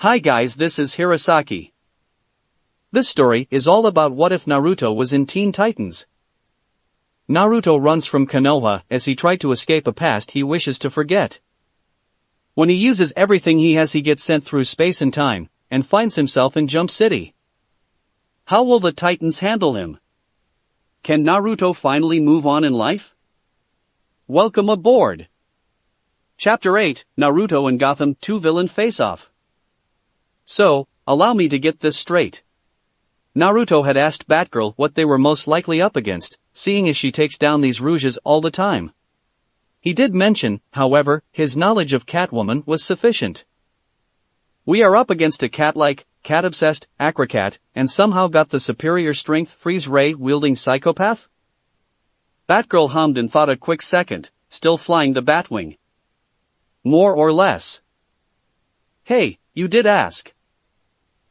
Hi guys, this is Hirosaki. This story is all about what if Naruto was in Teen Titans. Naruto runs from Konoha as he tried to escape a past he wishes to forget. When he uses everything he has, he gets sent through space and time, and finds himself in Jump City. How will the Titans handle him? Can Naruto finally move on in life? Welcome aboard! Chapter 8, Naruto and Gotham 2 Villain Face-Off. So, allow me to get this straight. Naruto had asked Batgirl what they were most likely up against, seeing as she takes down these Rouges all the time. He did mention, however, his knowledge of Catwoman was sufficient. We are up against a cat-like, cat-obsessed, acrocat, and somehow got the superior strength freeze-ray-wielding psychopath? Batgirl hummed and thought a quick second, still flying the Batwing. More or less. Hey, you did ask.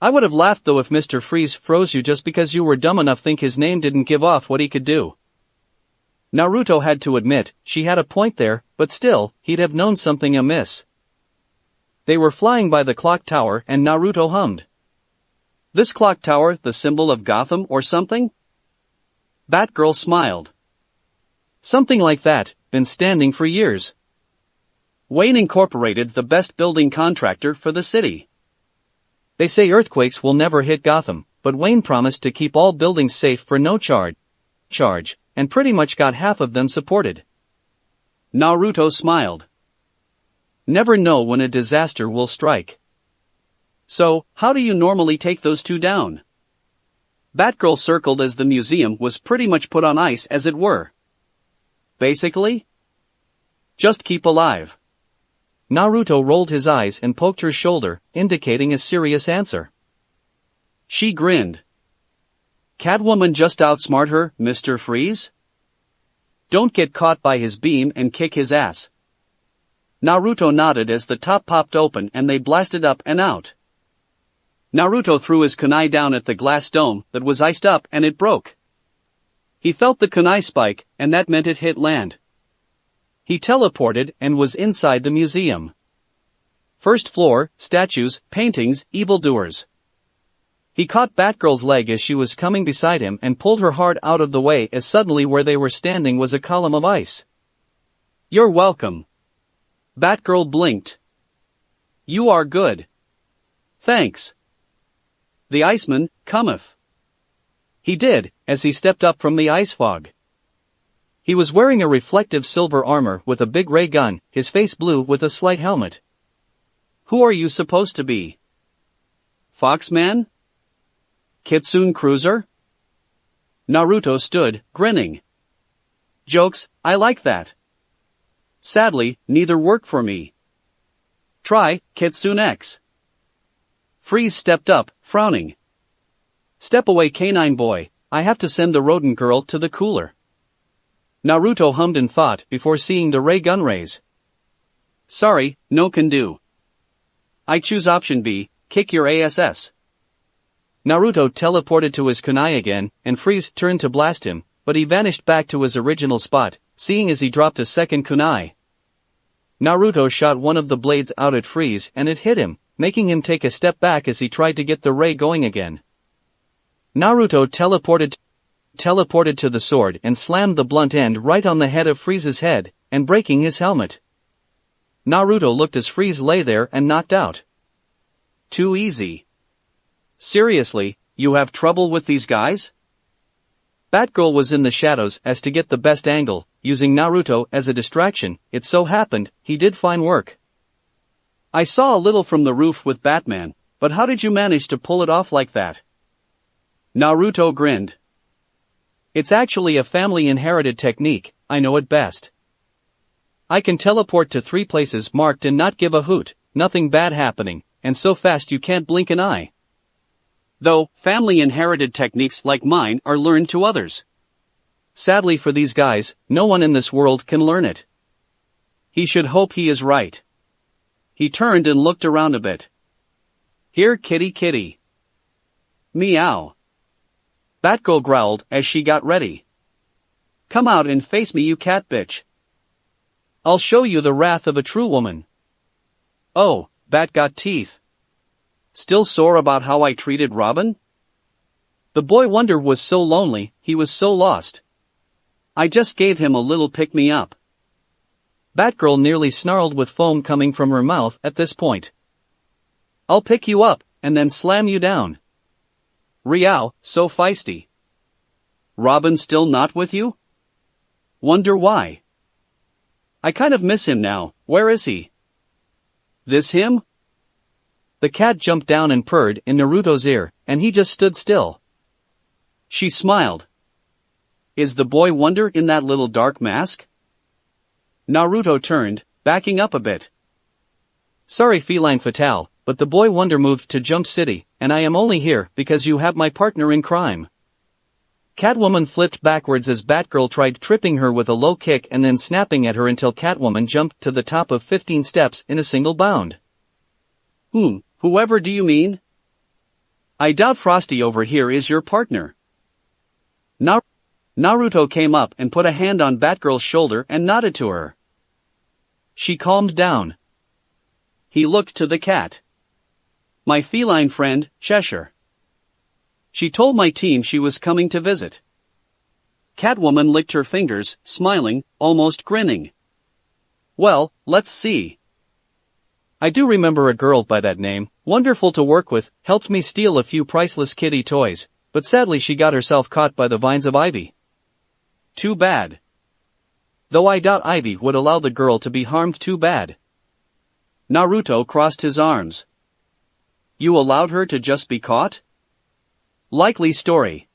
I would have laughed though if Mr. Freeze froze you just because you were dumb enough think his name didn't give off what he could do. Naruto had to admit, she had a point there, but still, he'd have known something amiss. They were flying by the clock tower and Naruto hummed. This clock tower, the symbol of Gotham or something? Batgirl smiled. Something like that, been standing for years. Wayne Incorporated, the best building contractor for the city. They say earthquakes will never hit Gotham, but Wayne promised to keep all buildings safe for no charge, and pretty much got half of them supported. Naruto smiled. Never know when a disaster will strike. So, how do you normally take those two down? Batgirl circled as the museum was pretty much put on ice, as it were. Basically? Just keep alive. Naruto rolled his eyes and poked her shoulder, indicating a serious answer. She grinned. Catwoman just outsmart her, Mr. Freeze? Don't get caught by his beam and kick his ass. Naruto nodded as the top popped open and they blasted up and out. Naruto threw his kunai down at the glass dome that was iced up and it broke. He felt the kunai spike, and that meant it hit land. He teleported and was inside the museum. First floor, statues, paintings, evildoers. He caught Batgirl's leg as she was coming beside him and pulled her hard out of the way as suddenly where they were standing was a column of ice. You're welcome. Batgirl blinked. You are good. Thanks. The Iceman cometh. He did, as he stepped up from the ice fog. He was wearing a reflective silver armor with a big ray gun, his face blue with a slight helmet. Who are you supposed to be? Foxman? Kitsune Cruiser? Naruto stood, grinning. Jokes, I like that. Sadly, neither work for me. Try KitsuneX. Freeze stepped up, frowning. Step away, canine boy, I have to send the rodent girl to the cooler. Naruto hummed and thought before seeing the ray gun raise. Sorry, no can do. I choose option B, kick your ass. Naruto teleported to his kunai again, and Freeze turned to blast him, but he vanished back to his original spot, seeing as he dropped a second kunai. Naruto shot one of the blades out at Freeze and it hit him, making him take a step back as he tried to get the ray going again. Naruto teleported to the sword and slammed the blunt end right on the head of Frieze's head, and breaking his helmet. Naruto looked as Freeze lay there and knocked out. Too easy. Seriously, you have trouble with these guys? Batgirl was in the shadows as to get the best angle, using Naruto as a distraction. It so happened, he did fine work. I saw a little from the roof with Batman, but how did you manage to pull it off like that? Naruto grinned. It's actually a family-inherited technique, I know it best. I can teleport to 3 places marked and not give a hoot, nothing bad happening, and so fast you can't blink an eye. Though, family-inherited techniques like mine are learned to others. Sadly for these guys, no one in this world can learn it. He should hope he is right. He turned and looked around a bit. Here, kitty. Meow. Batgirl growled as she got ready. Come out and face me, you cat bitch. I'll show you the wrath of a true woman. Oh, Bat got teeth. Still sore about how I treated Robin? The boy wonder was so lonely, he was so lost. I just gave him a little pick-me-up. Batgirl nearly snarled with foam coming from her mouth at this point. I'll pick you up, and then slam you down. Riao, so feisty. Robin still not with you? Wonder why. I kind of miss him now, where is he? This him? The cat jumped down and purred in Naruto's ear, and he just stood still. She smiled. Is the boy wonder in that little dark mask? Naruto turned, backing up a bit. Sorry feline fatale, but the boy wonder moved to Jump City, and I am only here because you have my partner in crime. Catwoman flipped backwards as Batgirl tried tripping her with a low kick and then snapping at her until Catwoman jumped to the top of 15 steps in a single bound. Whoever do you mean? I doubt Frosty over here is your partner. Naruto came up and put a hand on Batgirl's shoulder and nodded to her. She calmed down. He looked to the cat. My feline friend, Cheshire. She told my team she was coming to visit. Catwoman licked her fingers, smiling, almost grinning. Well, let's see. I do remember a girl by that name, wonderful to work with, helped me steal a few priceless kitty toys, but sadly she got herself caught by the vines of ivy. Too bad. Though I doubt Ivy would allow the girl to be harmed too bad. Naruto crossed his arms. You allowed her to just be caught? Likely story.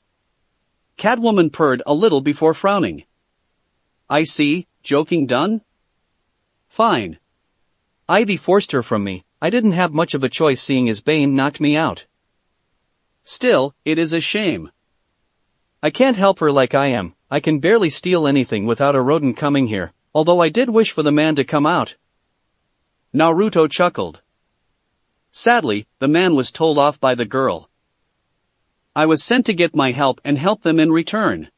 Catwoman purred a little before frowning. I see, joking done? Fine. Ivy forced her from me, I didn't have much of a choice seeing as Bane knocked me out. Still, it is a shame. I can't help her like I am, I can barely steal anything without a rodent coming here, although I did wish for the man to come out. Naruto chuckled. Sadly, the man was told off by the girl. I was sent to get my help and help them in return.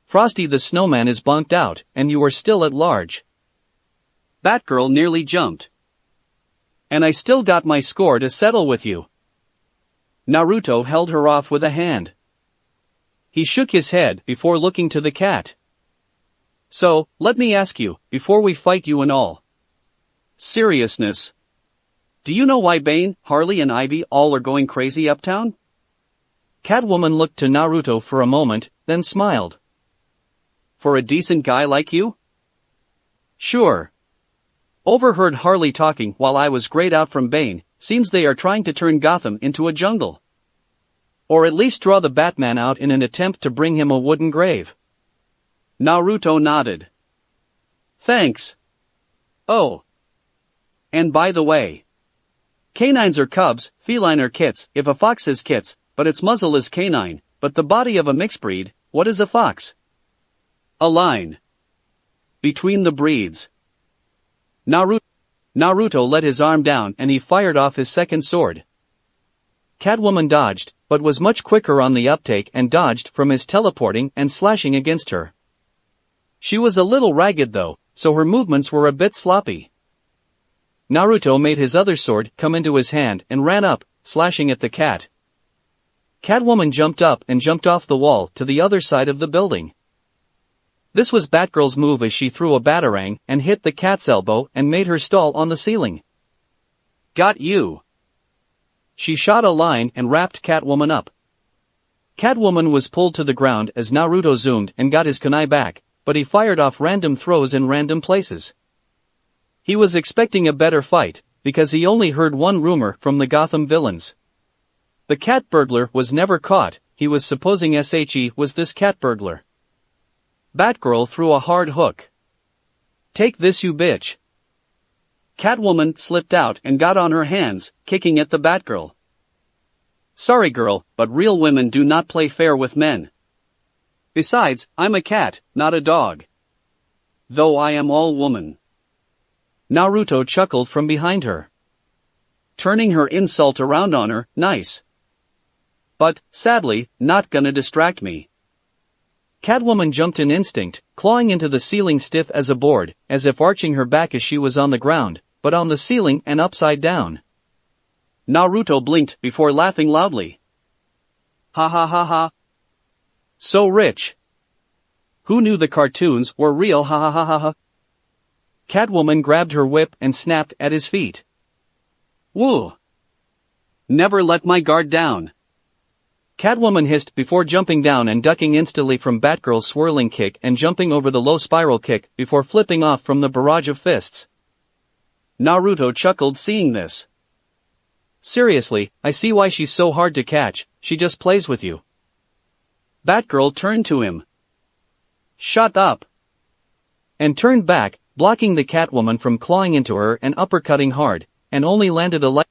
Frosty the Snowman is bonked out, and you are still at large. Batgirl nearly jumped. And I still got my score to settle with you. Naruto held her off with a hand. He shook his head before looking to the cat. So, let me ask you, before we fight you and all. Seriousness. Do you know why Bane, Harley and Ivy all are going crazy uptown? Catwoman looked to Naruto for a moment, then smiled. For a decent guy like you? Sure. Overheard Harley talking while I was grayed out from Bane, seems they are trying to turn Gotham into a jungle. Or at least draw the Batman out in an attempt to bring him a wooden grave. Naruto nodded. Thanks. Oh. And by the way. Canines are cubs, feline are kits, if a fox is kits, but its muzzle is canine, but the body of a mixed breed, what is a fox? A line. Between the breeds. Naruto let his arm down and he fired off his second sword. Catwoman dodged, but was much quicker on the uptake and dodged from his teleporting and slashing against her. She was a little ragged though, so her movements were a bit sloppy. Naruto made his other sword come into his hand and ran up, slashing at the cat. Catwoman jumped up and jumped off the wall to the other side of the building. This was Batgirl's move as she threw a batarang and hit the cat's elbow and made her stall on the ceiling. Got you. She shot a line and wrapped Catwoman up. Catwoman was pulled to the ground as Naruto zoomed and got his kunai back, but he fired off random throws in random places. He was expecting a better fight, because he only heard one rumor from the Gotham villains. The cat burglar was never caught, he was supposing SHE was this cat burglar. Batgirl threw a hard hook. Take this you bitch. Catwoman slipped out and got on her hands, kicking at the Batgirl. Sorry girl, but real women do not play fair with men. Besides, I'm a cat, not a dog. Though I am all woman. Naruto chuckled from behind her. Turning her insult around on her, nice. But, sadly, not gonna distract me. Catwoman jumped in instinct, clawing into the ceiling stiff as a board, as if arching her back as she was on the ground, but on the ceiling and upside down. Naruto blinked before laughing loudly. Ha ha ha ha. So rich. Who knew the cartoons were real? Ha ha ha ha ha. Catwoman grabbed her whip and snapped at his feet. Woo! Never let my guard down. Catwoman hissed before jumping down and ducking instantly from Batgirl's swirling kick and jumping over the low spiral kick before flipping off from the barrage of fists. Naruto chuckled seeing this. Seriously, I see why she's so hard to catch, she just plays with you. Batgirl turned to him. Shut up! And turned back, blocking the Catwoman from clawing into her and uppercutting hard, and only landed a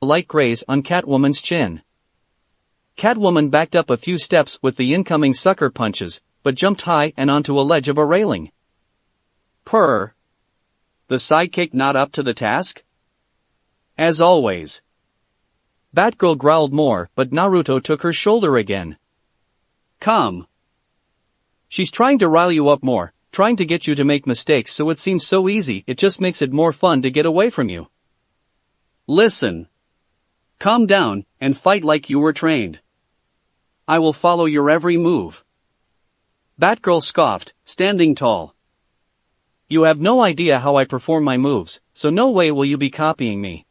light graze on Catwoman's chin. Catwoman backed up a few steps with the incoming sucker punches, but jumped high and onto a ledge of a railing. Purr. The sidekick not up to the task? As always. Batgirl growled more, but Naruto took her shoulder again. Come. She's trying to rile you up more, trying to get you to make mistakes so it seems so easy, it just makes it more fun to get away from you. Listen. Calm down, and fight like you were trained. I will follow your every move. Batgirl scoffed, standing tall. You have no idea how I perform my moves, so no way will you be copying me.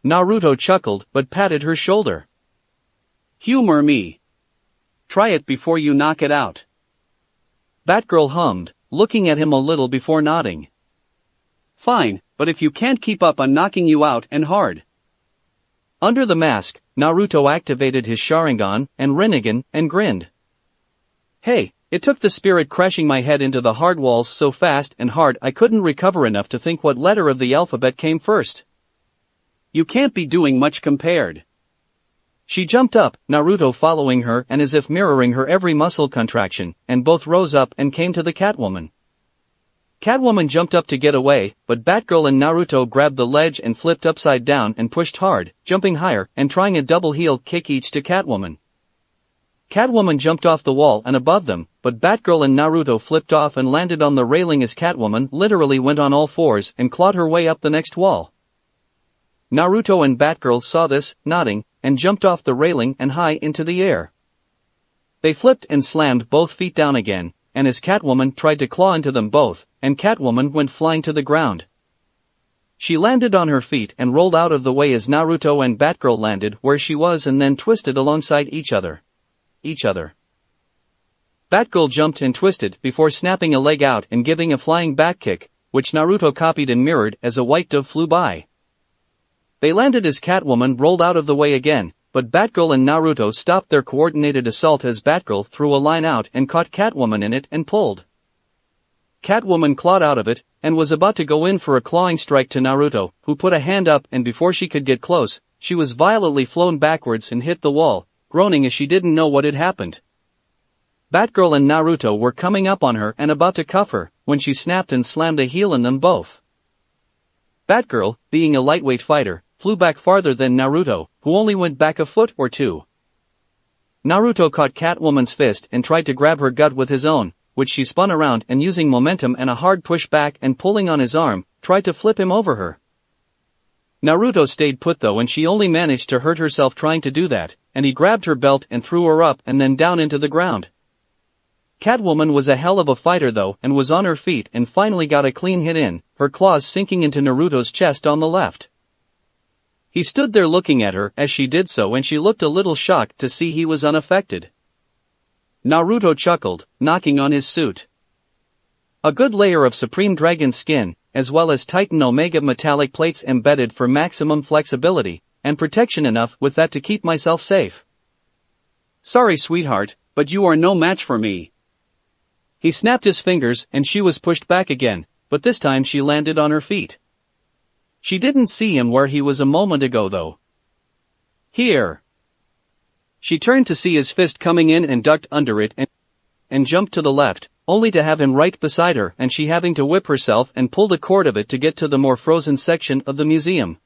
Naruto chuckled but patted her shoulder. Humor me. Try it before you knock it out. Batgirl hummed, looking at him a little before nodding. Fine, but if you can't keep up I'm knocking you out and hard. Under the mask, Naruto activated his Sharingan and Rinnegan and grinned. Hey, it took the spirit crashing my head into the hard walls so fast and hard I couldn't recover enough to think what letter of the alphabet came first. You can't be doing much compared. She jumped up, Naruto following her and as if mirroring her every muscle contraction, and both rose up and came to the Catwoman. Catwoman jumped up to get away, but Batgirl and Naruto grabbed the ledge and flipped upside down and pushed hard, jumping higher and trying a double heel kick each to Catwoman. Catwoman jumped off the wall and above them, but Batgirl and Naruto flipped off and landed on the railing as Catwoman literally went on all fours and clawed her way up the next wall. Naruto and Batgirl saw this, nodding, and jumped off the railing and high into the air. They flipped and slammed both feet down again, and as Catwoman tried to claw into them both, and Catwoman went flying to the ground. She landed on her feet and rolled out of the way as Naruto and Batgirl landed where she was and then twisted alongside each other. Batgirl jumped and twisted before snapping a leg out and giving a flying back kick, which Naruto copied and mirrored as a white dove flew by. They landed as Catwoman rolled out of the way again, but Batgirl and Naruto stopped their coordinated assault as Batgirl threw a line out and caught Catwoman in it and pulled. Catwoman clawed out of it, and was about to go in for a clawing strike to Naruto, who put a hand up and before she could get close, she was violently flown backwards and hit the wall, groaning as she didn't know what had happened. Batgirl and Naruto were coming up on her and about to cuff her, when she snapped and slammed a heel in them both. Batgirl, being a lightweight fighter, flew back farther than Naruto, who only went back a foot or two. Naruto caught Catwoman's fist and tried to grab her gut with his own, which she spun around and using momentum and a hard push back and pulling on his arm, tried to flip him over her. Naruto stayed put though and she only managed to hurt herself trying to do that, and he grabbed her belt and threw her up and then down into the ground. Catwoman was a hell of a fighter though and was on her feet and finally got a clean hit in, her claws sinking into Naruto's chest on the left. He stood there looking at her as she did so and she looked a little shocked to see he was unaffected. Naruto chuckled, knocking on his suit. A good layer of Supreme Dragon skin, as well as Titan Omega metallic plates embedded for maximum flexibility, and protection enough with that to keep myself safe. Sorry sweetheart, but you are no match for me. He snapped his fingers and she was pushed back again, but this time she landed on her feet. She didn't see him where he was a moment ago though. Here. She turned to see his fist coming in and ducked under it and jumped to the left, only to have him right beside her and she having to whip herself and pull the cord of it to get to the more frozen section of the museum.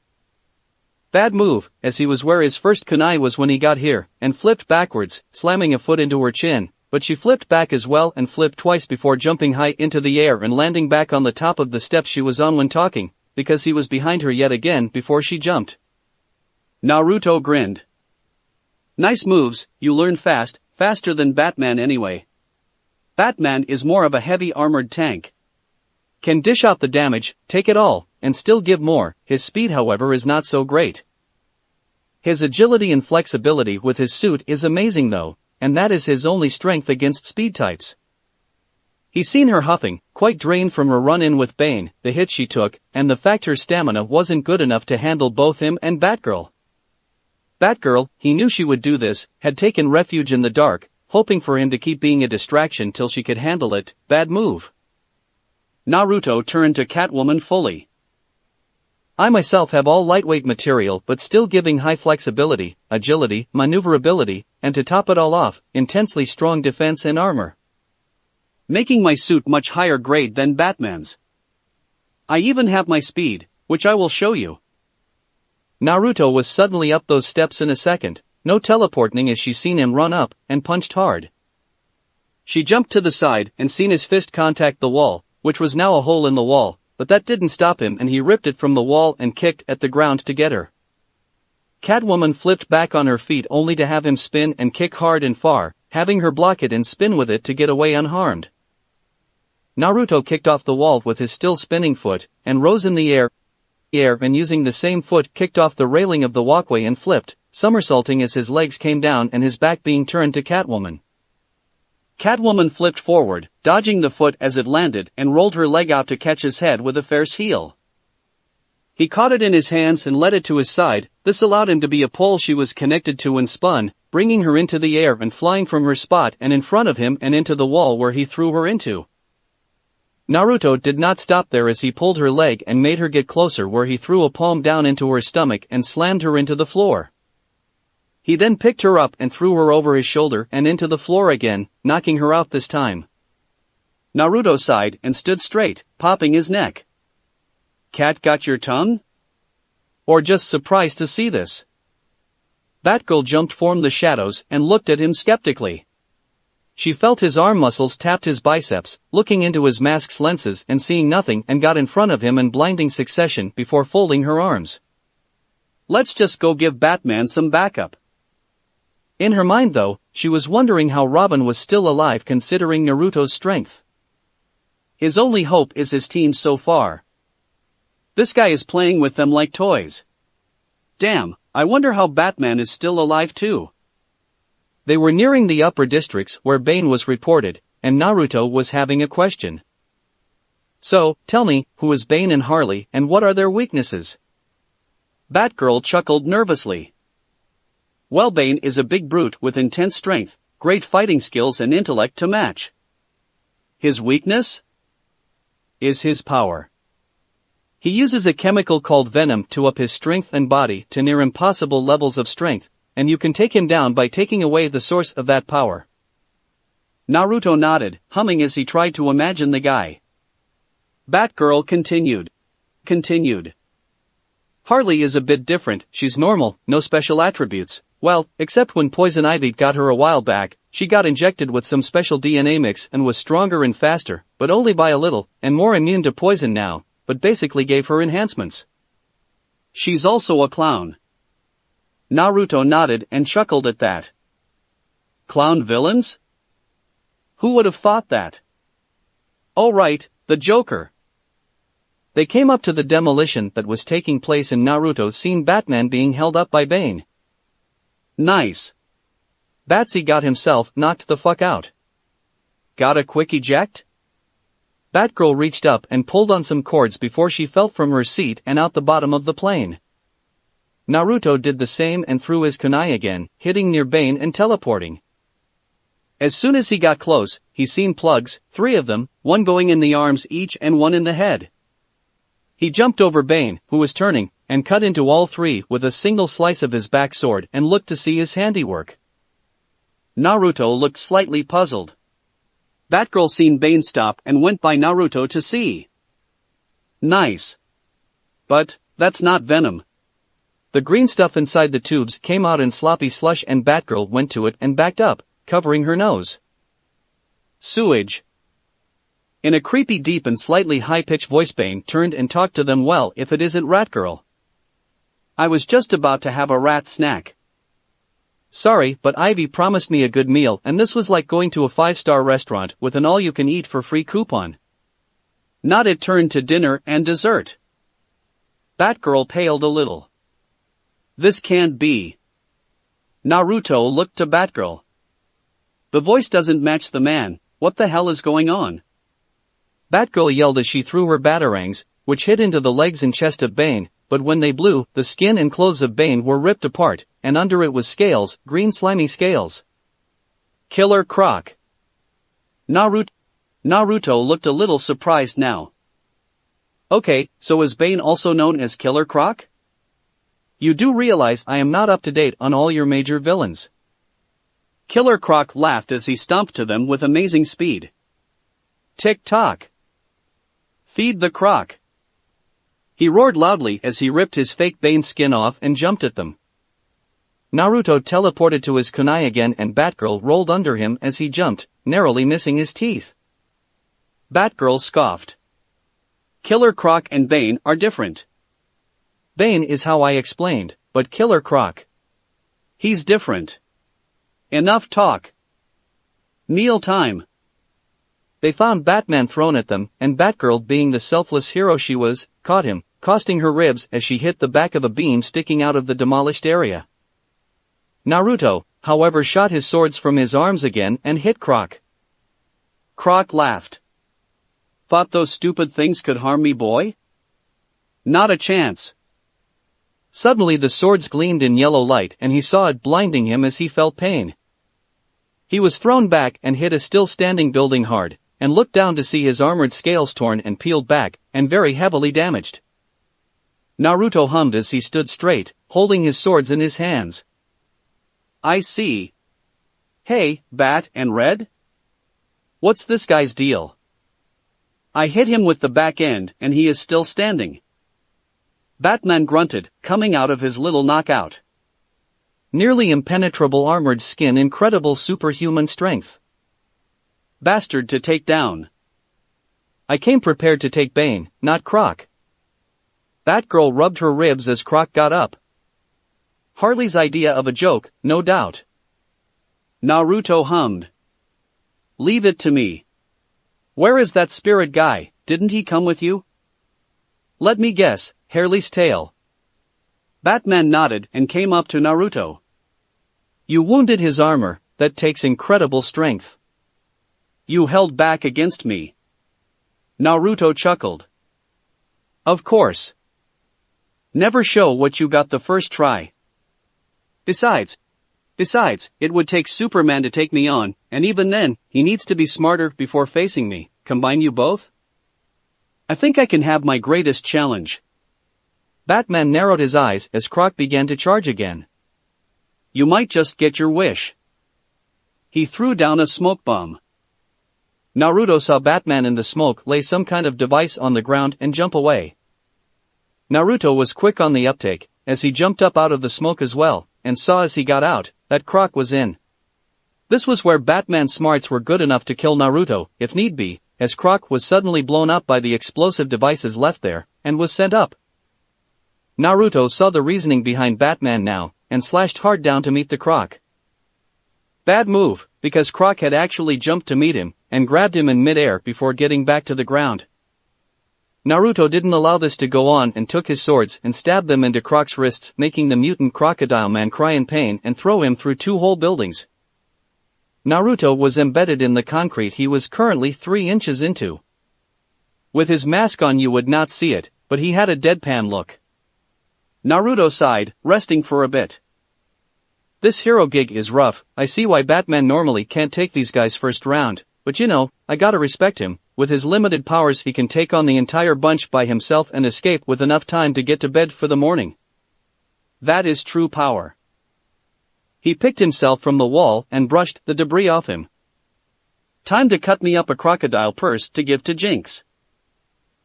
Bad move, as he was where his first kunai was when he got here, and flipped backwards, slamming a foot into her chin, but she flipped back as well and flipped twice before jumping high into the air and landing back on the top of the steps she was on when talking, because he was behind her yet again before she jumped. Naruto grinned. Nice moves, you learn fast, faster than Batman anyway. Batman is more of a heavy armored tank. Can dish out the damage, take it all, and still give more. His speed however is not so great. His agility and flexibility with his suit is amazing though, and that is his only strength against speed types. He's seen her huffing, quite drained from her run-in with Bane, the hit she took, and the fact her stamina wasn't good enough to handle both him and Batgirl. Batgirl, he knew she would do this, had taken refuge in the dark, hoping for him to keep being a distraction till she could handle it. Bad move. Naruto turned to Catwoman fully. I myself have all lightweight material but still giving high flexibility, agility, maneuverability, and to top it all off, intensely strong defense and armor. Making my suit much higher grade than Batman's. I even have my speed, which I will show you. Naruto was suddenly up those steps in a second, no teleporting as she seen him run up, and punched hard. She jumped to the side and seen his fist contact the wall, which was now a hole in the wall, but that didn't stop him and he ripped it from the wall and kicked at the ground to get her. Catwoman flipped back on her feet only to have him spin and kick hard and far, having her block it and spin with it to get away unharmed. Naruto kicked off the wall with his still spinning foot, and rose in the air and using the same foot kicked off the railing of the walkway and flipped, somersaulting as his legs came down and his back being turned to Catwoman. Catwoman flipped forward, dodging the foot as it landed and rolled her leg out to catch his head with a fierce heel. He caught it in his hands and led it to his side. This allowed him to be a pole she was connected to and spun, bringing her into the air and flying from her spot and in front of him and into the wall where he threw her into. Naruto did not stop there as he pulled her leg and made her get closer where he threw a palm down into her stomach and slammed her into the floor. He then picked her up and threw her over his shoulder and into the floor again, knocking her out this time. Naruto sighed and stood straight, popping his neck. Cat got your tongue? Or just surprised to see this? Batgirl jumped from the shadows and looked at him skeptically. She felt his arm muscles tapped his biceps, looking into his mask's lenses and seeing nothing and got in front of him in blinding succession before folding her arms. Let's just go give Batman some backup. In her mind though, she was wondering how Robin was still alive considering Naruto's strength. His only hope is his team so far. This guy is playing with them like toys. Damn, I wonder how Batman is still alive too. They were nearing the upper districts where Bane was reported, and Naruto was having a question. So, tell me, who is Bane and Harley and what are their weaknesses? Batgirl chuckled nervously. Well, Bane is a big brute with intense strength, great fighting skills and intellect to match. His weakness is his power. He uses a chemical called venom to up his strength and body to near impossible levels of strength, and you can take him down by taking away the source of that power. Naruto nodded, humming as he tried to imagine the guy. Batgirl continued. Harley is a bit different, she's normal, no special attributes. Well, except when Poison Ivy got her a while back, she got injected with some special DNA mix and was stronger and faster, but only by a little, and more immune to poison now, but basically gave her enhancements. She's also a clown. Naruto nodded and chuckled at that. Clown villains? Who would have thought that? Oh right, the Joker. They came up to the demolition that was taking place and Naruto seen Batman being held up by Bane. Nice. Batsy got himself knocked the fuck out. Got a quick eject? Batgirl reached up and pulled on some cords before she fell from her seat and out the bottom of the plane. Naruto did the same and threw his kunai again, hitting near Bane and teleporting. As soon as he got close, he seen plugs, 3 of them, one going in the arms each and one in the head. He jumped over Bane, who was turning, and cut into all 3 with a single slice of his back sword and looked to see his handiwork. Naruto looked slightly puzzled. Batgirl seen Bane stop and went by Naruto to see. Nice. But, that's not venom. The green stuff inside the tubes came out in sloppy slush and Batgirl went to it and backed up, covering her nose. Sewage. In a creepy deep and slightly high-pitched voice Bane turned and talked to them. Well, if it isn't Ratgirl. I was just about to have a rat snack. Sorry, but Ivy promised me a good meal and this was like going to a 5-star restaurant with an all-you-can-eat for free coupon. Not it turned to dinner and dessert. Batgirl paled a little. This can't be. Naruto looked to Batgirl. The voice doesn't match the man, what the hell is going on? Batgirl yelled as she threw her batarangs, which hit into the legs and chest of Bane, but when they blew, the skin and clothes of Bane were ripped apart, and under it was scales, green slimy scales. Killer Croc. Naruto looked a little surprised now. Okay, so is Bane also known as Killer Croc? You do realize I am not up to date on all your major villains. Killer Croc laughed as he stomped to them with amazing speed. Tick-tock. Feed the croc. He roared loudly as he ripped his fake Bane skin off and jumped at them. Naruto teleported to his kunai again and Batgirl rolled under him as he jumped, narrowly missing his teeth. Batgirl scoffed. Killer Croc and Bane are different. Bane is how I explained, but Killer Croc. He's different. Enough talk. Meal time. They found Batman thrown at them, and Batgirl, being the selfless hero she was, caught him, costing her ribs as she hit the back of a beam sticking out of the demolished area. Naruto, however, shot his swords from his arms again and hit Croc. Croc laughed. Thought those stupid things could harm me, boy? Not a chance. Suddenly the swords gleamed in yellow light and he saw it blinding him as he felt pain. He was thrown back and hit a still-standing building hard, and looked down to see his armored scales torn and peeled back, and very heavily damaged. Naruto hummed as he stood straight, holding his swords in his hands. I see. Hey, Bat and Red? What's this guy's deal? I hit him with the back end and he is still standing. Batman grunted, coming out of his little knockout. Nearly impenetrable armored skin, incredible superhuman strength. Bastard to take down. I came prepared to take Bane, not Croc. Batgirl rubbed her ribs as Croc got up. Harley's idea of a joke, no doubt. Naruto hummed. Leave it to me. Where is that spirit guy, didn't he come with you? Let me guess, Harley's tail. Batman nodded and came up to Naruto. You wounded his armor, that takes incredible strength. You held back against me. Naruto chuckled. Of course. Never show what you got the first try. Besides, it would take Superman to take me on, and even then, he needs to be smarter before facing me. Combine you both? I think I can have my greatest challenge. Batman narrowed his eyes as Croc began to charge again. You might just get your wish. He threw down a smoke bomb. Naruto saw Batman in the smoke lay some kind of device on the ground and jump away. Naruto was quick on the uptake, as he jumped up out of the smoke as well, and saw as he got out, that Croc was in. This was where Batman's smarts were good enough to kill Naruto, if need be, as Croc was suddenly blown up by the explosive devices left there, and was sent up. Naruto saw the reasoning behind Batman now, and slashed hard down to meet the Croc. Bad move, because Croc had actually jumped to meet him, and grabbed him in mid-air before getting back to the ground. Naruto didn't allow this to go on and took his swords and stabbed them into Croc's wrists, making the mutant crocodile man cry in pain and throw him through 2 whole buildings. Naruto was embedded in the concrete he was currently 3 inches into. With his mask on you would not see it, but he had a deadpan look. Naruto sighed, resting for a bit. This hero gig is rough. I see why Batman normally can't take these guys first round, but you know, I gotta respect him. With his limited powers he can take on the entire bunch by himself and escape with enough time to get to bed for the morning. That is true power. He picked himself from the wall and brushed the debris off him. Time to cut me up a crocodile purse to give to Jinx.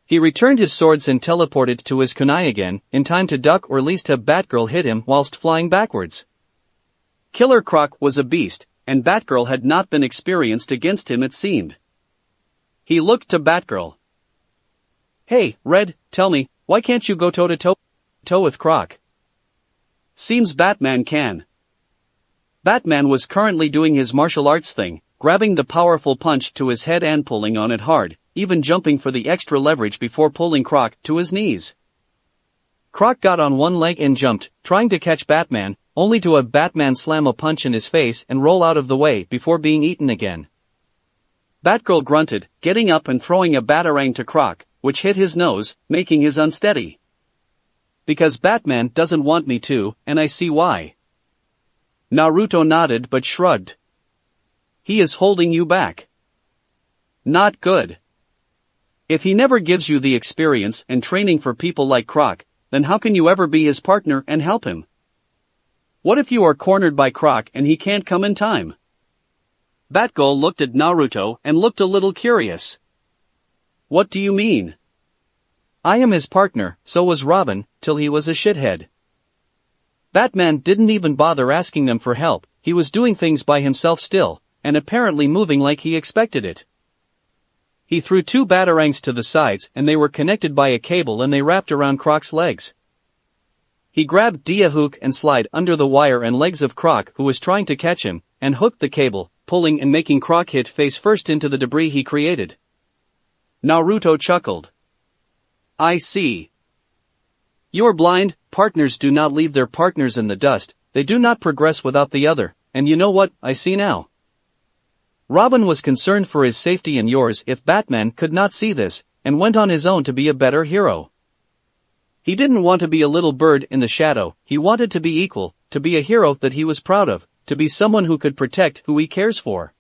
He returned his swords and teleported to his kunai again, in time to duck or at least have Batgirl hit him whilst flying backwards. Killer Croc was a beast, and Batgirl had not been experienced against him, it seemed. He looked to Batgirl. Hey, Red, tell me, why can't you go toe-to-toe with Croc? Seems Batman can. Batman was currently doing his martial arts thing, grabbing the powerful punch to his head and pulling on it hard, even jumping for the extra leverage before pulling Croc to his knees. Croc got on one leg and jumped, trying to catch Batman, only to have Batman slam a punch in his face and roll out of the way before being eaten again. Batgirl grunted, getting up and throwing a batarang to Croc, which hit his nose, making his unsteady. Because Batman doesn't want me to, and I see why. Naruto nodded but shrugged. He is holding you back. Not good. If he never gives you the experience and training for people like Croc, then how can you ever be his partner and help him? What if you are cornered by Croc and he can't come in time? Batgirl looked at Naruto and looked a little curious. What do you mean? I am his partner, so was Robin, till he was a shithead. Batman didn't even bother asking them for help, he was doing things by himself still, and apparently moving like he expected it. He threw 2 batarangs to the sides and they were connected by a cable and they wrapped around Croc's legs. He grabbed a hook and slid under the wire and legs of Croc who was trying to catch him, and hooked the cable, pulling and making Croc hit face first into the debris he created. Naruto chuckled. I see. You're blind, partners do not leave their partners in the dust, they do not progress without the other, and you know what, I see now. Robin was concerned for his safety and yours if Batman could not see this, and went on his own to be a better hero. He didn't want to be a little bird in the shadow, he wanted to be equal, to be a hero that he was proud of, to be someone who could protect who he cares for.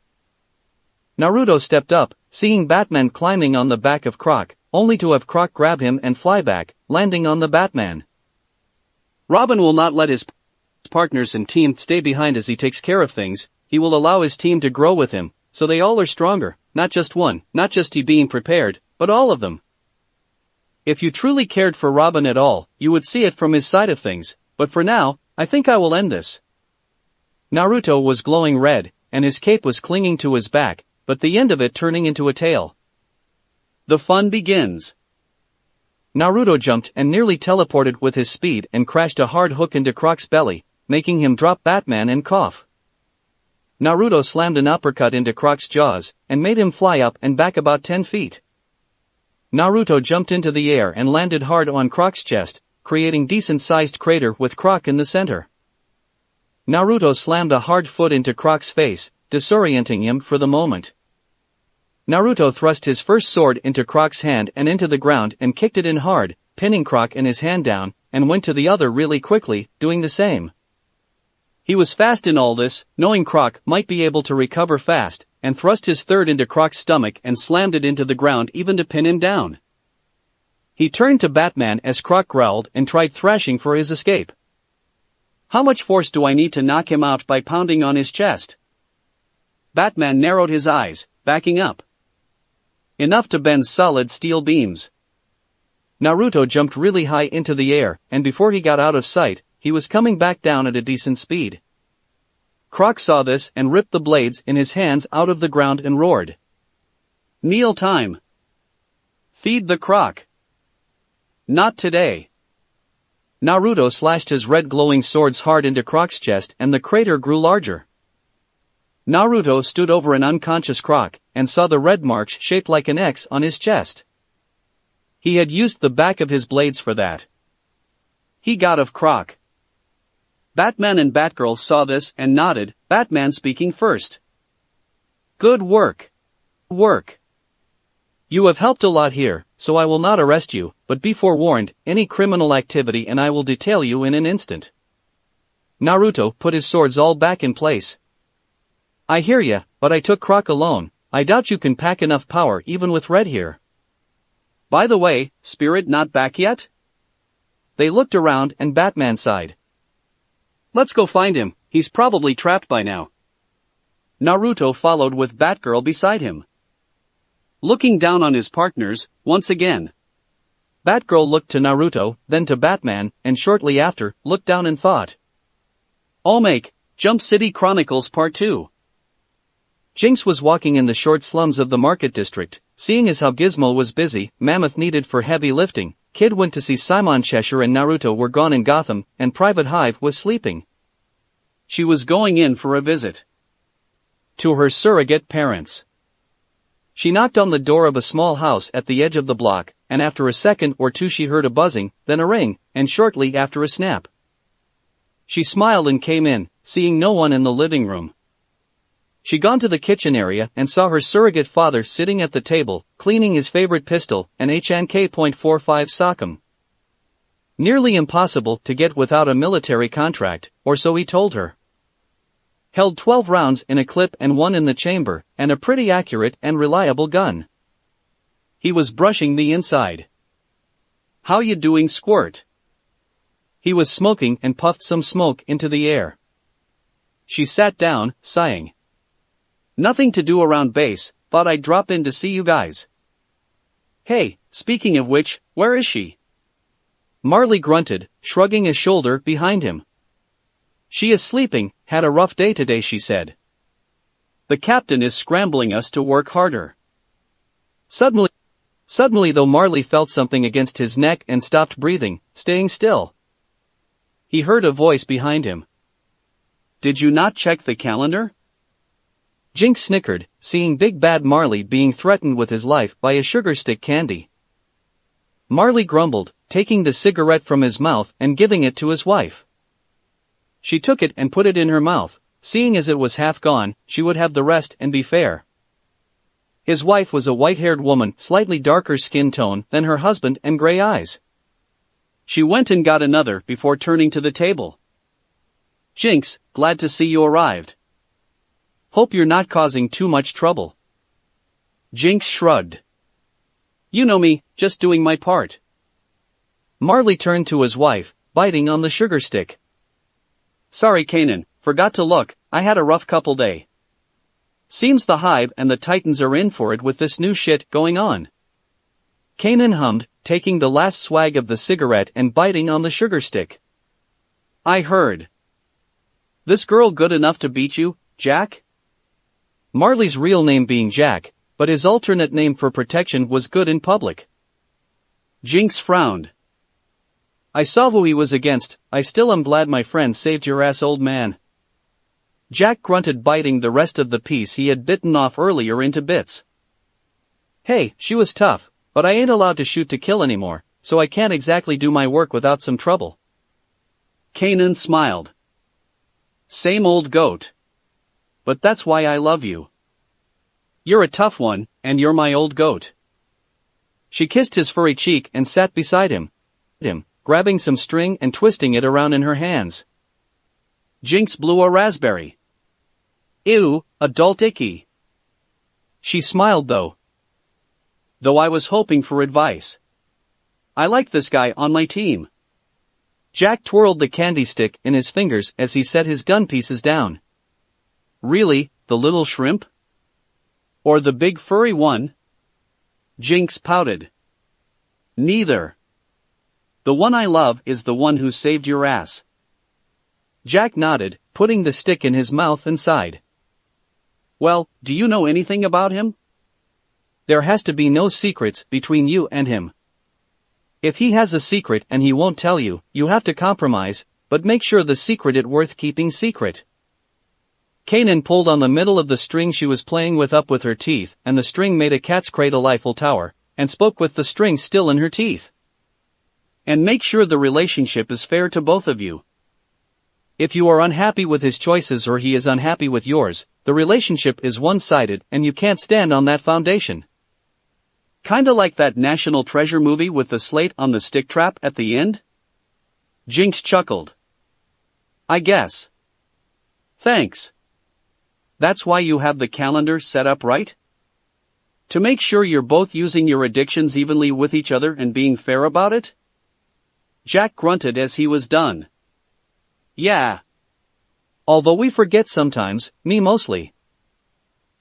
Naruto stepped up, seeing Batman climbing on the back of Croc, only to have Croc grab him and fly back, landing on the Batman. Robin will not let his partners and team stay behind as he takes care of things, he will allow his team to grow with him, so they all are stronger, not just one, not just he being prepared, but all of them. If you truly cared for Robin at all, you would see it from his side of things, but for now, I think I will end this. Naruto was glowing red, and his cape was clinging to his back, but the end of it turning into a tail. The fun begins. Naruto jumped and nearly teleported with his speed and crashed a hard hook into Croc's belly, making him drop Batman and cough. Naruto slammed an uppercut into Croc's jaws, and made him fly up and back about 10 feet. Naruto jumped into the air and landed hard on Croc's chest, creating decent-sized crater with Croc in the center. Naruto slammed a hard foot into Croc's face, disorienting him for the moment. Naruto thrust his first sword into Croc's hand and into the ground and kicked it in hard, pinning Croc and his hand down, and went to the other really quickly, doing the same. He was fast in all this, knowing Croc might be able to recover fast, and thrust his third into Croc's stomach and slammed it into the ground even to pin him down. He turned to Batman as Croc growled and tried thrashing for his escape. How much force do I need to knock him out by pounding on his chest? Batman narrowed his eyes, backing up. Enough to bend solid steel beams. Naruto jumped really high into the air, and before he got out of sight, he was coming back down at a decent speed. Croc saw this and ripped the blades in his hands out of the ground and roared. Meal time. Feed the Croc. Not today. Naruto slashed his red glowing swords hard into Croc's chest and the crater grew larger. Naruto stood over an unconscious Croc and saw the red marks shaped like an X on his chest. He had used the back of his blades for that. He got of Croc. Batman and Batgirl saw this and nodded, Batman speaking first. Good work. Work. You have helped a lot here, so I will not arrest you, but be forewarned, any criminal activity and I will detail you in an instant. Naruto put his swords all back in place. I hear ya, but I took Croc alone, I doubt you can pack enough power even with Red here. By the way, Spirit not back yet? They looked around and Batman sighed. Let's go find him, he's probably trapped by now. Naruto followed with Batgirl beside him. Looking down on his partners, once again. Batgirl looked to Naruto, then to Batman, and shortly after, looked down and thought. I'll make Jump City Chronicles Part 2. Jinx was walking in the short slums of the market district, seeing as how Gizmo was busy, Mammoth needed for heavy lifting, Kid went to see Simon Cheshire and Naruto were gone in Gotham, and Private Hive was sleeping. She was going in for a visit to her surrogate parents. She knocked on the door of a small house at the edge of the block, and after a second or two she heard a buzzing, then a ring, and shortly after a snap. She smiled and came in, seeing no one in the living room. She gone to the kitchen area and saw her surrogate father sitting at the table, cleaning his favorite pistol, an HNK.45 Sock'em. Nearly impossible to get without a military contract, or so he told her. Held 12 rounds in a clip and 1 in the chamber, and a pretty accurate and reliable gun. He was brushing the inside. "How you doing, Squirt?" He was smoking and puffed some smoke into the air. She sat down, sighing. "Nothing to do around base, thought I'd drop in to see you guys." "Hey, speaking of which, where is she?" Marley grunted, shrugging a shoulder behind him. "She is sleeping, had a rough day today," she said. "The captain is scrambling us to work harder." Suddenly though Marley felt something against his neck and stopped breathing, staying still. He heard a voice behind him. "Did you not check the calendar?" Jinx snickered, seeing Big Bad Marley being threatened with his life by a sugar stick candy. Marley grumbled, taking the cigarette from his mouth and giving it to his wife. She took it and put it in her mouth, seeing as it was half gone, she would have the rest and be fair. His wife was a white-haired woman, slightly darker skin tone than her husband and gray eyes. She went and got another before turning to the table. "Jinx, glad to see you arrived. Hope you're not causing too much trouble." Jinx shrugged. "You know me, just doing my part." Marley turned to his wife, biting on the sugar stick. "Sorry Kanan, forgot to look, I had a rough couple day. Seems the Hive and the Titans are in for it with this new shit going on." Kanan hummed, taking the last swag of the cigarette and biting on the sugar stick. "I heard. This girl good enough to beat you, Jack?" Marley's real name being Jack, but his alternate name for protection was Good in public. Jinx frowned. "I saw who he was against, I still am glad my friend saved your ass, old man." Jack grunted, biting the rest of the piece he had bitten off earlier into bits. "Hey, she was tough, but I ain't allowed to shoot to kill anymore, so I can't exactly do my work without some trouble." Kanan smiled. "Same old goat. But that's why I love you. You're a tough one, and you're my old goat." She kissed his furry cheek and sat beside him, grabbing some string and twisting it around in her hands. Jinx blew a raspberry. "Ew, adult icky." She smiled though. "Though I was hoping for advice. I like this guy on my team." Jack twirled the candy stick in his fingers as he set his gun pieces down. "Really, the little shrimp? Or the big furry one?" Jinx pouted. "Neither. The one I love is the one who saved your ass." Jack nodded, putting the stick in his mouth and sighed. "Well, do you know anything about him?" "There has to be no secrets between you and him. If he has a secret and he won't tell you, you have to compromise, but make sure the secret is worth keeping secret." Kanan pulled on the middle of the string she was playing with up with her teeth, and the string made a cat's cradle Eiffel Tower, and spoke with the string still in her teeth. "And make sure the relationship is fair to both of you. If you are unhappy with his choices or he is unhappy with yours, the relationship is one-sided and you can't stand on that foundation." Kinda like that National Treasure movie with the slate on the stick trap at the end? Jinx chuckled. "I guess. Thanks. That's why you have the calendar set up, right? To make sure you're both using your addictions evenly with each other and being fair about it?" Jack grunted as he was done. "Yeah. Although we forget sometimes, me mostly."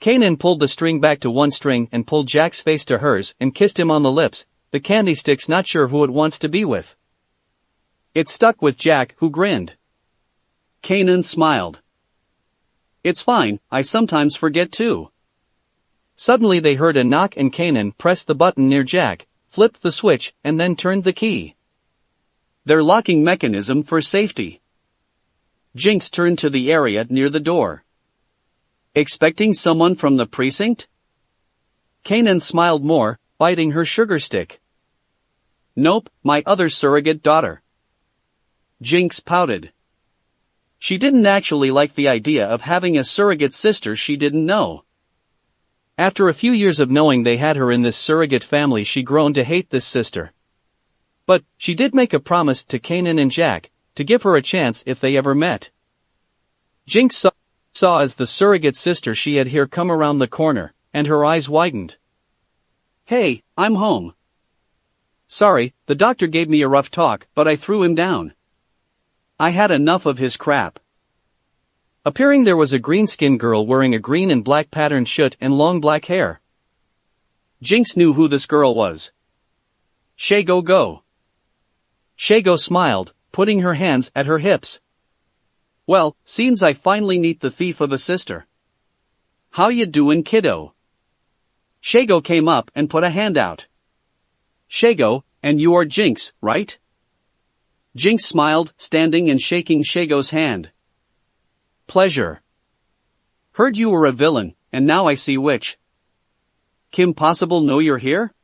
Kanan pulled the string back to one string and pulled Jack's face to hers and kissed him on the lips, the candy sticks not sure who it wants to be with. It stuck with Jack, who grinned. Kanan smiled. "It's fine, I sometimes forget too." Suddenly they heard a knock and Kanan pressed the button near Jack, flipped the switch, and then turned the key. Their locking mechanism for safety. Jinx turned to the area near the door. Expecting someone from the precinct? Kanan smiled more, biting her sugar stick. Nope, my other surrogate daughter. Jinx pouted. She didn't actually like the idea of having a surrogate sister she didn't know. After a few years of knowing they had her in this surrogate family, she grown to hate this sister. But she did make a promise to Kanan and Jack to give her a chance if they ever met. Jinx saw as the surrogate sister she had here come around the corner, and her eyes widened. Hey, I'm home. Sorry, the doctor gave me a rough talk, but I threw him down. I had enough of his crap. Appearing there was a green-skinned girl wearing a green and black patterned shirt and long black hair. Jinx knew who this girl was. Shago Go. Shago smiled, putting her hands at her hips. Well, seems I finally meet the thief of a sister. How you doin', kiddo? Shago came up and put a hand out. Shago, and you are Jinx, right? Jinx smiled, standing and shaking Shago's hand. Pleasure. Heard you were a villain, and now I see which. Kim possible know you're here?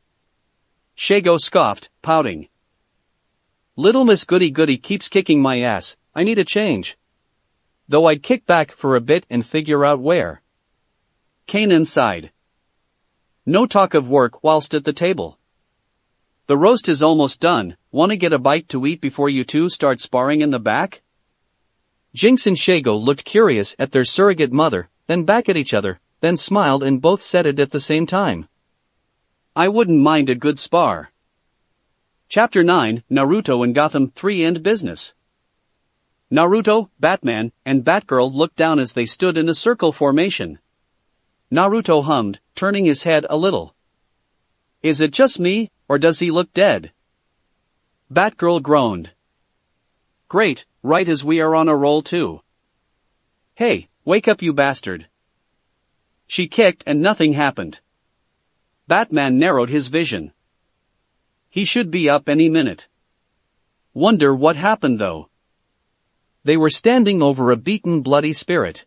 Shago scoffed, pouting. Little Miss Goody Goody keeps kicking my ass, I need a change. Though I'd kick back for a bit and figure out where. Kanan sighed. No talk of work whilst at the table. The roast is almost done, wanna get a bite to eat before you two start sparring in the back? Jinx and Shago looked curious at their surrogate mother, then back at each other, then smiled and both said it at the same time. I wouldn't mind a good spar. Chapter 9, Naruto and Gotham 3 End Business. Naruto, Batman, and Batgirl looked down as they stood in a circle formation. Naruto hummed, turning his head a little. Is it just me, or does he look dead? Batgirl groaned. Great, right as we are on a roll too. Hey, wake up you bastard. She kicked and nothing happened. Batman narrowed his vision. He should be up any minute. Wonder what happened though. They were standing over a beaten bloody spirit.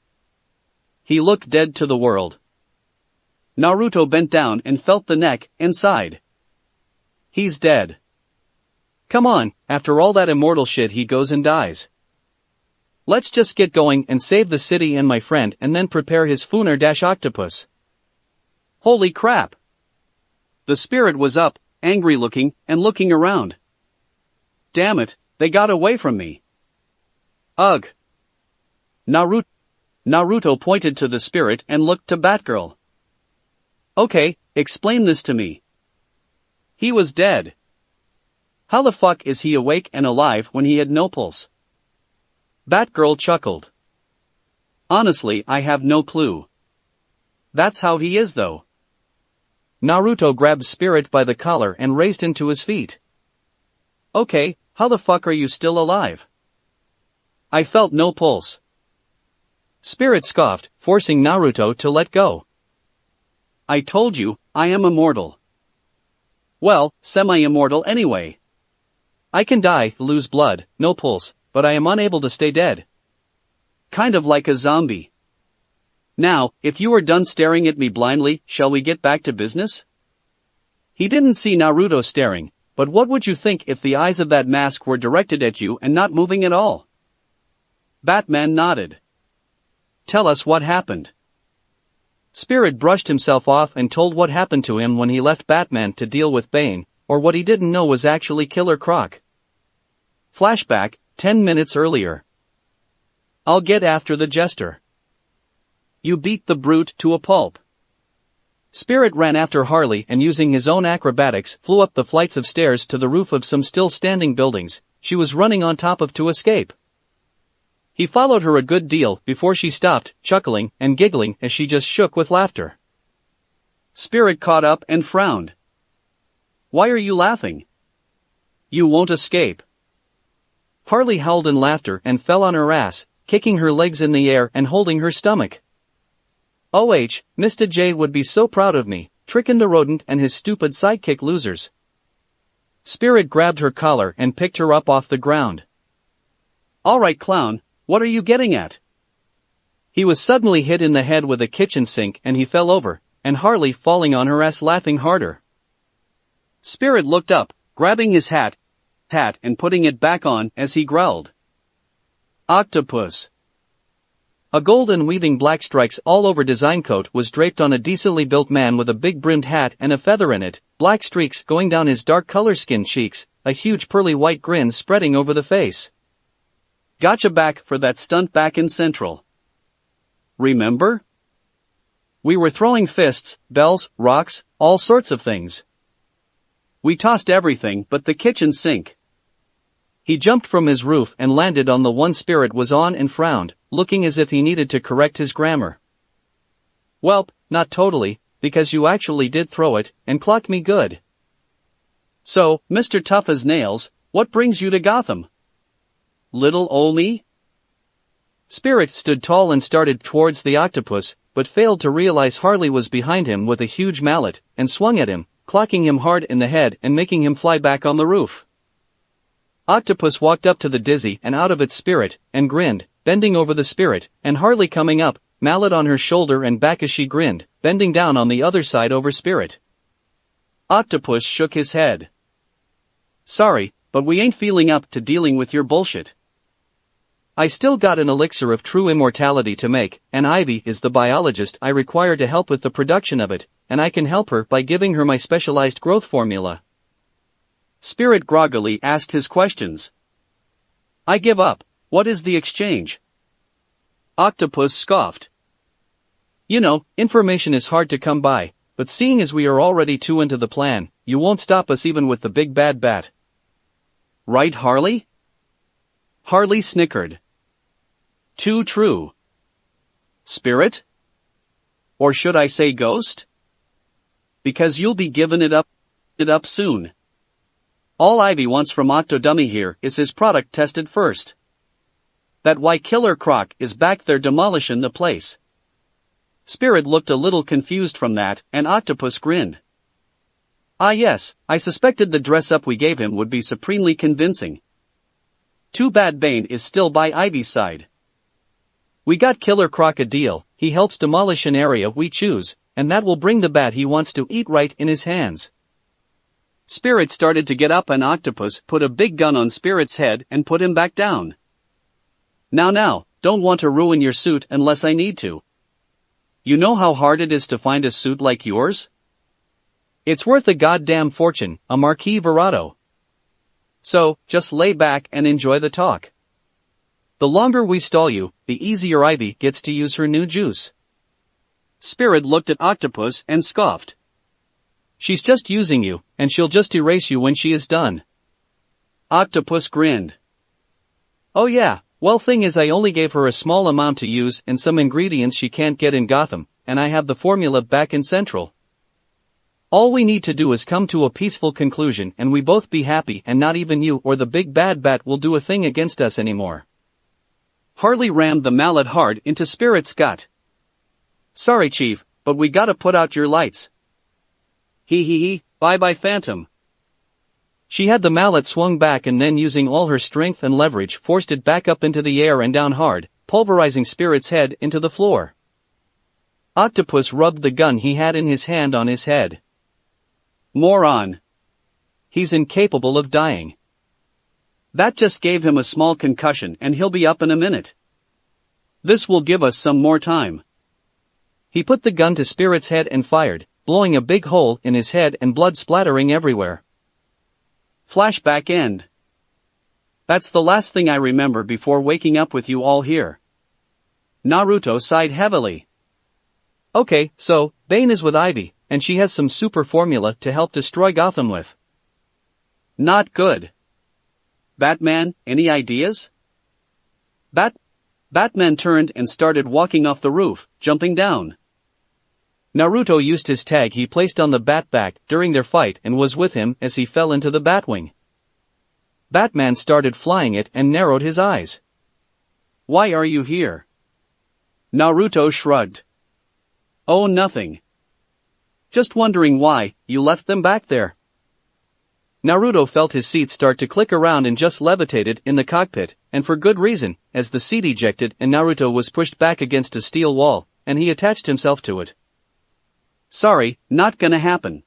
He looked dead to the world. Naruto bent down and felt the neck and sighed. He's dead. Come on, after all that immortal shit he goes and dies. Let's just get going and save the city and my friend and then prepare his Funer-octopus. Holy crap! The spirit was up, angry looking, and looking around. Damn it, they got away from me. Ugh. Naruto pointed to the spirit and looked to Batgirl. Okay, explain this to me. He was dead. How the fuck is he awake and alive when he had no pulse? Batgirl chuckled. Honestly, I have no clue. That's how he is though. Naruto grabbed Spirit by the collar and raised him to his feet. Okay, how the fuck are you still alive? I felt no pulse. Spirit scoffed, forcing Naruto to let go. I told you, I am immortal. Well, semi-immortal anyway. I can die, lose blood, no pulse, but I am unable to stay dead. Kind of like a zombie. Now, if you are done staring at me blindly, shall we get back to business? He didn't see Naruto staring, but what would you think if the eyes of that mask were directed at you and not moving at all? Batman nodded. Tell us what happened. Spirit brushed himself off and told what happened to him when he left Batman to deal with Bane, or what he didn't know was actually Killer Croc. Flashback, 10 minutes earlier. I'll get after the jester. You beat the brute to a pulp. Spirit ran after Harley and using his own acrobatics flew up the flights of stairs to the roof of some still standing buildings she was running on top of to escape. He followed her a good deal before she stopped, chuckling and giggling as she just shook with laughter. Spirit caught up and frowned. Why are you laughing? You won't escape. Harley howled in laughter and fell on her ass, kicking her legs in the air and holding her stomach. Mr. J would be so proud of me, tricking the rodent and his stupid sidekick losers. Spirit grabbed her collar and picked her up off the ground. Alright clown, what are you getting at? He was suddenly hit in the head with a kitchen sink and he fell over, and Harley falling on her ass laughing harder. Spirit looked up, grabbing his hat and putting it back on as he growled. Octopus. A golden weaving black stripes all over design coat was draped on a decently built man with a big brimmed hat and a feather in it, black streaks going down his dark color skin cheeks, a huge pearly white grin spreading over the face. Gotcha back for that stunt back in Central. Remember? We were throwing fists, bells, rocks, all sorts of things. We tossed everything but the kitchen sink. He jumped from his roof and landed on the one Spirit was on and frowned, looking as if he needed to correct his grammar. Welp, not totally, because you actually did throw it, and clocked me good. So, Mr. Tough as Nails, what brings you to Gotham? Little ol' me? Spirit stood tall and started towards the octopus, but failed to realize Harley was behind him with a huge mallet, and swung at him, clocking him hard in the head and making him fly back on the roof. Octopus walked up to the dizzy and out of its Spirit, and grinned, bending over the Spirit, and Harley coming up, mallet on her shoulder and back as she grinned, bending down on the other side over Spirit. Octopus shook his head. Sorry, but we ain't feeling up to dealing with your bullshit. I still got an elixir of true immortality to make, and Ivy is the biologist I require to help with the production of it, and I can help her by giving her my specialized growth formula. Spirit groggily asked his questions. I give up. What is the exchange? Octopus scoffed. You know, information is hard to come by, but seeing as we are already too into the plan, you won't stop us even with the big bad bat. Right, Harley? Harley snickered. Too true. Spirit? Or should I say ghost? Because you'll be giving it up soon. All Ivy wants from Octodummy here is his product tested first. That why Killer Croc is back there demolishing the place. Spirit looked a little confused from that, and Octopus grinned. Ah yes, I suspected the dress-up we gave him would be supremely convincing. Too bad Bane is still by Ivy's side. We got Killer Croc a deal, he helps demolish an area we choose, and that will bring the bat he wants to eat right in his hands. Spirit started to get up and Octopus put a big gun on Spirit's head and put him back down. Now, don't want to ruin your suit unless I need to. You know how hard it is to find a suit like yours? It's worth a goddamn fortune, a Marquis Verato. So, just lay back and enjoy the talk. The longer we stall you, the easier Ivy gets to use her new juice. Spirit looked at Octopus and scoffed. She's just using you, and she'll just erase you when she is done. Octopus grinned. Oh yeah, well thing is I only gave her a small amount to use and some ingredients she can't get in Gotham, and I have the formula back in Central. All we need to do is come to a peaceful conclusion and we both be happy and not even you or the big bad bat will do a thing against us anymore. Harley rammed the mallet hard into Spirit's gut. Sorry Chief, but we gotta put out your lights. He, bye-bye Phantom. She had the mallet swung back and then using all her strength and leverage forced it back up into the air and down hard, pulverizing Spirit's head into the floor. Octopus rubbed the gun he had in his hand on his head. Moron. He's incapable of dying. That just gave him a small concussion and he'll be up in a minute. This will give us some more time. He put the gun to Spirit's head and fired, blowing a big hole in his head and blood splattering everywhere. Flashback end. That's the last thing I remember before waking up with you all here. Naruto sighed heavily. Okay, so, Bane is with Ivy, and she has some super formula to help destroy Gotham with. Not good. Batman, any ideas? Batman turned and started walking off the roof, jumping down. Naruto used his tag he placed on the bat back during their fight and was with him as he fell into the Batwing. Batman started flying it and narrowed his eyes. Why are you here? Naruto shrugged. Oh, nothing. Just wondering why you left them back there. Naruto felt his seat start to click around and just levitated in the cockpit, and for good reason, as the seat ejected and Naruto was pushed back against a steel wall, and he attached himself to it. Sorry, not gonna happen.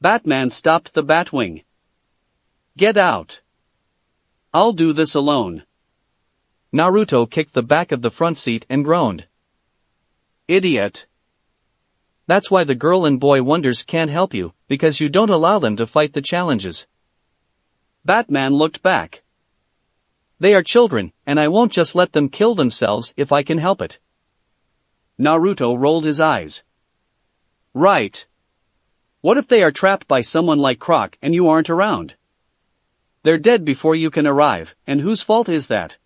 Batman stopped the Batwing. Get out. I'll do this alone. Naruto kicked the back of the front seat and groaned. Idiot. That's why the girl and boy wonders can't help you, because you don't allow them to fight the challenges. Batman looked back. They are children, and I won't just let them kill themselves if I can help it. Naruto rolled his eyes. Right. What if they are trapped by someone like Croc and you aren't around? They're dead before you can arrive, and whose fault is that?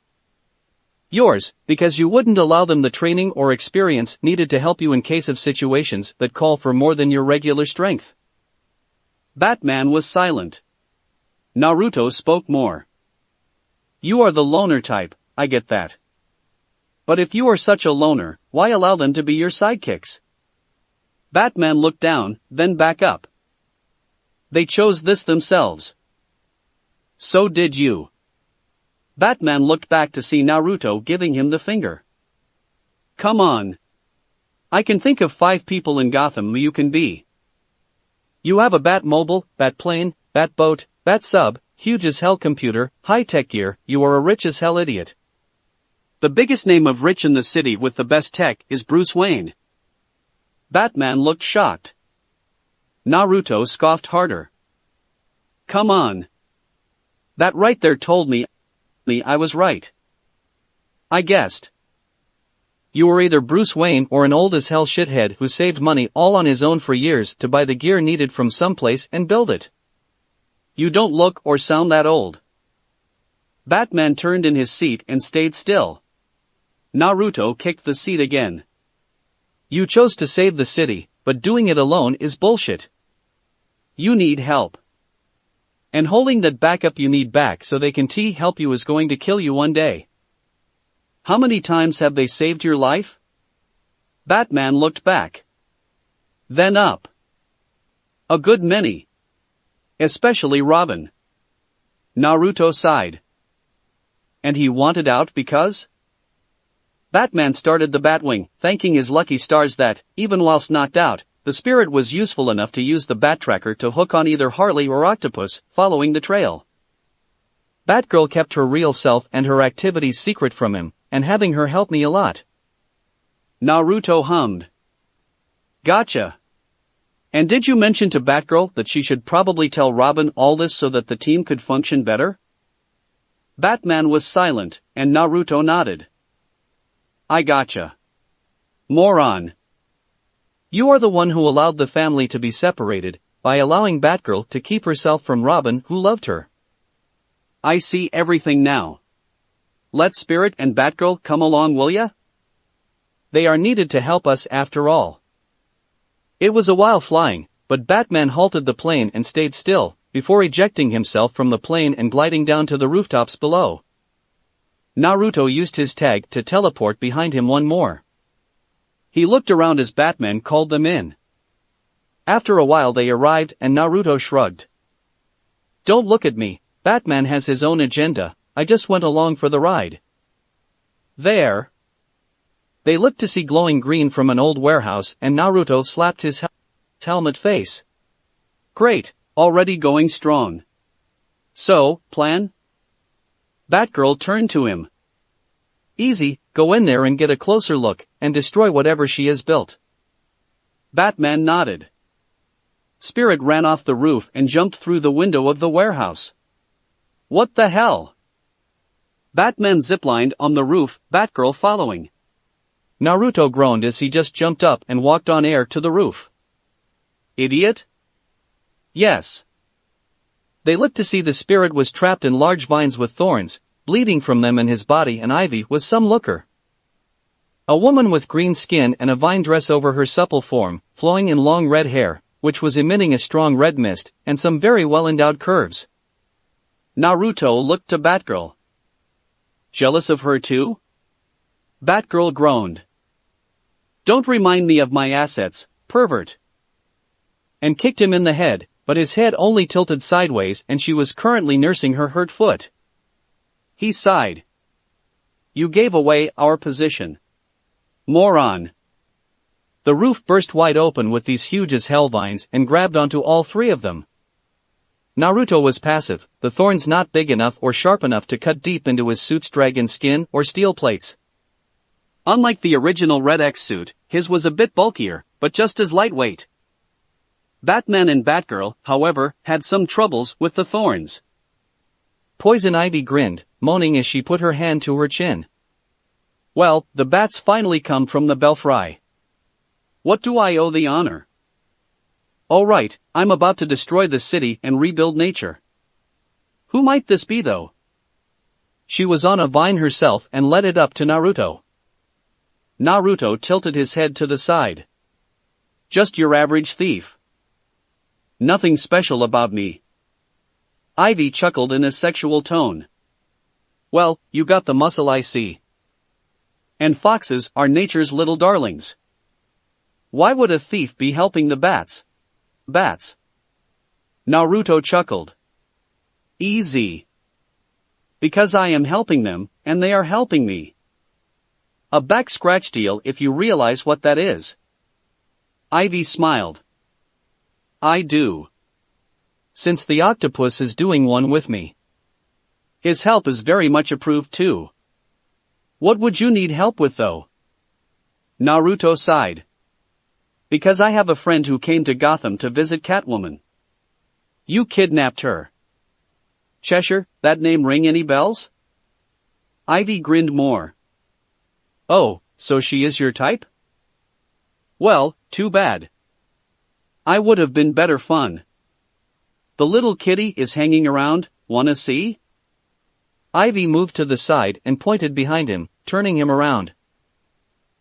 Yours, because you wouldn't allow them the training or experience needed to help you in case of situations that call for more than your regular strength. Batman was silent. Naruto spoke more. You are the loner type, I get that. But if you are such a loner, why allow them to be your sidekicks? Batman looked down, then back up. They chose this themselves. So did you. Batman looked back to see Naruto giving him the finger. Come on. I can think of 5 people in Gotham you can be. You have a Batmobile, Batplane, Batboat, Batsub, huge as hell computer, high-tech gear, you are a rich as hell idiot. The biggest name of rich in the city with the best tech is Bruce Wayne. Batman looked shocked. Naruto scoffed harder. Come on. That right there told me I was right. I guessed. You were either Bruce Wayne or an old as hell shithead who saved money all on his own for years to buy the gear needed from someplace and build it. You don't look or sound that old. Batman turned in his seat and stayed still. Naruto kicked the seat again. You chose to save the city, but doing it alone is bullshit. You need help. And holding that backup you need back so they can help you is going to kill you one day. How many times have they saved your life? Batman looked back. Then up. A good many. Especially Robin. Naruto sighed. And he wanted out because? Batman started the Batwing, thanking his lucky stars that, even whilst knocked out, the spirit was useful enough to use the Bat Tracker to hook on either Harley or Octopus, following the trail. Batgirl kept her real self and her activities secret from him, and having her helped me a lot. Naruto hummed. Gotcha. And did you mention to Batgirl that she should probably tell Robin all this so that the team could function better? Batman was silent, and Naruto nodded. I gotcha. Moron. You are the one who allowed the family to be separated, by allowing Batgirl to keep herself from Robin who loved her. I see everything now. Let Spirit and Batgirl come along, will ya? They are needed to help us after all. It was a while flying, but Batman halted the plane and stayed still, before ejecting himself from the plane and gliding down to the rooftops below. Naruto used his tag to teleport behind him one more. He looked around as Batman called them in. After a while they arrived and Naruto shrugged. Don't look at me, Batman has his own agenda, I just went along for the ride. There. They looked to see glowing green from an old warehouse and Naruto slapped his helmet face. Great, already going strong. So, plan? Batgirl turned to him. Easy, go in there and get a closer look, and destroy whatever she has built. Batman nodded. Spirit ran off the roof and jumped through the window of the warehouse. What the hell? Batman ziplined on the roof, Batgirl following. Naruto groaned as he just jumped up and walked on air to the roof. Idiot? Yes. They looked to see the spirit was trapped in large vines with thorns, bleeding from them, and his body and ivy was some looker. A woman with green skin and a vine dress over her supple form, flowing in long red hair, which was emitting a strong red mist, and some very well-endowed curves. Naruto looked to Batgirl. Jealous of her too? Batgirl groaned. Don't remind me of my assets, pervert. And kicked him in the head, But his head only tilted sideways and she was currently nursing her hurt foot. He sighed. You gave away our position. Moron. The roof burst wide open with these huge as hell vines and grabbed onto all three of them. Naruto was passive, the thorns not big enough or sharp enough to cut deep into his suit's dragon skin or steel plates. Unlike the original Red X suit, his was a bit bulkier, but just as lightweight. Batman and Batgirl, however, had some troubles with the thorns. Poison Ivy grinned, moaning as she put her hand to her chin. Well, the bats finally come from the belfry. What do I owe the honor? Oh right, I'm about to destroy the city and rebuild nature. Who might this be though? She was on a vine herself and led it up to Naruto. Naruto tilted his head to the side. Just your average thief. Nothing special about me. Ivy chuckled in a sexual tone. Well, you got the muscle I see. And foxes are nature's little darlings. Why would a thief be helping the bats? Bats. Naruto chuckled. Easy. Because I am helping them, and they are helping me. A back scratch deal if you realize what that is. Ivy smiled. I do. Since the octopus is doing one with me. His help is very much approved too. What would you need help with though? Naruto sighed. Because I have a friend who came to Gotham to visit Catwoman. You kidnapped her. Cheshire, that name ring any bells? Ivy grinned more. Oh, so she is your type? Well, too bad. I would have been better fun. The little kitty is hanging around, wanna see? Ivy moved to the side and pointed behind him, turning him around.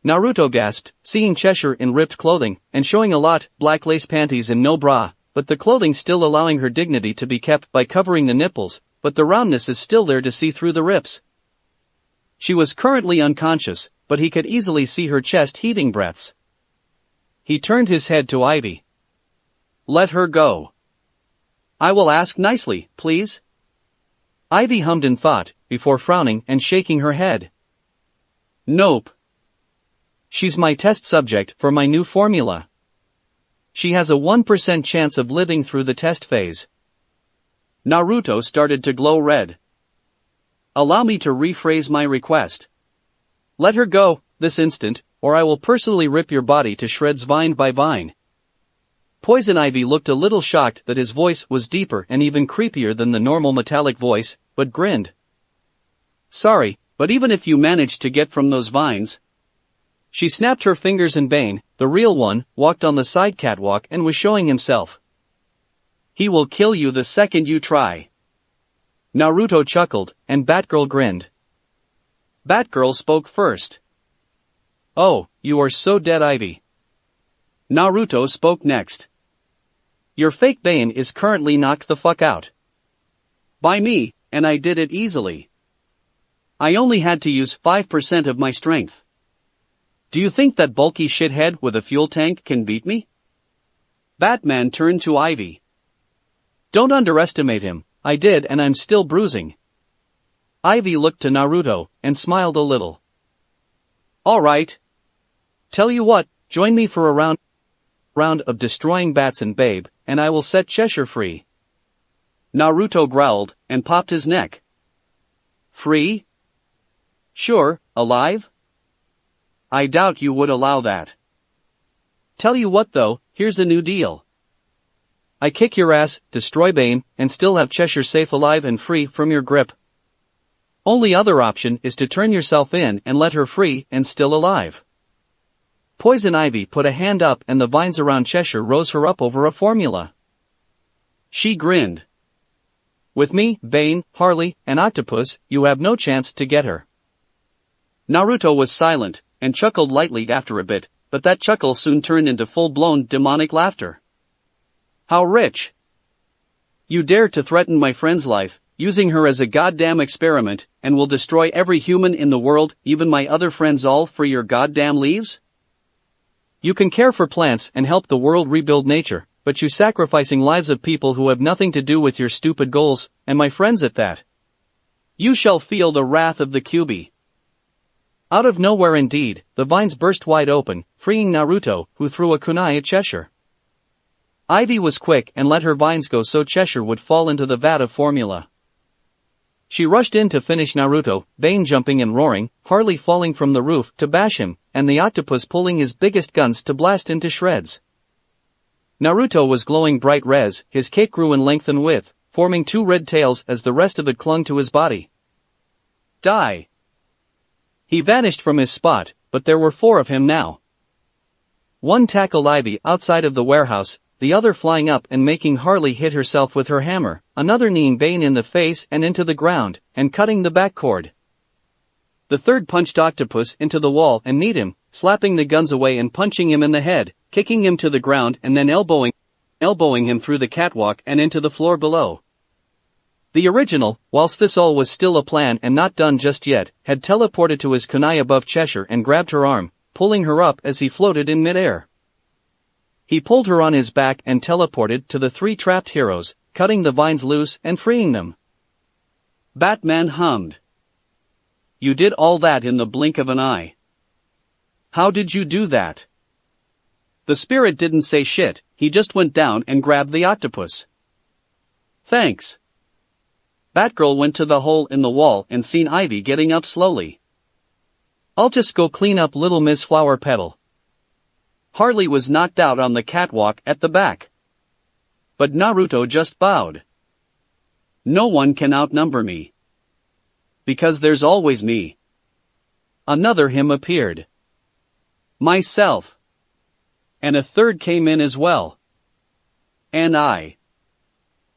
Naruto gasped, seeing Cheshire in ripped clothing, and showing a lot, black lace panties and no bra, but the clothing still allowing her dignity to be kept by covering the nipples, but the roundness is still there to see through the rips. She was currently unconscious, but he could easily see her chest heaving breaths. He turned his head to Ivy. Let her go. I will ask nicely, please. Ivy hummed in thought, before frowning and shaking her head. Nope. She's my test subject for my new formula. She has a 1% chance of living through the test phase. Naruto started to glow red. Allow me to rephrase my request. Let her go, this instant, or I will personally rip your body to shreds vine by vine. Poison Ivy looked a little shocked that his voice was deeper and even creepier than the normal metallic voice, but grinned. Sorry, but even if you managed to get from those vines. She snapped her fingers and Bane, the real one, walked on the side catwalk and was showing himself. He will kill you the second you try. Naruto chuckled, and Batgirl grinned. Batgirl spoke first. Oh, you are so dead, Ivy. Naruto spoke next. Your fake Bane is currently knocked the fuck out. By me, and I did it easily. I only had to use 5% of my strength. Do you think that bulky shithead with a fuel tank can beat me? Batman turned to Ivy. Don't underestimate him, I did and I'm still bruising. Ivy looked to Naruto, and smiled a little. Alright. Tell you what, join me for a round of destroying bats and babe, and I will set Cheshire free. Naruto growled, and popped his neck. Free? Sure, alive? I doubt you would allow that. Tell you what though, here's a new deal. I kick your ass, destroy Bane, and still have Cheshire safe alive and free from your grip. Only other option is to turn yourself in and let her free and still alive. Poison Ivy put a hand up and the vines around Cheshire rose her up over a formula. She grinned. With me, Bane, Harley, and Octopus, you have no chance to get her. Naruto was silent, and chuckled lightly after a bit, but that chuckle soon turned into full-blown demonic laughter. How rich! You dare to threaten my friend's life, using her as a goddamn experiment, and will destroy every human in the world, even my other friends all for your goddamn leaves? You can care for plants and help the world rebuild nature, but you sacrificing lives of people who have nothing to do with your stupid goals, and my friends at that. You shall feel the wrath of the QB. Out of nowhere indeed, the vines burst wide open, freeing Naruto, who threw a kunai at Cheshire. Ivy was quick and let her vines go so Cheshire would fall into the vat of formula. She rushed in to finish Naruto, Bane jumping and roaring, Harley falling from the roof to bash him, and the octopus pulling his biggest guns to blast into shreds. Naruto was glowing bright red, his cape grew in length and width, forming two red tails as the rest of it clung to his body. Die! He vanished from his spot, but there were 4 of him now. One tackled Ivy outside of the warehouse, the other flying up and making Harley hit herself with her hammer, another kneeing Bane in the face and into the ground, and cutting the back cord. The third punched Octopus into the wall and kneed him, slapping the guns away and punching him in the head, kicking him to the ground and then elbowing him through the catwalk and into the floor below. The original, whilst this all was still a plan and not done just yet, had teleported to his kunai above Cheshire and grabbed her arm, pulling her up as he floated in midair. He pulled her on his back and teleported to the 3 trapped heroes, cutting the vines loose and freeing them. Batman hummed. You did all that in the blink of an eye. How did you do that? The spirit didn't say shit, he just went down and grabbed the octopus. Thanks. Batgirl went to the hole in the wall and seen Ivy getting up slowly. I'll just go clean up little Miss Flower Petal. Harley was knocked out on the catwalk at the back. But Naruto just bowed. No one can outnumber me. Because there's always me. Another him appeared. Myself. And a third came in as well. And I.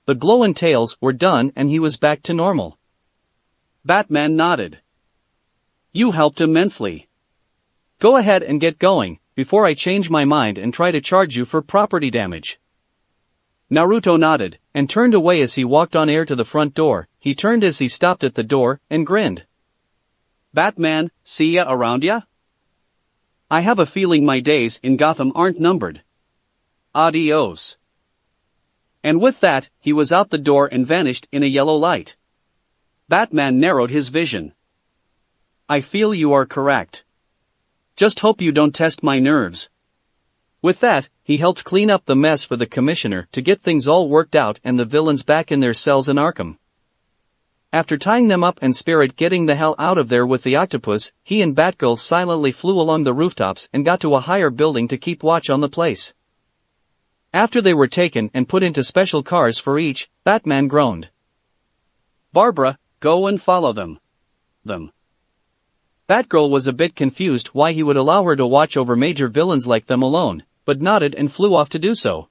The glow and tails were done and he was back to normal. Batman nodded. You helped immensely. Go ahead and get going, before I change my mind and try to charge you for property damage. Naruto nodded, and turned away as he walked on air to the front door. He turned as he stopped at the door, and grinned. Batman, see ya around ya? I have a feeling my days in Gotham aren't numbered. Adios. And with that, he was out the door and vanished in a yellow light. Batman narrowed his vision. I feel you are correct. Just hope you don't test my nerves. With that, he helped clean up the mess for the commissioner to get things all worked out and the villains back in their cells in Arkham. After tying them up and Spirit getting the hell out of there with the octopus, he and Batgirl silently flew along the rooftops and got to a higher building to keep watch on the place. After they were taken and put into special cars for each, Batman groaned. Barbara, go and follow them. Batgirl was a bit confused why he would allow her to watch over major villains like them alone, but nodded and flew off to do so.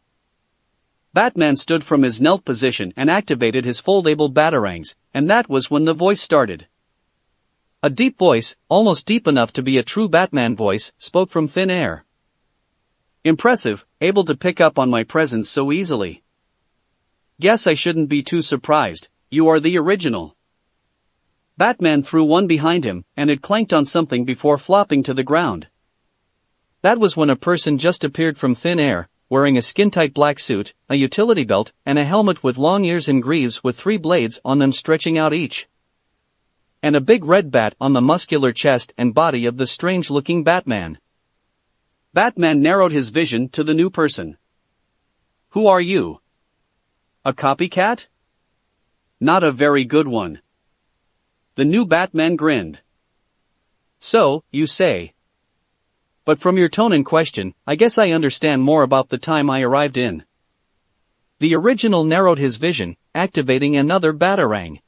Batman stood from his knelt position and activated his foldable batarangs, and that was when the voice started. A deep voice, almost deep enough to be a true Batman voice, spoke from thin air. Impressive, able to pick up on my presence so easily. Guess I shouldn't be too surprised, you are the original. Batman threw one behind him, and it clanked on something before flopping to the ground. That was when a person just appeared from thin air, wearing a skin-tight black suit, a utility belt, and a helmet with long ears and greaves with 3 blades on them stretching out each. And a big red bat on the muscular chest and body of the strange-looking Batman. Batman narrowed his vision to the new person. Who are you? A copycat? Not a very good one. The new Batman grinned. So, you say. But from your tone and question, I guess I understand more about the time I arrived in. The original narrowed his vision, activating another batarang.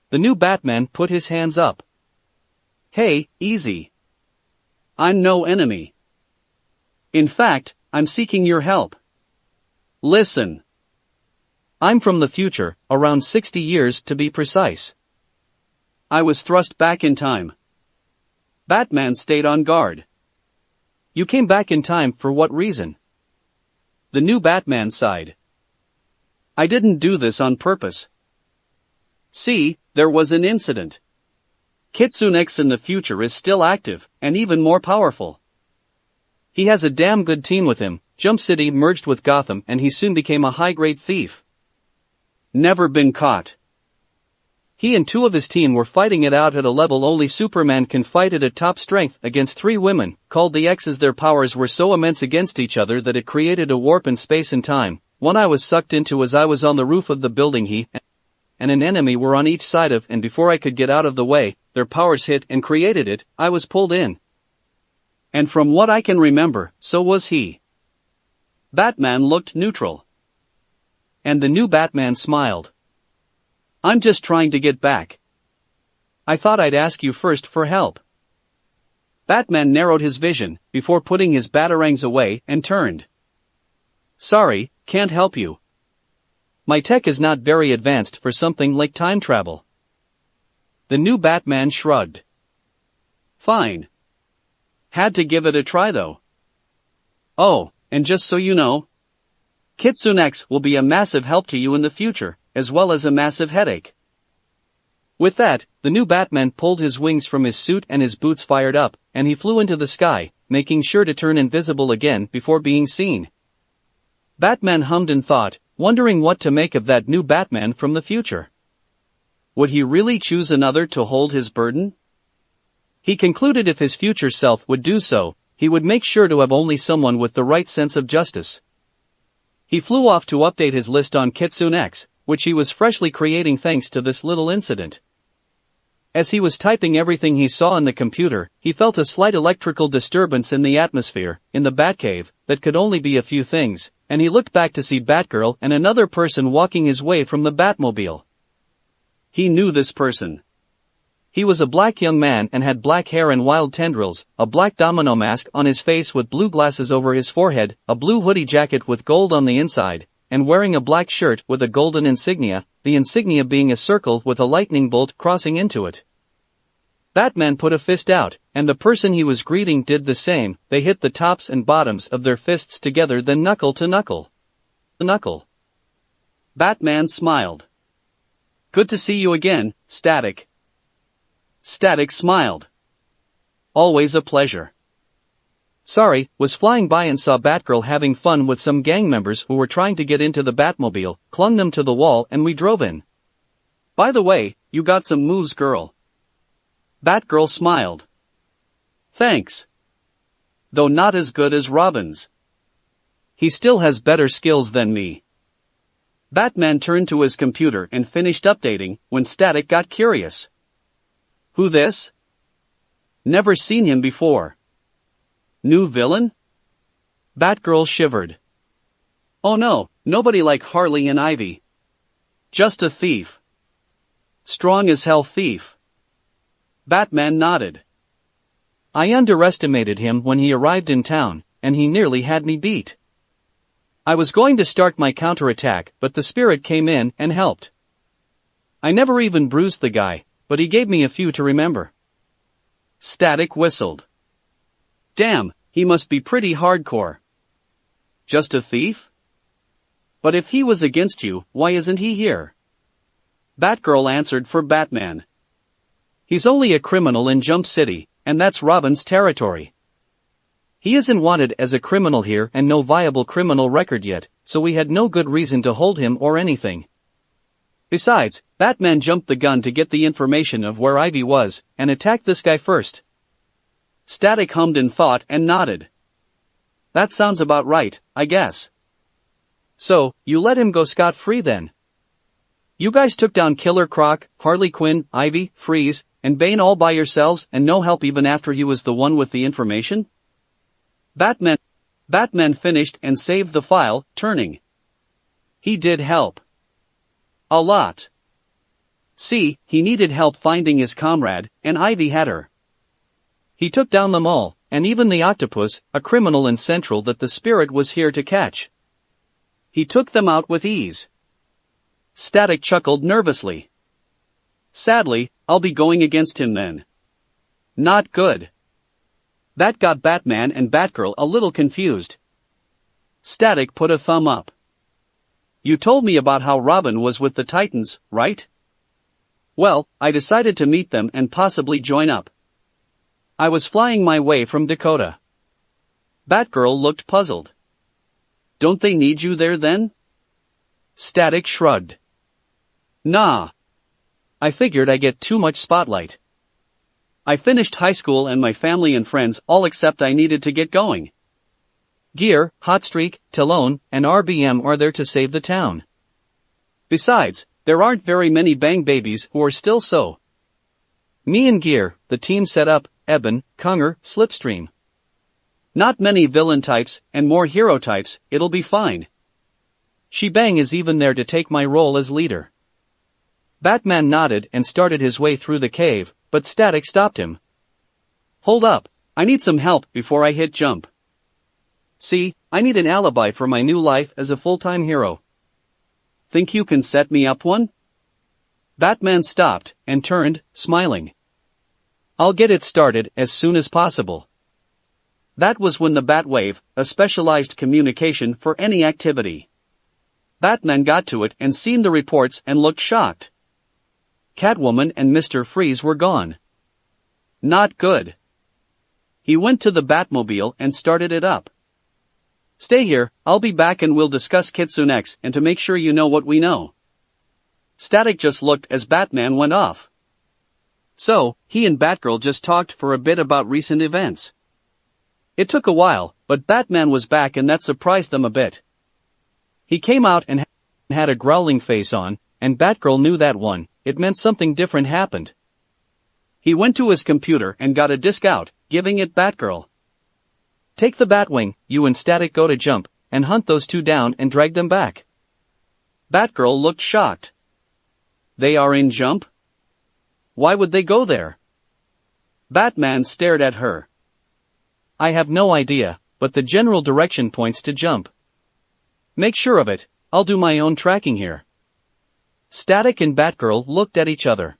The new Batman put his hands up. Hey, easy. I'm no enemy. In fact, I'm seeking your help. Listen. I'm from the future, around 60 years to be precise. I was thrust back in time. Batman stayed on guard. You came back in time for what reason? The new Batman sighed. I didn't do this on purpose. See, there was an incident. KitsuneX in the future is still active, and even more powerful. He has a damn good team with him, Jump City merged with Gotham and he soon became a high-grade thief. Never been caught. He and 2 of his team were fighting it out at a level only Superman can fight at top strength against 3 women, called the X's. Their powers were so immense against each other that it created a warp in space and time. One I was sucked into as I was on the roof of the building he and an enemy were on each side of, and before I could get out of the way, their powers hit and created it. I was pulled in. And from what I can remember, so was he. Batman looked neutral. And the new Batman smiled. I'm just trying to get back. I thought I'd ask you first for help. Batman narrowed his vision, before putting his batarangs away, and turned. Sorry, can't help you. My tech is not very advanced for something like time travel. The new Batman shrugged. Fine. Had to give it a try though. Oh, and just so you know, KitsuneX will be a massive help to you in the future, as well as a massive headache. With that, the new Batman pulled his wings from his suit and his boots fired up, and he flew into the sky, making sure to turn invisible again before being seen. Batman hummed and thought, wondering what to make of that new Batman from the future. Would he really choose another to hold his burden? He concluded if his future self would do so, he would make sure to have only someone with the right sense of justice. He flew off to update his list on KitsuneX, which he was freshly creating thanks to this little incident. As he was typing everything he saw on the computer, he felt a slight electrical disturbance in the atmosphere, in the Batcave, that could only be a few things, and he looked back to see Batgirl and another person walking his way from the Batmobile. He knew this person. He was a black young man and had black hair and wild tendrils, a black domino mask on his face with blue glasses over his forehead, a blue hoodie jacket with gold on the inside, and wearing a black shirt with a golden insignia, the insignia being a circle with a lightning bolt crossing into it. Batman put a fist out, and the person he was greeting did the same. They hit the tops and bottoms of their fists together, then knuckle to knuckle. Knuckle. Batman smiled. Good to see you again, Static. Static smiled. Always a pleasure. Sorry, was flying by and saw Batgirl having fun with some gang members who were trying to get into the Batmobile, clung them to the wall and we drove in. By the way, you got some moves, girl. Batgirl smiled. Thanks. Though not as good as Robin's. He still has better skills than me. Batman turned to his computer and finished updating when Static got curious. Who this? Never seen him before. New villain? Batgirl shivered. Oh no, nobody like Harley and Ivy. Just a thief. Strong as hell thief. Batman nodded. I underestimated him when he arrived in town, and he nearly had me beat. I was going to start my counterattack, but the spirit came in and helped. I never even bruised the guy, but he gave me a few to remember. Static whistled. Damn, he must be pretty hardcore. Just a thief? But if he was against you, why isn't he here? Batgirl answered for Batman. He's only a criminal in Jump City, and that's Robin's territory. He isn't wanted as a criminal here and no viable criminal record yet, so we had no good reason to hold him or anything. Besides, Batman jumped the gun to get the information of where Ivy was, and attacked this guy first. Static hummed in thought and nodded. That sounds about right, I guess. So, you let him go scot-free then? You guys took down Killer Croc, Harley Quinn, Ivy, Freeze, and Bane all by yourselves and no help even after he was the one with the information? Batman finished and saved the file, turning. He did help. A lot. See, he needed help finding his comrade, and Ivy had her. He took down them all, and even the octopus, a criminal in Central that the spirit was here to catch. He took them out with ease. Static chuckled nervously. Sadly, I'll be going against him then. Not good. That got Batman and Batgirl a little confused. Static put a thumb up. You told me about how Robin was with the Titans, right? Well, I decided to meet them and possibly join up. I was flying my way from Dakota. Batgirl looked puzzled. Don't they need you there then? Static shrugged. Nah. I figured I get too much spotlight. I finished high school and my family and friends all accept I needed to get going. Gear, Hotstreak, Talon, and RBM are there to save the town. Besides, there aren't very many bang babies who are still so. Me and Gear, the team set up, Eben, Conger, Slipstream. Not many villain types, and more hero types, it'll be fine. Shebang is even there to take my role as leader. Batman nodded and started his way through the cave, but Static stopped him. Hold up, I need some help before I hit jump. See, I need an alibi for my new life as a full-time hero. Think you can set me up one? Batman stopped and turned, smiling. I'll get it started as soon as possible. That was when the Batwave, a specialized communication for any activity. Batman got to it and seen the reports and looked shocked. Catwoman and Mr. Freeze were gone. Not good. He went to the Batmobile and started it up. Stay here, I'll be back and we'll discuss KitsuneX and to make sure you know what we know. Static just looked as Batman went off. So, he and Batgirl just talked for a bit about recent events. It took a while, but Batman was back and that surprised them a bit. He came out and had a growling face on, and Batgirl knew that one, it meant something different happened. He went to his computer and got a disk out, giving it Batgirl. Take the Batwing, you and Static go to jump, and hunt those two down and drag them back. Batgirl looked shocked. They are in jump? Why would they go there? Batman stared at her. I have no idea, but the general direction points to jump. Make sure of it, I'll do my own tracking here. Static and Batgirl looked at each other.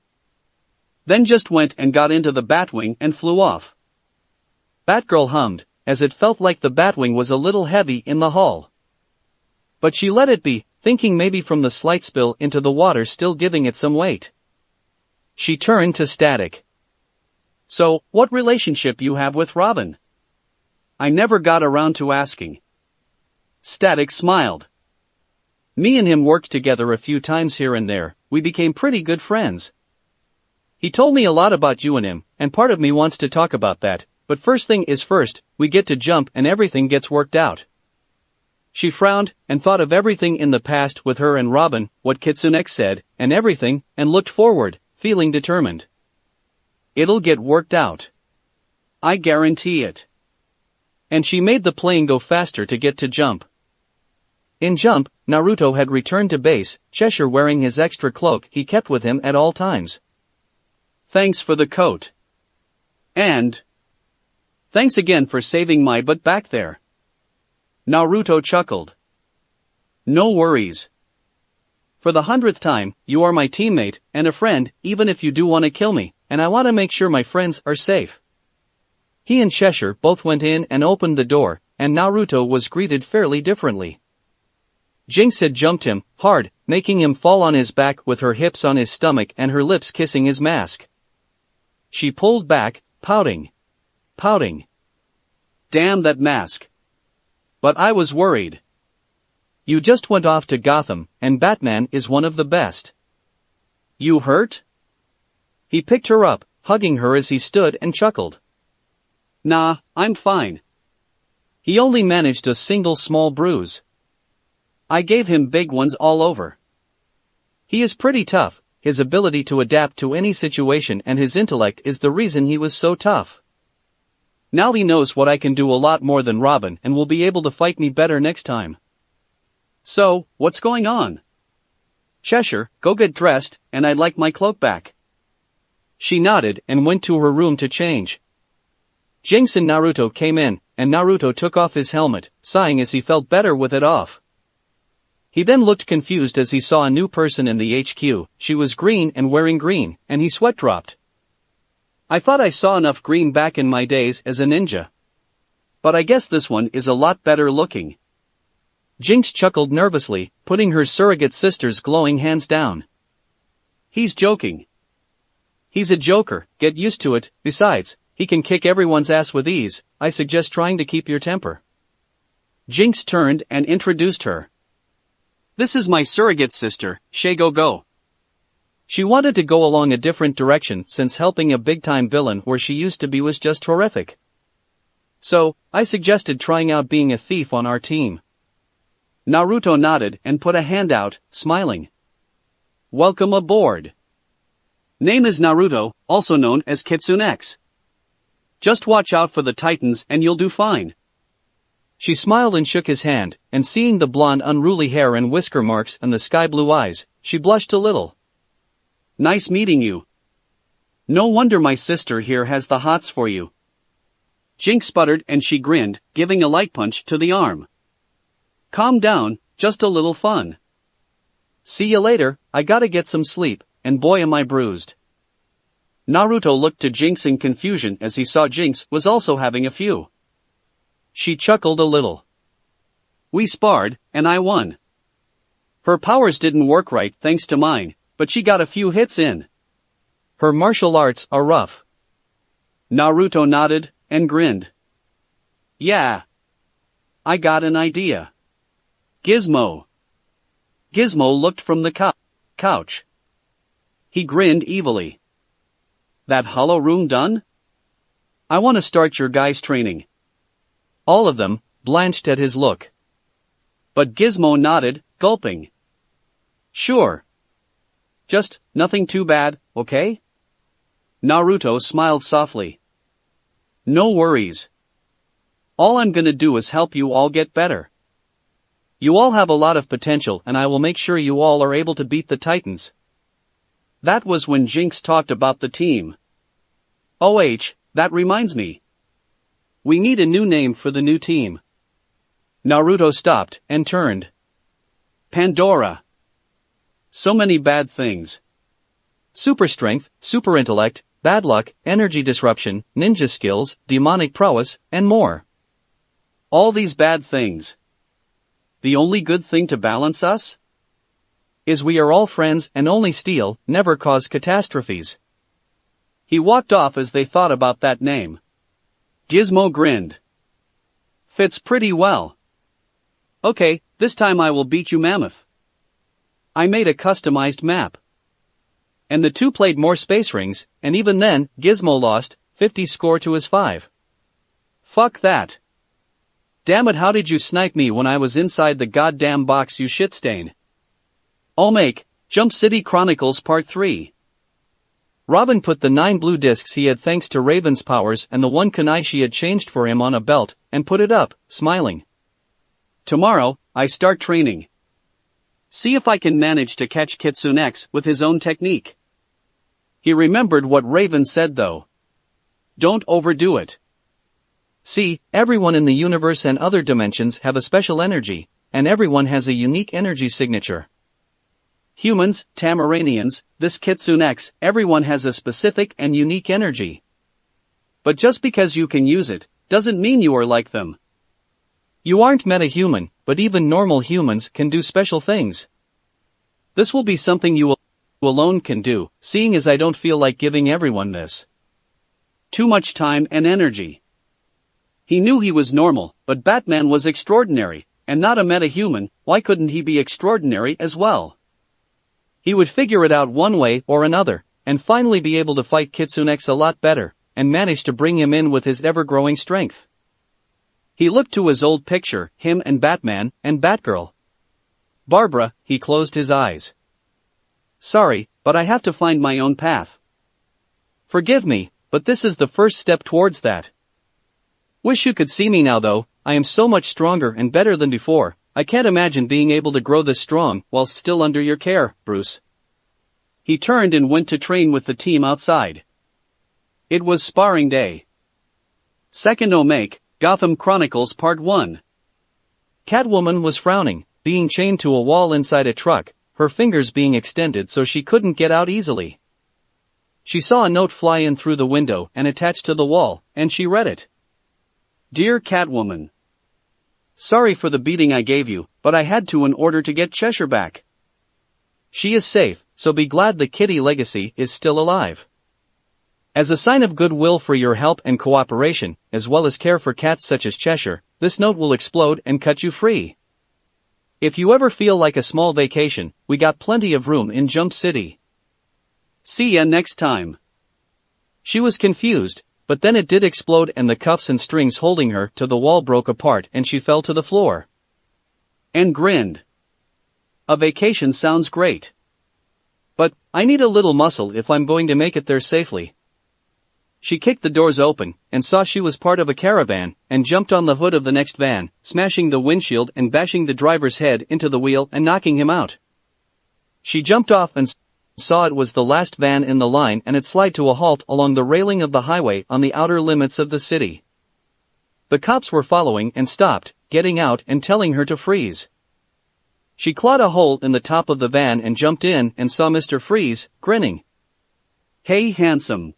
Then just went and got into the Batwing and flew off. Batgirl hummed, as it felt like the Batwing was a little heavy in the hull. But she let it be, thinking maybe from the slight spill into the water still giving it some weight. She turned to Static. So, what relationship you have with Robin? I never got around to asking. Static smiled. Me and him worked together a few times here and there, we became pretty good friends. He told me a lot about you and him, and part of me wants to talk about that, but first thing is first, we get to jump and everything gets worked out. She frowned, and thought of everything in the past with her and Robin, what KitsuneX said, and everything, and looked forward, feeling determined. It'll get worked out. I guarantee it. And she made the plane go faster to get to jump. In jump, Naruto had returned to base, Cheshire wearing his extra cloak he kept with him at all times. Thanks for the coat. And thanks again for saving my butt back there. Naruto chuckled. No worries. For the 100th time, you are my teammate and a friend, even if you do want to kill me, and I want to make sure my friends are safe. He and Cheshire both went in and opened the door, and Naruto was greeted fairly differently. Jinx had jumped him hard, making him fall on his back with her hips on his stomach and her lips kissing his mask. She pulled back, pouting. Damn that mask. But I was worried. You just went off to Gotham, and Batman is one of the best. You hurt? He picked her up, hugging her as he stood and chuckled. Nah, I'm fine. He only managed a single small bruise. I gave him big ones all over. He is pretty tough, his ability to adapt to any situation and his intellect is the reason he was so tough. Now he knows what I can do a lot more than Robin and will be able to fight me better next time. So, what's going on? Cheshire, go get dressed, and I'd like my cloak back. She nodded and went to her room to change. Jinx and Naruto came in, and Naruto took off his helmet, sighing as he felt better with it off. He then looked confused as he saw a new person in the HQ, she was green and wearing green, and he sweat dropped. I thought I saw enough green back in my days as a ninja. But I guess this one is a lot better looking. Jinx chuckled nervously, putting her surrogate sister's glowing hands down. He's joking. He's a joker, get used to it, besides, he can kick everyone's ass with ease, I suggest trying to keep your temper. Jinx turned and introduced her. This is my surrogate sister, Go. She wanted to go along a different direction since helping a big-time villain where she used to be was just horrific. So, I suggested trying out being a thief on our team. Naruto nodded and put a hand out, smiling. Welcome aboard. Name is Naruto, also known as KitsuneX. Just watch out for the Titans and you'll do fine. She smiled and shook his hand, and seeing the blonde unruly hair and whisker marks and the sky-blue eyes, she blushed a little. Nice meeting you. No wonder my sister here has the hots for you. Jinx sputtered and she grinned, giving a light punch to the arm. Calm down, just a little fun. See you later, I gotta get some sleep, and boy am I bruised. Naruto looked to Jinx in confusion as he saw Jinx was also having a few. She chuckled a little. We sparred, and I won. Her powers didn't work right thanks to mine, but she got a few hits in. Her martial arts are rough. Naruto nodded and grinned. Yeah. I got an idea. Gizmo. Gizmo looked from the couch. He grinned evilly. That hollow room done? I want to start your guys' training. All of them blanched at his look. But Gizmo nodded, gulping. Sure. Just nothing too bad, okay? Naruto smiled softly. No worries. All I'm gonna do is help you all get better. You all have a lot of potential and I will make sure you all are able to beat the Titans. That was when Jinx talked about the team. That reminds me. We need a new name for the new team. Naruto stopped and turned. Pandora. So many bad things. Super strength, super intellect, bad luck, energy disruption, ninja skills, demonic prowess, and more. All these bad things. The only good thing to balance us? Is we are all friends and only steal, never cause catastrophes. He walked off as they thought about that name. Gizmo grinned. Fits pretty well. Okay, this time I will beat you, Mammoth. I made a customized map. And the two played more space rings, and even then, Gizmo lost, 50 score to his 5. Fuck that. Damn it, how did you snipe me when I was inside the goddamn box, you shitstain? Jump City Chronicles Part 3. Robin put the 9 blue discs he had thanks to Raven's powers and the 1 kunai she had changed for him on a belt, and put it up, smiling. Tomorrow, I start training. See if I can manage to catch KitsuneX with his own technique. He remembered what Raven said though. Don't overdo it. See, everyone in the universe and other dimensions have a special energy, and everyone has a unique energy signature. Humans, Tamaranians, this KitsuneX, everyone has a specific and unique energy. But just because you can use it, doesn't mean you are like them. You aren't meta-human, but even normal humans can do special things. This will be something you alone can do, seeing as I don't feel like giving everyone this. Too much time and energy. He knew he was normal, but Batman was extraordinary, and not a meta-human. Why couldn't he be extraordinary as well? He would figure it out one way or another, and finally be able to fight KitsuneX a lot better, and manage to bring him in with his ever-growing strength. He looked to his old picture, him and Batman, and Batgirl. Barbara, he closed his eyes. Sorry, but I have to find my own path. Forgive me, but this is the first step towards that. Wish you could see me now though, I am so much stronger and better than before. I can't imagine being able to grow this strong whilst still under your care, Bruce. He turned and went to train with the team outside. It was sparring day. Second Gotham Chronicles Part 1. Catwoman was frowning, being chained to a wall inside a truck, her fingers being extended so she couldn't get out easily. She saw a note fly in through the window and attach to the wall, and she read it. Dear Catwoman. Sorry for the beating I gave you, but I had to in order to get Cheshire back. She is safe, so be glad the kitty legacy is still alive. As a sign of goodwill for your help and cooperation, as well as care for cats such as Cheshire, this note will explode and cut you free. If you ever feel like a small vacation, we got plenty of room in Jump City. See ya next time. She was confused, but then it did explode and the cuffs and strings holding her to the wall broke apart and she fell to the floor. And grinned. A vacation sounds great. But, I need a little muscle if I'm going to make it there safely. She kicked the doors open, and saw she was part of a caravan, and jumped on the hood of the next van, smashing the windshield and bashing the driver's head into the wheel and knocking him out. She jumped off and saw it was the last van in the line and it slid to a halt along the railing of the highway on the outer limits of the city. The cops were following and stopped, getting out and telling her to freeze. She clawed a hole in the top of the van and jumped in and saw Mr. Freeze, grinning. Hey handsome.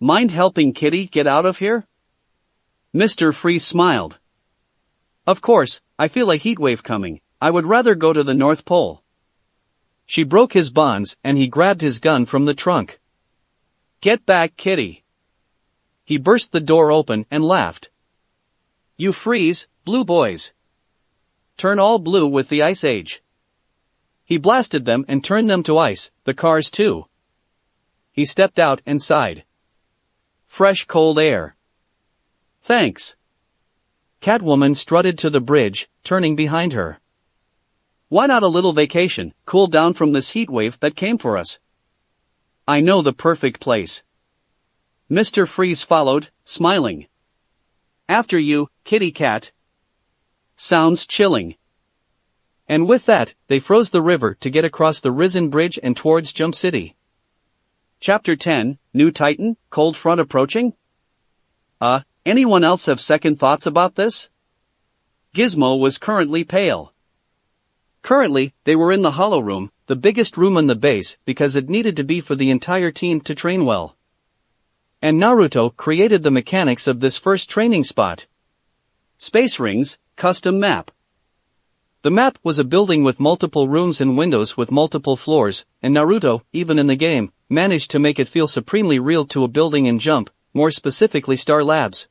Mind helping Kitty get out of here? Mr. Freeze smiled. Of course, I feel a heat wave coming. I would rather go to the North Pole. She broke his bonds and he grabbed his gun from the trunk. Get back, Kitty. He burst the door open and laughed. You freeze, blue boys. Turn all blue with the Ice Age. He blasted them and turned them to ice, the cars too. He stepped out and sighed. Fresh cold air. Thanks. Catwoman strutted to the bridge, turning behind her. Why not a little vacation, cool down from this heat wave that came for us? I know the perfect place. Mr. Freeze followed, smiling. After you, kitty cat. Sounds chilling. And with that, they froze the river to get across the risen bridge and towards Jump City. Chapter 10, New Titan, Cold Front Approaching? Anyone else have second thoughts about this? Gizmo was currently pale. Currently, they were in the Hollow Room, the biggest room on the base, because it needed to be for the entire team to train well. And Naruto created the mechanics of this first training spot. Space Rings, custom map. The map was a building with multiple rooms and windows with multiple floors, and Naruto, even in the game, managed to make it feel supremely real to a building in Jump, more specifically Star Labs.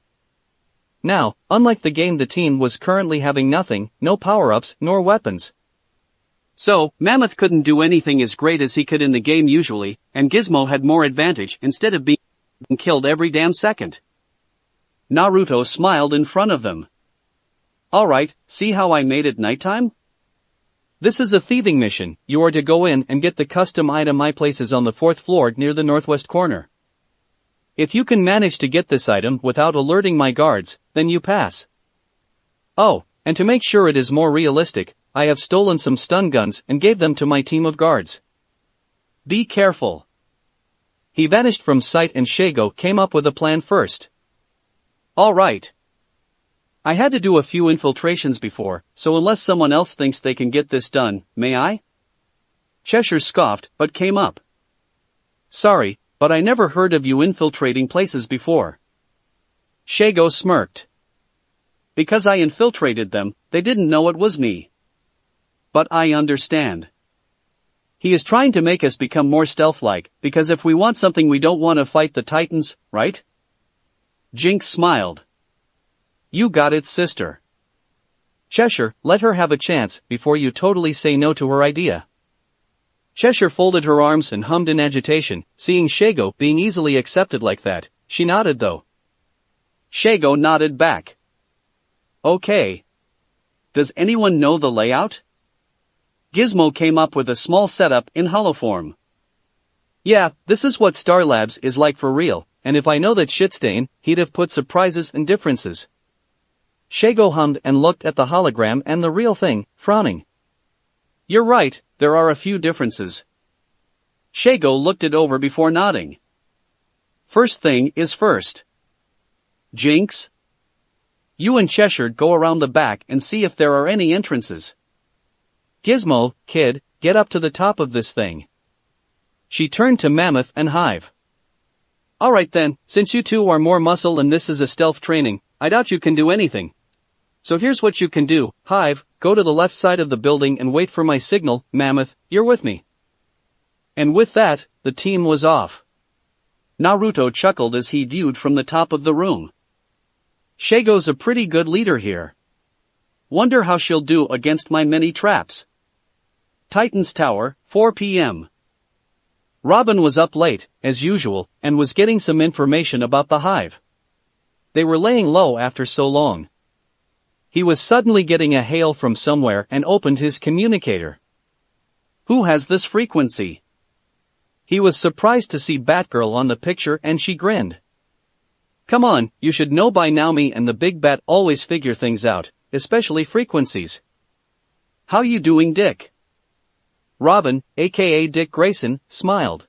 Now, unlike the game, the team was currently having nothing, no power-ups, nor weapons. So, Mammoth couldn't do anything as great as he could in the game usually, and Gizmo had more advantage instead of being killed every damn second. Naruto smiled in front of them. Alright, see how I made it nighttime? This is a thieving mission. You are to go in and get the custom item my place is on the 4th floor near the northwest corner. If you can manage to get this item without alerting my guards, then you pass. Oh, and to make sure it is more realistic, I have stolen some stun guns and gave them to my team of guards. Be careful. He vanished from sight and Shago came up with a plan first. Alright. I had to do a few infiltrations before, so unless someone else thinks they can get this done, may I? Cheshire scoffed, but came up. Sorry, but I never heard of you infiltrating places before. Shago smirked. Because I infiltrated them, they didn't know it was me. But I understand. He is trying to make us become more stealth-like, because if we want something we don't want to fight the Titans, right? Jinx smiled. You got it, sister. Cheshire, let her have a chance before you totally say no to her idea. Cheshire folded her arms and hummed in agitation, seeing Shago being easily accepted like that. She nodded though. Shago nodded back. Okay. Does anyone know the layout? Gizmo came up with a small setup in hollow form. Yeah, this is what Star Labs is like for real, and if I know that Shitstain, he'd have put surprises and differences. Shago hummed and looked at the hologram and the real thing, frowning. You're right, there are a few differences. Shago looked it over before nodding. First thing is first. Jinx? You and Cheshire go around the back and see if there are any entrances. Gizmo, kid, get up to the top of this thing. She turned to Mammoth and Hive. Alright then, since you two are more muscle and this is a stealth training, I doubt you can do anything. So here's what you can do, Hive, go to the left side of the building and wait for my signal, Mammoth, you're with me. And with that, the team was off. Naruto chuckled as he viewed from the top of the room. Shago's a pretty good leader here. Wonder how she'll do against my many traps. Titan's Tower, 4 p.m. Robin was up late, as usual, and was getting some information about the hive. They were laying low after so long. He was suddenly getting a hail from somewhere and opened his communicator. Who has this frequency? He was surprised to see Batgirl on the picture and she grinned. Come on, you should know by now me and the Big Bat always figure things out, especially frequencies. How you doing, Dick? Robin, aka Dick Grayson, smiled.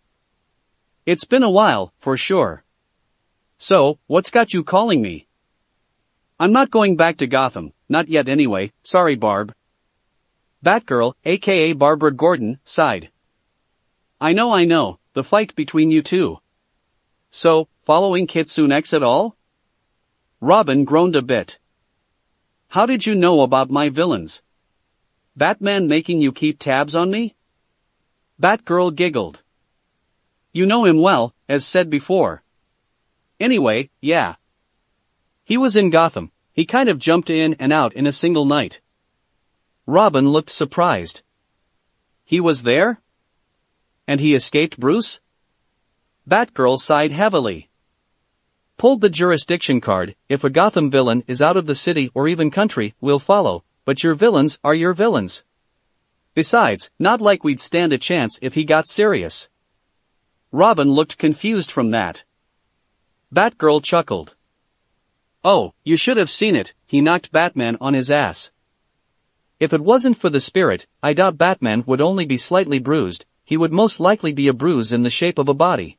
It's been a while, for sure. So, what's got you calling me? I'm not going back to Gotham, not yet anyway, sorry Barb. Batgirl, aka Barbara Gordon, sighed. I know, the fight between you two. So, following KitsuneX at all? Robin groaned a bit. How did you know about my villains? Batman making you keep tabs on me? Batgirl giggled. You know him well, as said before. Anyway, yeah. He was in Gotham, he kind of jumped in and out in a single night. Robin looked surprised. He was there? And he escaped Bruce? Batgirl sighed heavily. Pulled the jurisdiction card, if a Gotham villain is out of the city or even country, we'll follow, but your villains are your villains. Besides, not like we'd stand a chance if he got serious. Robin looked confused from that. Batgirl chuckled. Oh, you should have seen it, he knocked Batman on his ass. If it wasn't for the spirit, I doubt Batman would only be slightly bruised, he would most likely be a bruise in the shape of a body.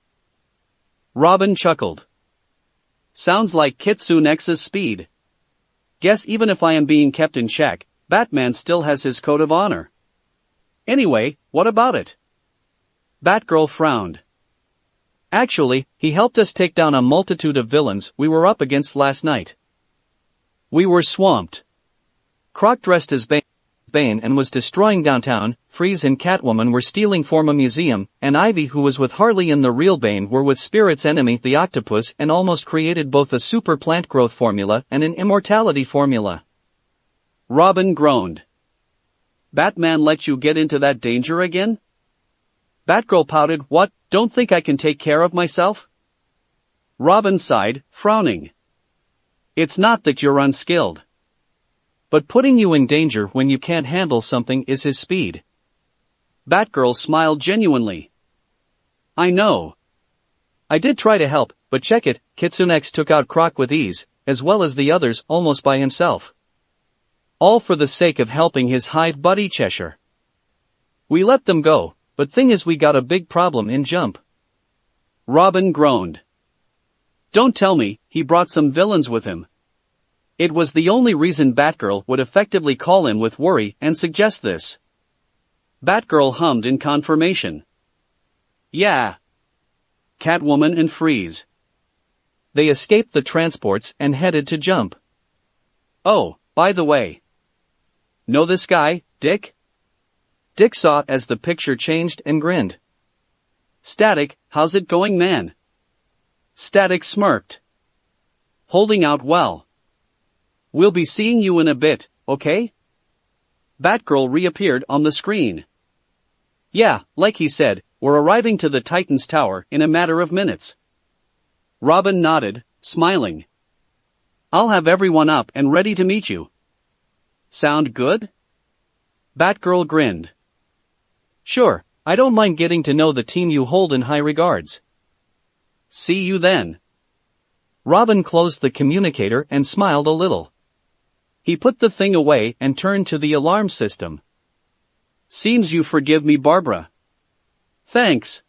Robin chuckled. Sounds like KitsuneX's speed. Guess even if I am being kept in check, Batman still has his code of honor. Anyway, what about it? Batgirl frowned. Actually, he helped us take down a multitude of villains we were up against last night. We were swamped. Croc dressed as Bane and was destroying downtown, Freeze and Catwoman were stealing from a museum, and Ivy who was with Harley and the real Bane were with Spirit's enemy the Octopus and almost created both a super plant growth formula and an immortality formula. Robin groaned. Batman let you get into that danger again? Batgirl pouted, what, don't think I can take care of myself? Robin sighed, frowning. It's not that you're unskilled. But putting you in danger when you can't handle something is his speed. Batgirl smiled genuinely. I know. I did try to help, but check it, KitsuneX took out Croc with ease, as well as the others almost by himself. All for the sake of helping his hive buddy Cheshire. We let them go, but thing is we got a big problem in Jump. Robin groaned. Don't tell me, he brought some villains with him. It was the only reason Batgirl would effectively call in with worry and suggest this. Batgirl hummed in confirmation. Yeah. Catwoman and Freeze. They escaped the transports and headed to Jump. Oh, by the way. Know this guy, Dick? Dick saw as the picture changed and grinned. Static, how's it going, man? Static smirked. Holding out well. We'll be seeing you in a bit, okay? Batgirl reappeared on the screen. Yeah, like he said, we're arriving to the Titan's Tower in a matter of minutes. Robin nodded, smiling. I'll have everyone up and ready to meet you. Sound good? Batgirl grinned. Sure, I don't mind getting to know the team you hold in high regards. See you then. Robin closed the communicator and smiled a little. He put the thing away and turned to the alarm system. Seems you forgive me, Barbara. Thanks.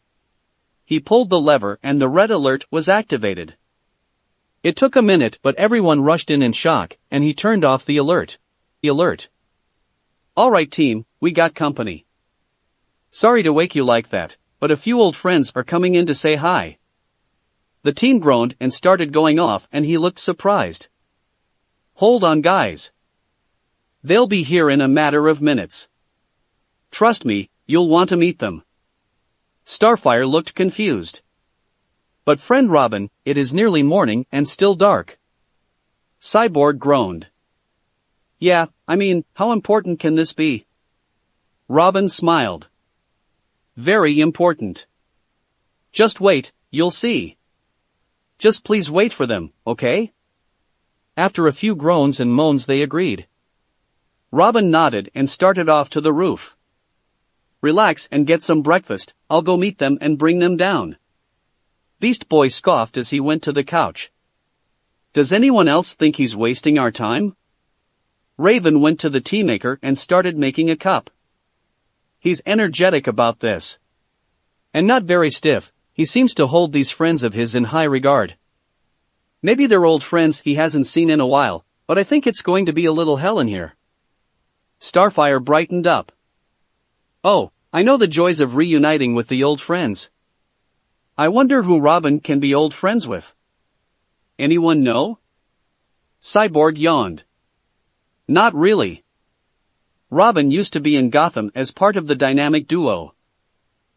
He pulled the lever and the red alert was activated. It took a minute but everyone rushed in shock and he turned off the alert. Alright team, we got company. Sorry to wake you like that, but a few old friends are coming in to say hi. The team groaned and started going off and he looked surprised. Hold on guys. They'll be here in a matter of minutes. Trust me, you'll want to meet them. Starfire looked confused. But friend Robin, it is nearly morning and still dark. Cyborg groaned. Yeah, I mean, how important can this be? Robin smiled. Very important. Just wait, you'll see. Just please wait for them, okay? After a few groans and moans they agreed. Robin nodded and started off to the roof. Relax and get some breakfast, I'll go meet them and bring them down. Beast Boy scoffed as he went to the couch. Does anyone else think he's wasting our time? Raven went to the tea maker and started making a cup. He's energetic about this. And not very stiff, he seems to hold these friends of his in high regard. Maybe they're old friends he hasn't seen in a while, but I think it's going to be a little hell in here. Starfire brightened up. Oh, I know the joys of reuniting with the old friends. I wonder who Robin can be old friends with. Anyone know? Cyborg yawned. Not really. Robin used to be in Gotham as part of the dynamic duo.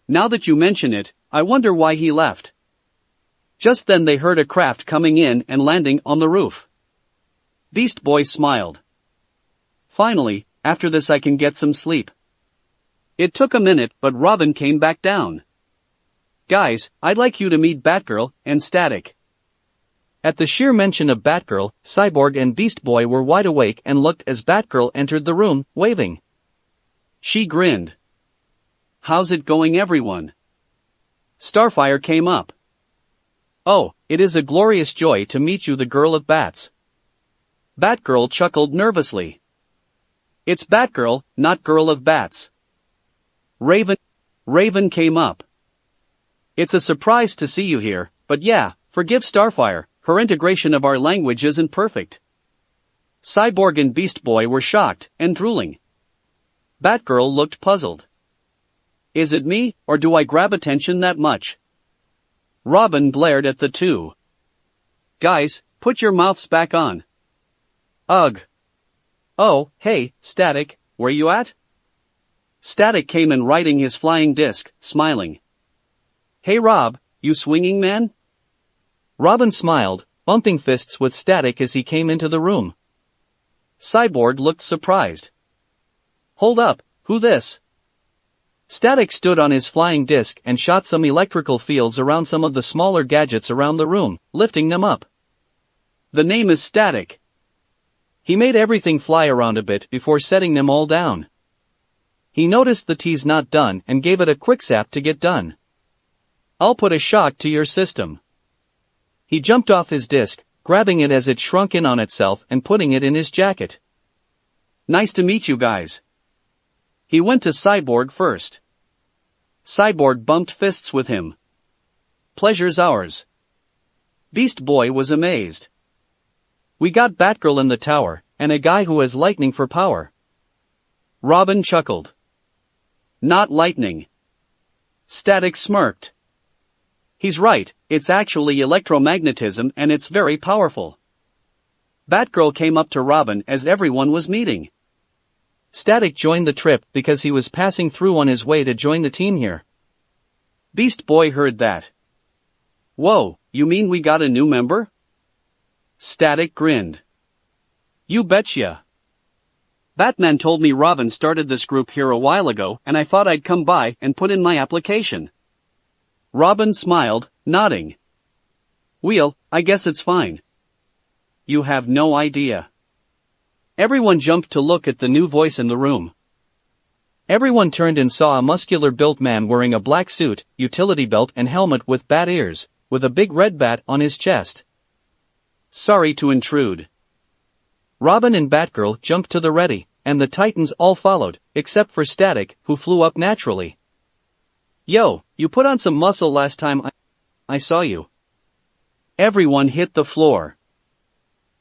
Now that you mention it, I wonder why he left. Just then they heard a craft coming in and landing on the roof. Beast Boy smiled. Finally, after this I can get some sleep. It took a minute, but Robin came back down. Guys, I'd like you to meet Batgirl and Static. At the sheer mention of Batgirl, Cyborg and Beast Boy were wide awake and looked as Batgirl entered the room, waving. She grinned. How's it going, everyone? Starfire came up. Oh, it is a glorious joy to meet you, the girl of bats. Batgirl chuckled nervously. It's Batgirl, not girl of bats. Raven came up. It's a surprise to see you here, but yeah, forgive Starfire, her integration of our language isn't perfect. Cyborg and Beast Boy were shocked and drooling. Batgirl looked puzzled. Is it me, or do I grab attention that much? Robin glared at the two. Guys, put your mouths back on. Ugh. Oh, hey, Static, where you at? Static came in riding his flying disc, smiling. Hey Rob, you swinging man? Robin smiled, bumping fists with Static as he came into the room. Cyborg looked surprised. Hold up, who this? Static stood on his flying disc and shot some electrical fields around some of the smaller gadgets around the room, lifting them up. The name is Static. He made everything fly around a bit before setting them all down. He noticed the tea's not done and gave it a quick zap to get done. I'll put a shock to your system. He jumped off his disc, grabbing it as it shrunk in on itself and putting it in his jacket. Nice to meet you guys. He went to Cyborg first. Cyborg bumped fists with him. Pleasure's ours. Beast Boy was amazed. We got Batgirl in the tower, and a guy who has lightning for power. Robin chuckled. Not lightning. Static smirked. He's right, it's actually electromagnetism and it's very powerful. Batgirl came up to Robin as everyone was meeting. Static joined the trip because he was passing through on his way to join the team here. Beast Boy heard that. Whoa, you mean we got a new member? Static grinned. You betcha. Batman told me Robin started this group here a while ago and I thought I'd come by and put in my application. Robin smiled, nodding. Well, I guess it's fine. You have no idea. Everyone jumped to look at the new voice in the room. Everyone turned and saw a muscular-built man wearing a black suit, utility belt and helmet with bat ears, with a big red bat on his chest. Sorry to intrude. Robin and Batgirl jumped to the ready, and the Titans all followed, except for Static, who flew up naturally. Yo, you put on some muscle last time I saw you. Everyone hit the floor.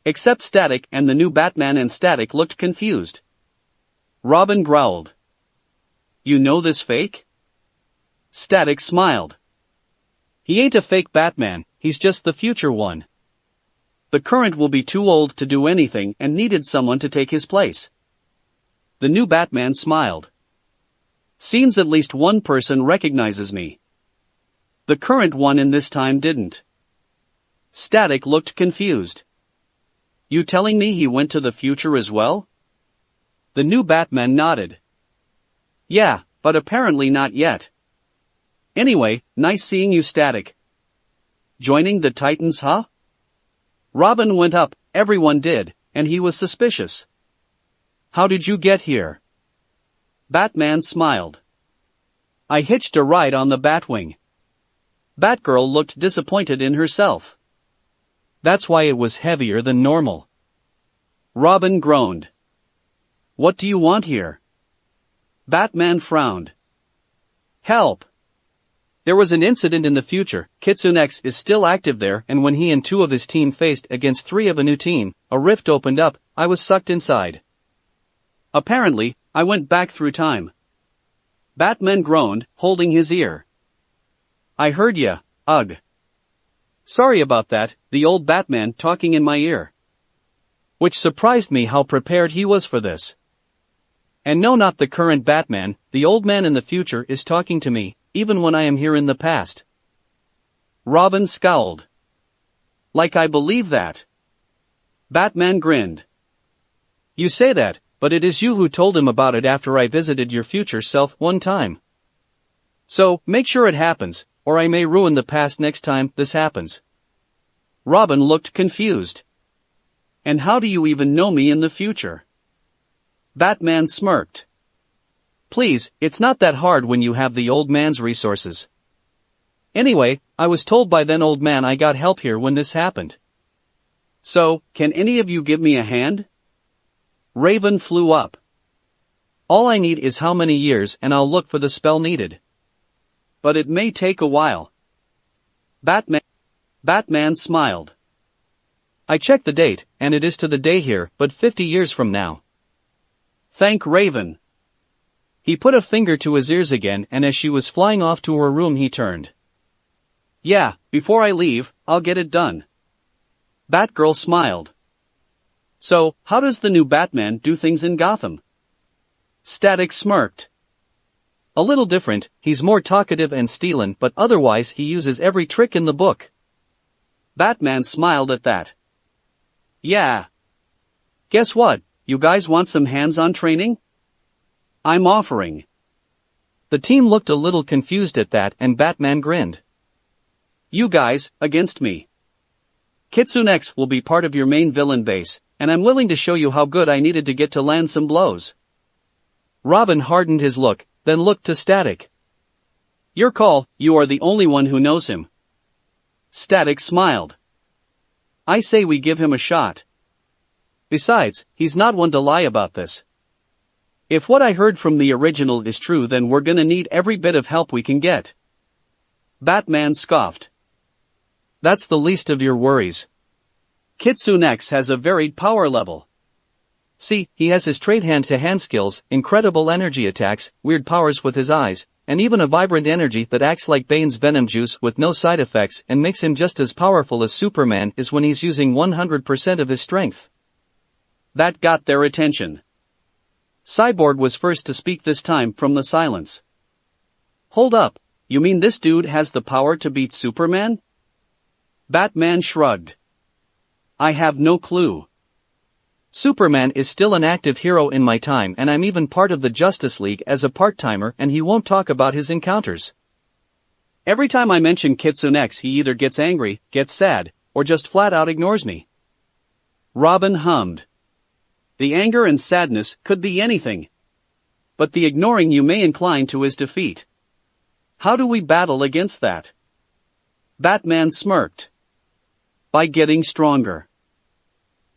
Except Static, and the new Batman and Static looked confused. Robin growled. You know this fake? Static smiled. He ain't a fake Batman, he's just the future one. The current will be too old to do anything and needed someone to take his place. The new Batman smiled. Seems at least one person recognizes me. The current one in this time didn't. Static looked confused. You telling me he went to the future as well? The new Batman nodded. Yeah, but apparently not yet. Anyway, nice seeing you, Static. Joining the Titans, huh? Robin went up, everyone did, and he was suspicious. How did you get here? Batman smiled. I hitched a ride on the Batwing. Batgirl looked disappointed in herself. That's why it was heavier than normal. Robin groaned. What do you want here? Batman frowned. Help! There was an incident in the future. KitsuneX is still active there, and when he and 2 of his team faced against 3 of a new team, a rift opened up. I was sucked inside. Apparently, I went back through time. Batman groaned, holding his ear. I heard ya, ugh. Sorry about that, the old Batman talking in my ear. Which surprised me how prepared he was for this. And no, not the current Batman, the old man in the future is talking to me, even when I am here in the past. Robin scowled. Like I believe that. Batman grinned. You say that, but it is you who told him about it after I visited your future self one time. So, make sure it happens, or I may ruin the past next time this happens. Robin looked confused. And how do you even know me in the future? Batman smirked. Please, it's not that hard when you have the old man's resources. Anyway, I was told by then old man I got help here when this happened. So, can any of you give me a hand? Raven flew up. All I need is how many years and I'll look for the spell needed. But it may take a while. Batman smiled. I checked the date, and it is to the day here, but 50 years from now. Thank Raven. He put a finger to his ears again, and as she was flying off to her room he turned. Yeah, before I leave, I'll get it done. Batgirl smiled. So, how does the new Batman do things in Gotham? Static smirked. A little different, he's more talkative and stealin', but otherwise he uses every trick in the book. Batman smiled at that. Yeah. Guess what, you guys want some hands-on training? I'm offering. The team looked a little confused at that and Batman grinned. You guys, against me. KitsuneX will be part of your main villain base, and I'm willing to show you how good I needed to get to land some blows. Robin hardened his look, then looked to Static. Your call, you are the only one who knows him. Static smiled. I say we give him a shot. Besides, he's not one to lie about this. If what I heard from the original is true, then we're gonna need every bit of help we can get. Batman scoffed. That's the least of your worries. KitsuneX has a varied power level. See, he has his trade hand-to-hand skills, incredible energy attacks, weird powers with his eyes, and even a vibrant energy that acts like Bane's venom juice with no side effects and makes him just as powerful as Superman is when he's using 100% of his strength. That got their attention. Cyborg was first to speak this time from the silence. Hold up, you mean this dude has the power to beat Superman? Batman shrugged. I have no clue. Superman is still an active hero in my time, and I'm even part of the Justice League as a part-timer, and he won't talk about his encounters. Every time I mention KitsuneX he either gets angry, gets sad, or just flat out ignores me. Robin hummed. The anger and sadness could be anything. But the ignoring you may incline to his defeat. How do we battle against that? Batman smirked. By getting stronger.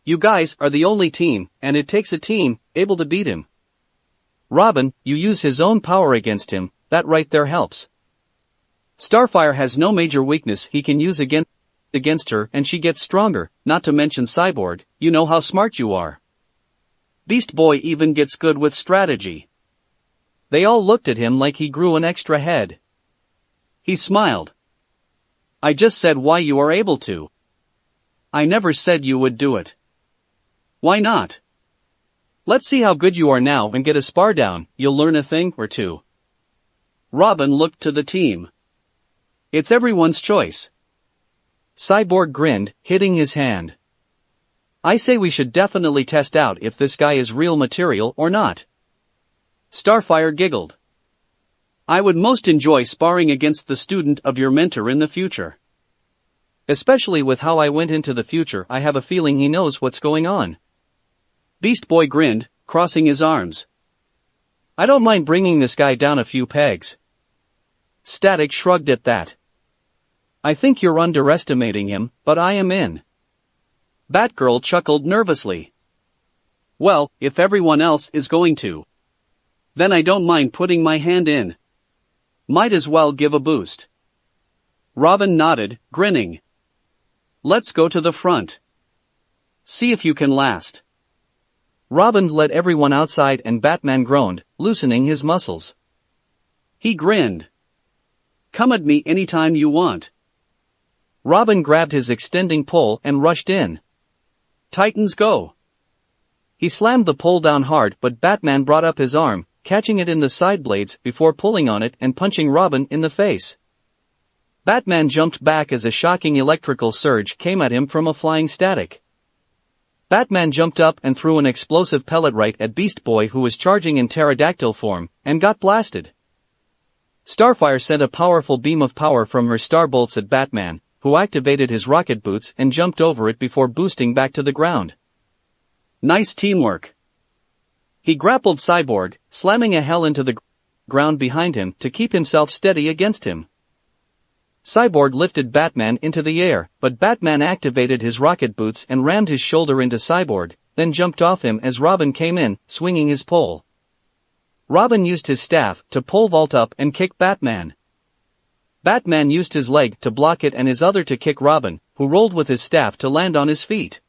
You guys are the only team, and it takes a team able to beat him. Robin, you use his own power against him, that right there helps. Starfire has no major weakness he can use against her, and she gets stronger, not to mention Cyborg, you know how smart you are. Beast Boy even gets good with strategy. They all looked at him like he grew an extra head. He smiled. I just said why you are able to. I never said you would do it. Why not? Let's see how good you are now and get a spar down, you'll learn a thing or two. Robin looked to the team. It's everyone's choice. Cyborg grinned, hitting his hand. I say we should definitely test out if this guy is real material or not. Starfire giggled. I would most enjoy sparring against the student of your mentor in the future. Especially with how I went into the future, I have a feeling he knows what's going on. Beast Boy grinned, crossing his arms. I don't mind bringing this guy down a few pegs. Static shrugged at that. I think you're underestimating him, but I am in. Batgirl chuckled nervously. Well, if everyone else is going to, then I don't mind putting my hand in. Might as well give a boost. Robin nodded, grinning. Let's go to the front. See if you can last. Robin led everyone outside and Batman groaned, loosening his muscles. He grinned. Come at me anytime you want. Robin grabbed his extending pole and rushed in. Titans go. He slammed the pole down hard, but Batman brought up his arm, catching it in the side blades before pulling on it and punching Robin in the face. Batman jumped back as a shocking electrical surge came at him from a flying static. Batman jumped up and threw an explosive pellet right at Beast Boy, who was charging in pterodactyl form, and got blasted. Starfire sent a powerful beam of power from her star bolts at Batman, who activated his rocket boots and jumped over it before boosting back to the ground. Nice teamwork. He grappled Cyborg, slamming a hell into the ground behind him to keep himself steady against him. Cyborg lifted Batman into the air, but Batman activated his rocket boots and rammed his shoulder into Cyborg, then jumped off him as Robin came in, swinging his pole. Robin used his staff to pole vault up and kick Batman. Batman used his leg to block it and his other to kick Robin, who rolled with his staff to land on his feet.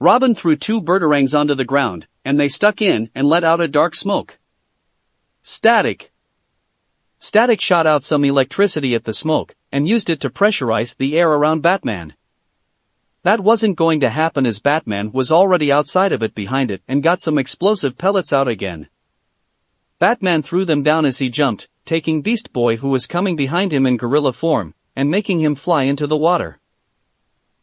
Robin threw two birdarangs onto the ground, and they stuck in and let out a dark smoke. Static. Static shot out some electricity at the smoke, and used it to pressurize the air around Batman. That wasn't going to happen as Batman was already outside of it behind it and got some explosive pellets out again. Batman threw them down as he jumped, taking Beast Boy, who was coming behind him in gorilla form, and making him fly into the water.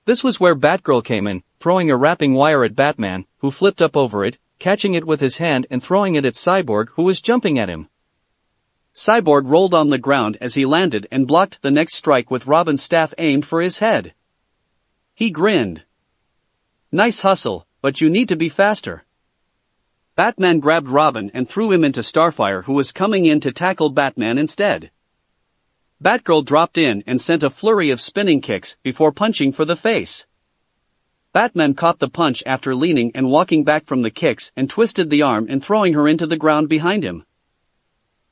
This was where Batgirl came in, throwing a wrapping wire at Batman, who flipped up over it, catching it with his hand and throwing it at Cyborg, who was jumping at him. Cyborg rolled on the ground as he landed and blocked the next strike with Robin's staff aimed for his head. He grinned. Nice hustle, but you need to be faster. Batman grabbed Robin and threw him into Starfire, who was coming in to tackle Batman instead. Batgirl dropped in and sent a flurry of spinning kicks before punching for the face. Batman caught the punch after leaning and walking back from the kicks and twisted the arm and throwing her into the ground behind him.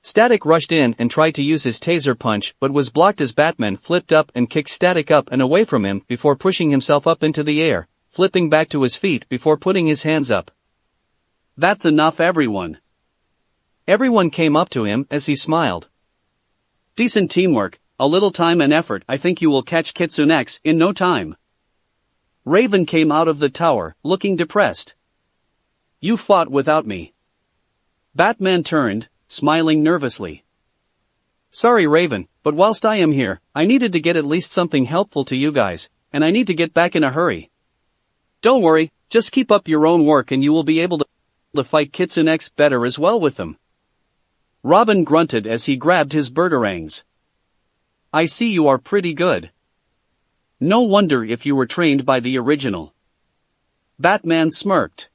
Static rushed in and tried to use his taser punch but was blocked as Batman flipped up and kicked Static up and away from him before pushing himself up into the air, flipping back to his feet before putting his hands up. That's enough, everyone. Everyone came up to him as he smiled. Decent teamwork, a little time and effort. I think you will catch KitsuneX in no time. Raven came out of the tower, looking depressed. You fought without me. Batman turned, smiling nervously. Sorry, Raven, but whilst I am here, I needed to get at least something helpful to you guys, and I need to get back in a hurry. Don't worry, just keep up your own work and you will be able to fight KitsuneX better as well with them. Robin grunted as he grabbed his birdarangs. I see you are pretty good. No wonder if you were trained by the original. Batman smirked.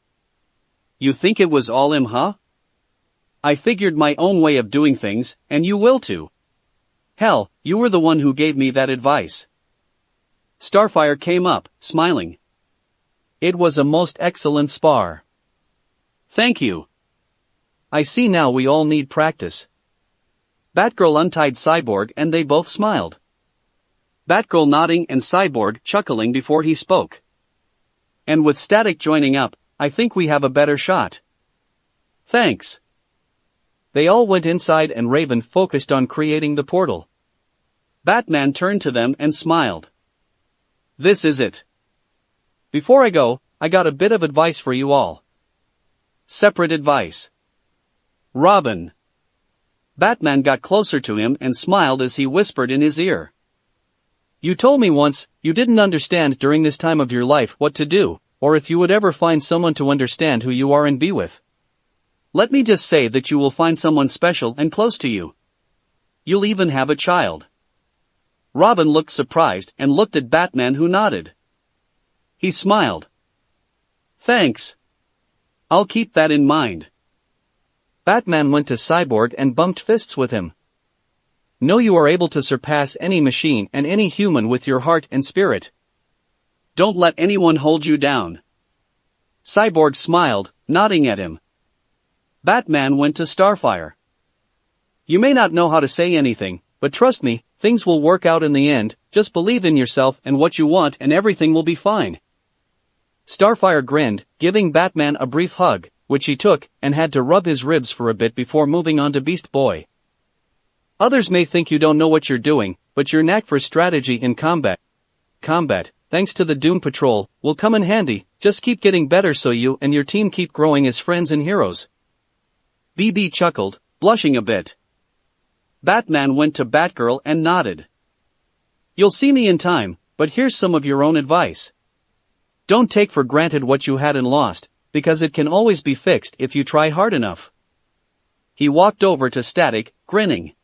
You think it was all him, huh? I figured my own way of doing things, and you will too. Hell, you were the one who gave me that advice. Starfire came up, smiling. It was a most excellent spar. Thank you. I see now we all need practice. Batgirl untied Cyborg and they both smiled. Batgirl nodding and Cyborg chuckling before he spoke. And with Static joining up, I think we have a better shot. Thanks. They all went inside and Raven focused on creating the portal. Batman turned to them and smiled. This is it. Before I go, I got a bit of advice for you all. Separate advice. Robin. Batman got closer to him and smiled as he whispered in his ear. You told me once, you didn't understand during this time of your life what to do, or if you would ever find someone to understand who you are and be with. Let me just say that you will find someone special and close to you. You'll even have a child. Robin looked surprised and looked at Batman, who nodded. He smiled. Thanks. I'll keep that in mind. Batman went to Cyborg and bumped fists with him. Know you are able to surpass any machine and any human with your heart and spirit. Don't let anyone hold you down. Cyborg smiled, nodding at him. Batman went to Starfire. You may not know how to say anything, but trust me, things will work out in the end. Just believe in yourself and what you want and everything will be fine. Starfire grinned, giving Batman a brief hug, which he took, and had to rub his ribs for a bit before moving on to Beast Boy. Others may think you don't know what you're doing, but your knack for strategy in combat, thanks to the Doom Patrol, will come in handy. Just keep getting better so you and your team keep growing as friends and heroes. BB chuckled, blushing a bit. Batman went to Batgirl and nodded. You'll see me in time, but here's some of your own advice. Don't take for granted what you had and lost, because it can always be fixed if you try hard enough. He walked over to Static, grinning.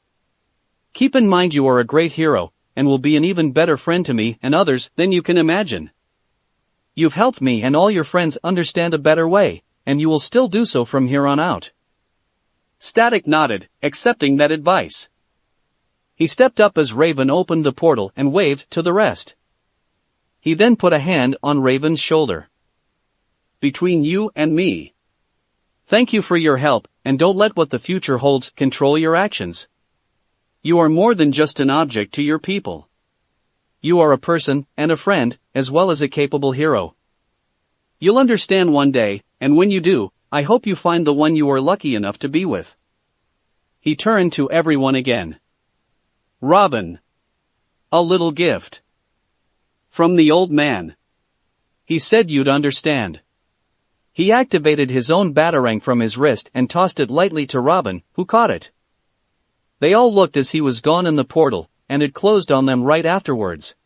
Keep in mind you are a great hero, and will be an even better friend to me and others than you can imagine. You've helped me and all your friends understand a better way, and you will still do so from here on out. Static nodded, accepting that advice. He stepped up as Raven opened the portal and waved to the rest. He then put a hand on Raven's shoulder. Between you and me. Thank you for your help, and don't let what the future holds control your actions. You are more than just an object to your people. You are a person, and a friend, as well as a capable hero. You'll understand one day, and when you do, I hope you find the one you are lucky enough to be with. He turned to everyone again. Robin. A little gift. From the old man. He said you'd understand. He activated his own batarang from his wrist and tossed it lightly to Robin, who caught it. They all looked as he was gone in the portal, and it closed on them right afterwards.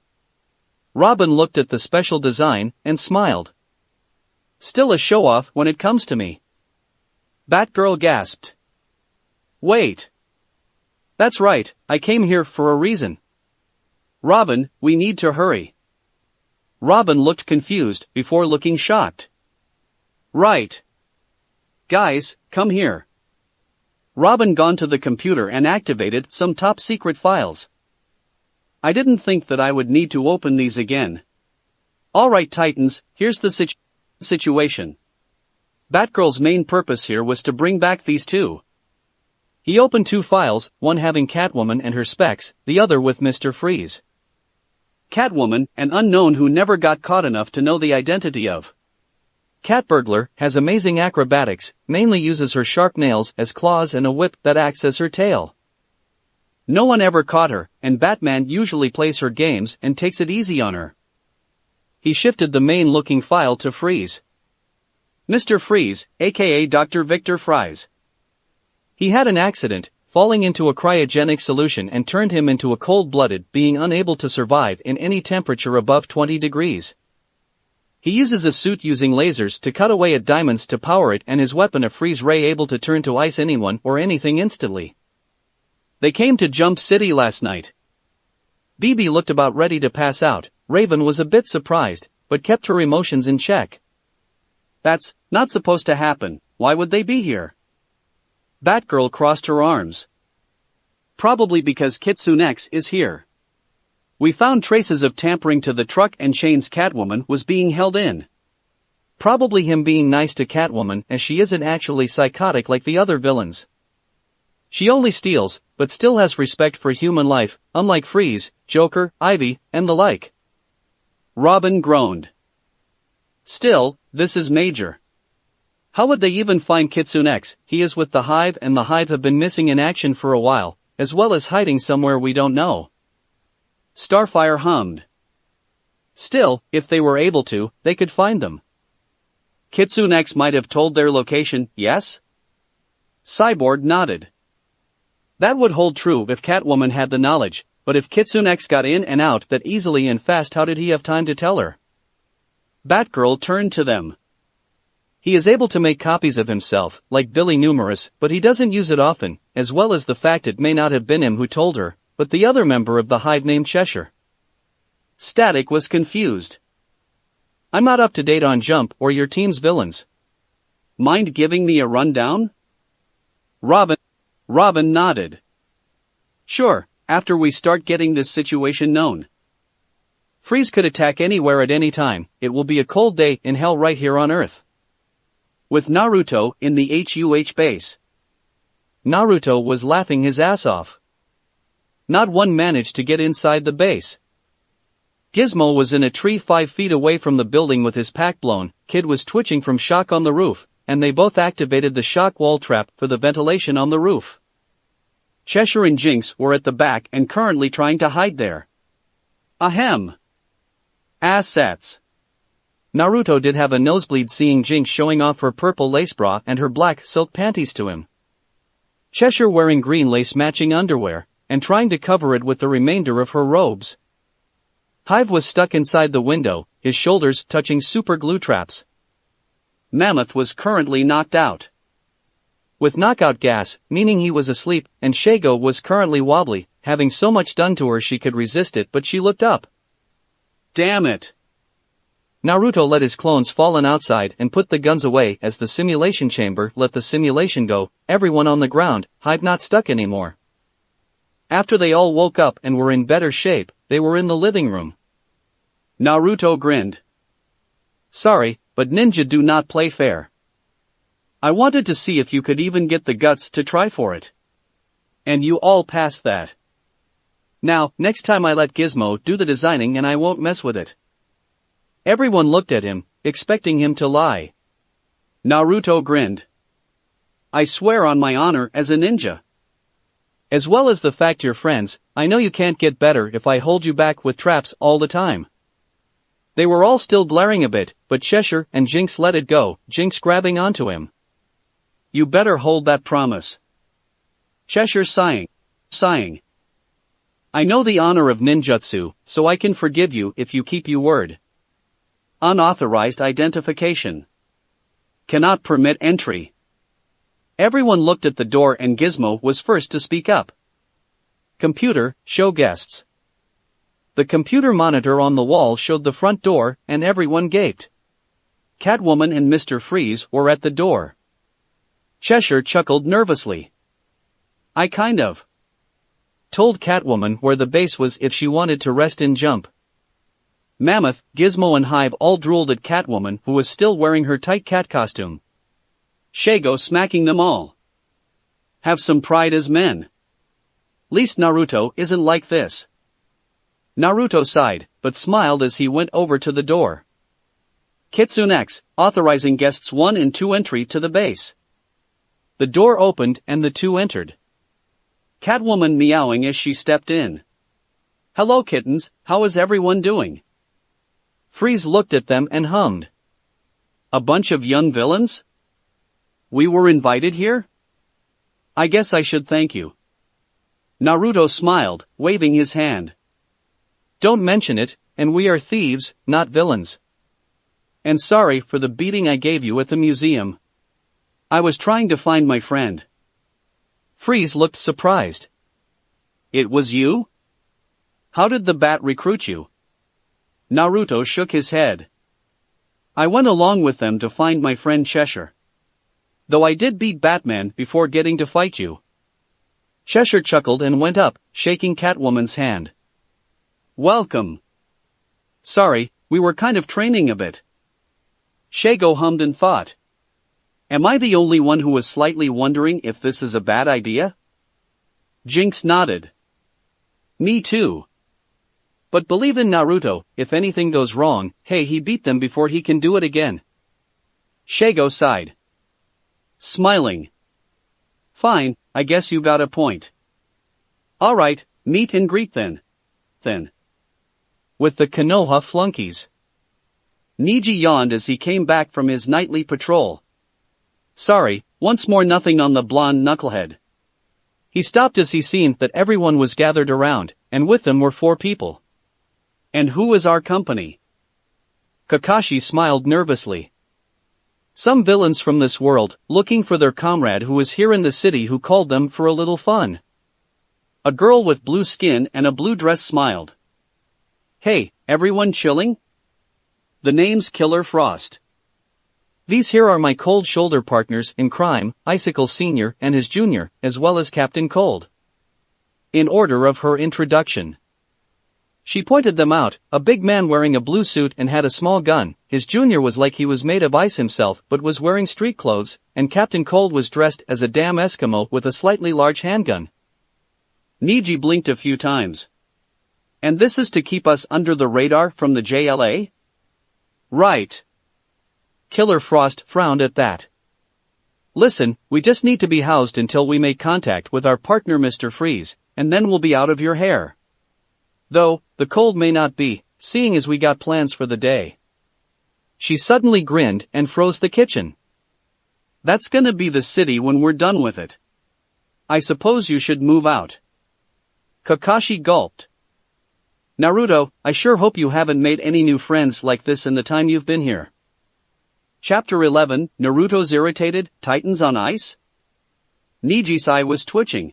Robin looked at the special design and smiled. Still a show-off when it comes to me. Batgirl gasped. Wait. That's right, I came here for a reason. Robin, we need to hurry. Robin looked confused before looking shocked. Right. Guys, come here. Robin gone to the computer and activated some top-secret files. I didn't think that I would need to open these again. Alright Titans, here's the situation. Batgirl's main purpose here was to bring back these two. He opened two files, one having Catwoman and her specs, the other with Mr. Freeze. Catwoman, an unknown who never got caught enough to know the identity of. Catburglar, has amazing acrobatics, mainly uses her sharp nails as claws and a whip that acts as her tail. No one ever caught her, and Batman usually plays her games and takes it easy on her. He shifted the main-looking file to Freeze. Mr. Freeze, aka Dr. Victor Fries. He had an accident, falling into a cryogenic solution and turned him into a cold-blooded being unable to survive in any temperature above 20 degrees. He uses a suit using lasers to cut away at diamonds to power it and his weapon a freeze ray able to turn to ice anyone or anything instantly. They came to Jump City last night. BB looked about ready to pass out. Raven was a bit surprised, but kept her emotions in check. That's not supposed to happen, why would they be here? Batgirl crossed her arms. Probably because KitsuneX is here. We found traces of tampering to the truck and Chain's Catwoman was being held in. Probably him being nice to Catwoman as she isn't actually psychotic like the other villains. She only steals, but still has respect for human life, unlike Freeze, Joker, Ivy, and the like. Robin groaned. Still, this is major. How would they even find KitsuneX? He is with the Hive and the Hive have been missing in action for a while, as well as hiding somewhere we don't know. Starfire hummed. Still, if they were able to, they could find them. KitsuneX might have told their location, yes? Cyborg nodded. That would hold true if Catwoman had the knowledge, but if KitsuneX got in and out that easily and fast, how did he have time to tell her? Batgirl turned to them. He is able to make copies of himself, like Billy Numerous, but he doesn't use it often, as well as the fact it may not have been him who told her, but the other member of the hive named Cheshire. Static was confused. I'm not up to date on Jump or your team's villains. Mind giving me a rundown? Robin nodded. Sure, after we start getting this situation known. Freeze could attack anywhere at any time. It will be a cold day in hell right here on Earth. With Naruto in the HUH base. Naruto was laughing his ass off. Not one managed to get inside the base. Gizmo was in a tree 5 feet away from the building with his pack blown. Kid was twitching from shock on the roof, and they both activated the shock wall trap for the ventilation on the roof. Cheshire and Jinx were at the back and currently trying to hide there. Ahem. Assets. Naruto did have a nosebleed seeing Jinx showing off her purple lace bra and her black silk panties to him. Cheshire wearing green lace matching underwear, and trying to cover it with the remainder of her robes. Hive was stuck inside the window, his shoulders touching super glue traps. Mammoth was currently knocked out. With knockout gas, meaning he was asleep, and Shago was currently wobbly, having so much done to her she could resist it, but she looked up. Damn it. Naruto let his clones fallen outside and put the guns away as the simulation chamber let the simulation go, everyone on the ground, Hive not stuck anymore. After they all woke up and were in better shape, they were in the living room. Naruto grinned. Sorry, but ninja do not play fair. I wanted to see if you could even get the guts to try for it. And you all passed that. Now, next time I let Gizmo do the designing and I won't mess with it. Everyone looked at him, expecting him to lie. Naruto grinned. I swear on my honor as a ninja. As well as the fact you're friends, I know you can't get better if I hold you back with traps all the time. They were all still glaring a bit, but Cheshire and Jinx let it go, Jinx grabbing onto him. You better hold that promise. Cheshire sighing. I know the honor of ninjutsu, so I can forgive you if you keep your word. Unauthorized identification. Cannot permit entry. Everyone looked at the door and Gizmo was first to speak up. Computer, show guests. The computer monitor on the wall showed the front door, and everyone gaped. Catwoman and Mr. Freeze were at the door. Cheshire chuckled nervously. I kind of told Catwoman where the base was if she wanted to rest in Jump. Mammoth, Gizmo and Hive all drooled at Catwoman, who was still wearing her tight cat costume. Shago smacking them all. Have some pride as men. Least Naruto isn't like this. Naruto sighed, but smiled as he went over to the door. KitsuneX, authorizing guests 1 and 2 entry to the base. The door opened and the two entered. Catwoman meowing as she stepped in. Hello kittens, how is everyone doing? Freeze looked at them and hummed. A bunch of young villains? We were invited here? I guess I should thank you. Naruto smiled, waving his hand. Don't mention it, and we are thieves, not villains. And sorry for the beating I gave you at the museum. I was trying to find my friend. Freeze looked surprised. It was you? How did the bat recruit you? Naruto shook his head. I went along with them to find my friend Cheshire. Though I did beat Batman before getting to fight you. Cheshire chuckled and went up, shaking Catwoman's hand. Welcome. Sorry, we were kind of training a bit. Shago hummed and thought. Am I the only one who was slightly wondering if this is a bad idea? Jinx nodded. Me too. But believe in Naruto, if anything goes wrong, hey, he beat them before he can do it again. Shago sighed. Smiling. Fine, I guess you got a point. Alright, meet and greet then. With the Konoha flunkies. Neji yawned as he came back from his nightly patrol. Sorry, once more nothing on the blonde knucklehead. He stopped as he seen that everyone was gathered around, and with them were 4 people. And who is our company? Kakashi smiled nervously. Some villains from this world, looking for their comrade who was here in the city who called them for a little fun. A girl with blue skin and a blue dress smiled. Hey, everyone chilling? The name's Killer Frost. These here are my cold shoulder partners in crime, Icicle Sr. and his junior, as well as Captain Cold. In order of her introduction. She pointed them out, a big man wearing a blue suit and had a small gun, his junior was like he was made of ice himself but was wearing street clothes, and Captain Cold was dressed as a damn Eskimo with a slightly large handgun. Niji blinked a few times. And this is to keep us under the radar from the JLA? Right. Killer Frost frowned at that. Listen, we just need to be housed until we make contact with our partner Mr. Freeze, and then we'll be out of your hair. Though, the cold may not be, seeing as we got plans for the day. She suddenly grinned and froze the kitchen. That's gonna be the city when we're done with it. I suppose you should move out. Kakashi gulped. Naruto, I sure hope you haven't made any new friends like this in the time you've been here. Chapter 11, Naruto's irritated, Titans on ice? Niji's eye was twitching.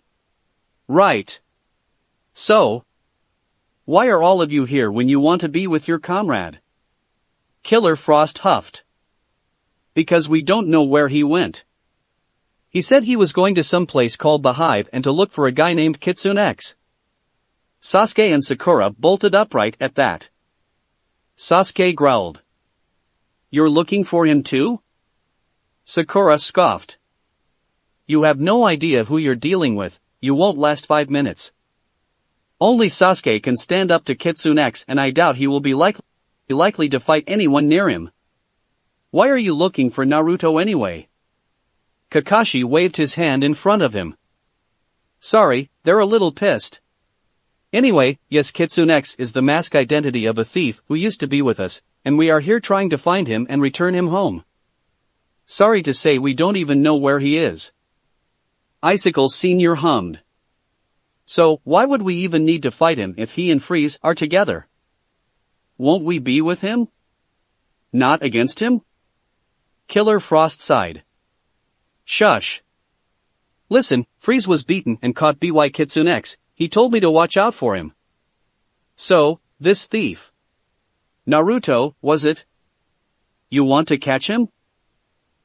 Right. So? Why are all of you here when you want to be with your comrade? Killer Frost huffed. Because we don't know where he went. He said he was going to some place called the Hive and to look for a guy named KitsuneX. Sasuke and Sakura bolted upright at that. Sasuke growled. You're looking for him too? Sakura scoffed. You have no idea who you're dealing with, you won't last 5 minutes. Only Sasuke can stand up to KitsuneX and I doubt he will be likely to fight anyone near him. Why are you looking for Naruto anyway? Kakashi waved his hand in front of him. Sorry, they're a little pissed. Anyway, yes, KitsuneX is the mask identity of a thief who used to be with us, and we are here trying to find him and return him home. Sorry to say we don't even know where he is. Icicle Sr. hummed. So, why would we even need to fight him if he and Freeze are together? Won't we be with him? Not against him? Killer Frost sighed. Shush. Listen, Freeze was beaten and caught by KitsuneX. He told me to watch out for him. So, this thief. Naruto, was it? You want to catch him?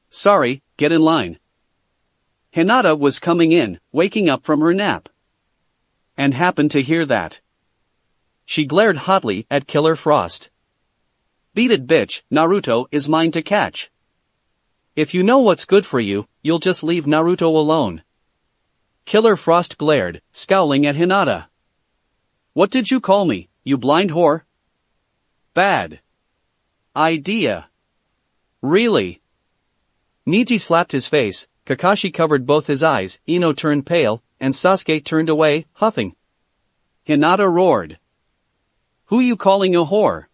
Sorry, get in line. Hinata was coming in, waking up from her nap. And happened to hear that. She glared hotly at Killer Frost. Beat it, bitch, Naruto is mine to catch. If you know what's good for you, you'll just leave Naruto alone. Killer Frost glared, scowling at Hinata. What did you call me, you blind whore? Bad idea. Really? Niji slapped his face, Kakashi covered both his eyes, Ino turned pale, and Sasuke turned away, huffing. Hinata roared. Who you calling a whore?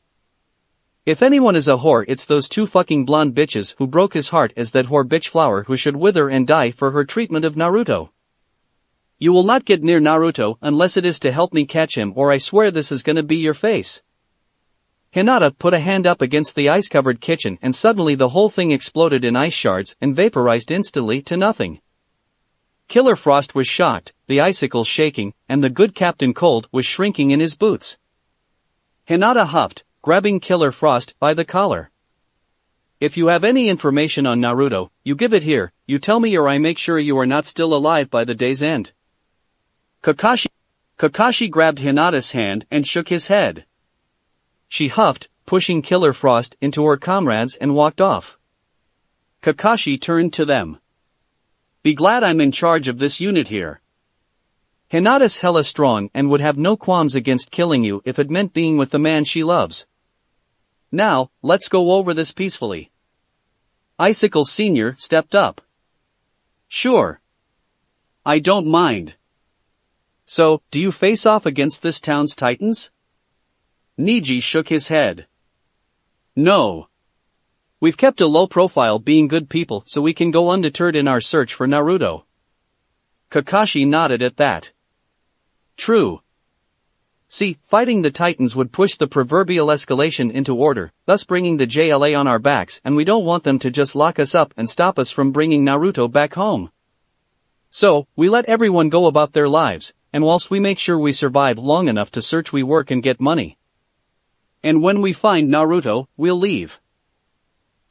If anyone is a whore, it's those 2 fucking blonde bitches who broke his heart as that whore bitch flower who should wither and die for her treatment of Naruto. You will not get near Naruto unless it is to help me catch him, or I swear this is gonna be your face. Hinata put a hand up against the ice-covered kitchen and suddenly the whole thing exploded in ice shards and vaporized instantly to nothing. Killer Frost was shocked, the icicles shaking, and the good Captain Cold was shrinking in his boots. Hinata huffed, grabbing Killer Frost by the collar. If you have any information on Naruto, you give it here, you tell me or I make sure you are not still alive by the day's end. Kakashi grabbed Hinata's hand and shook his head. She huffed, pushing Killer Frost into her comrades and walked off. Kakashi turned to them. Be glad I'm in charge of this unit here. Hinata's hella strong and would have no qualms against killing you if it meant being with the man she loves. Now, let's go over this peacefully. Icicle Sr. stepped up. Sure. I don't mind. So, do you face off against this town's titans? Niji shook his head. No. We've kept a low profile being good people so we can go undeterred in our search for Naruto. Kakashi nodded at that. True. See, fighting the Titans would push the proverbial escalation into order, thus bringing the JLA on our backs, and we don't want them to just lock us up and stop us from bringing Naruto back home. So, we let everyone go about their lives, and whilst we make sure we survive long enough to search, we work and get money. And when we find Naruto, we'll leave.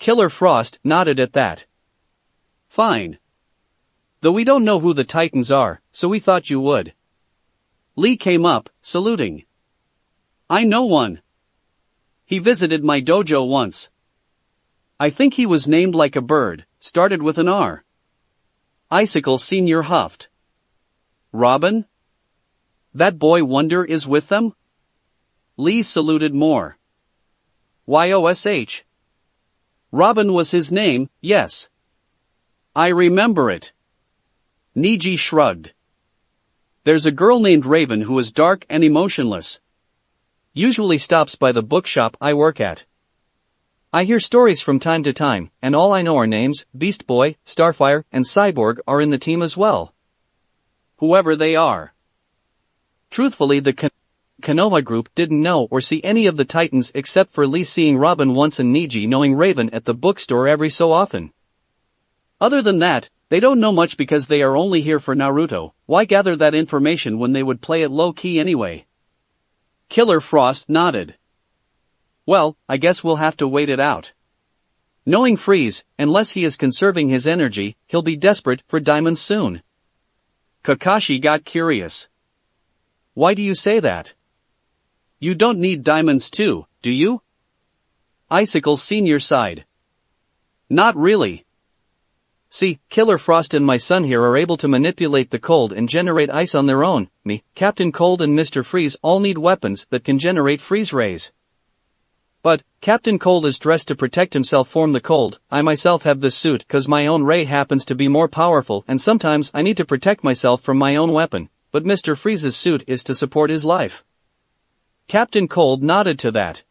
Killer Frost nodded at that. Fine. Though we don't know who the Titans are, so we thought you would. Lee came up, saluting. I know one. He visited my dojo once. I think he was named like a bird, started with an R. Icicle Senior huffed. Robin? That boy Wonder is with them? Lee saluted more. YOSH. Robin was his name, yes. I remember it. Neji shrugged. There's a girl named Raven who is dark and emotionless. Usually stops by the bookshop I work at. I hear stories from time to time, and all I know are names. Beast Boy, Starfire, and Cyborg are in the team as well. Whoever they are. Truthfully, the Konoha group didn't know or see any of the Titans except for Lee seeing Robin once and Neji knowing Raven at the bookstore every so often. Other than that, they don't know much because they are only here for Naruto. Why gather that information when they would play it low-key anyway? Killer Frost nodded. Well, I guess we'll have to wait it out. Knowing Freeze, unless he is conserving his energy, he'll be desperate for diamonds soon. Kakashi got curious. Why do you say that? You don't need diamonds too, do you? Icicle Senior sighed. Not really. See, Killer Frost and my son here are able to manipulate the cold and generate ice on their own. Me, Captain Cold and Mr. Freeze all need weapons that can generate freeze rays. But, Captain Cold is dressed to protect himself from the cold. I myself have this suit cause my own ray happens to be more powerful and sometimes I need to protect myself from my own weapon, but Mr. Freeze's suit is to support his life. Captain Cold nodded to that.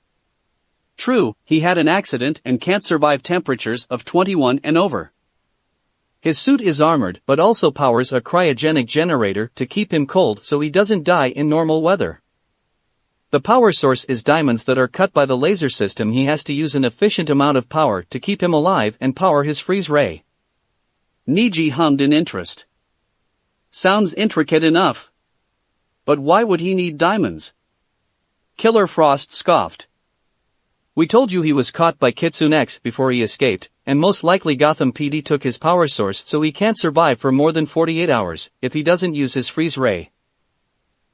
True, he had an accident and can't survive temperatures of 21 and over. His suit is armored but also powers a cryogenic generator to keep him cold so he doesn't die in normal weather. The power source is diamonds that are cut by the laser system. He has to use an efficient amount of power to keep him alive and power his freeze ray. Neji hummed in interest. Sounds intricate enough. But why would he need diamonds? Killer Frost scoffed. We told you he was caught by KitsuneX before he escaped, and most likely Gotham PD took his power source so he can't survive for more than 48 hours if he doesn't use his freeze ray.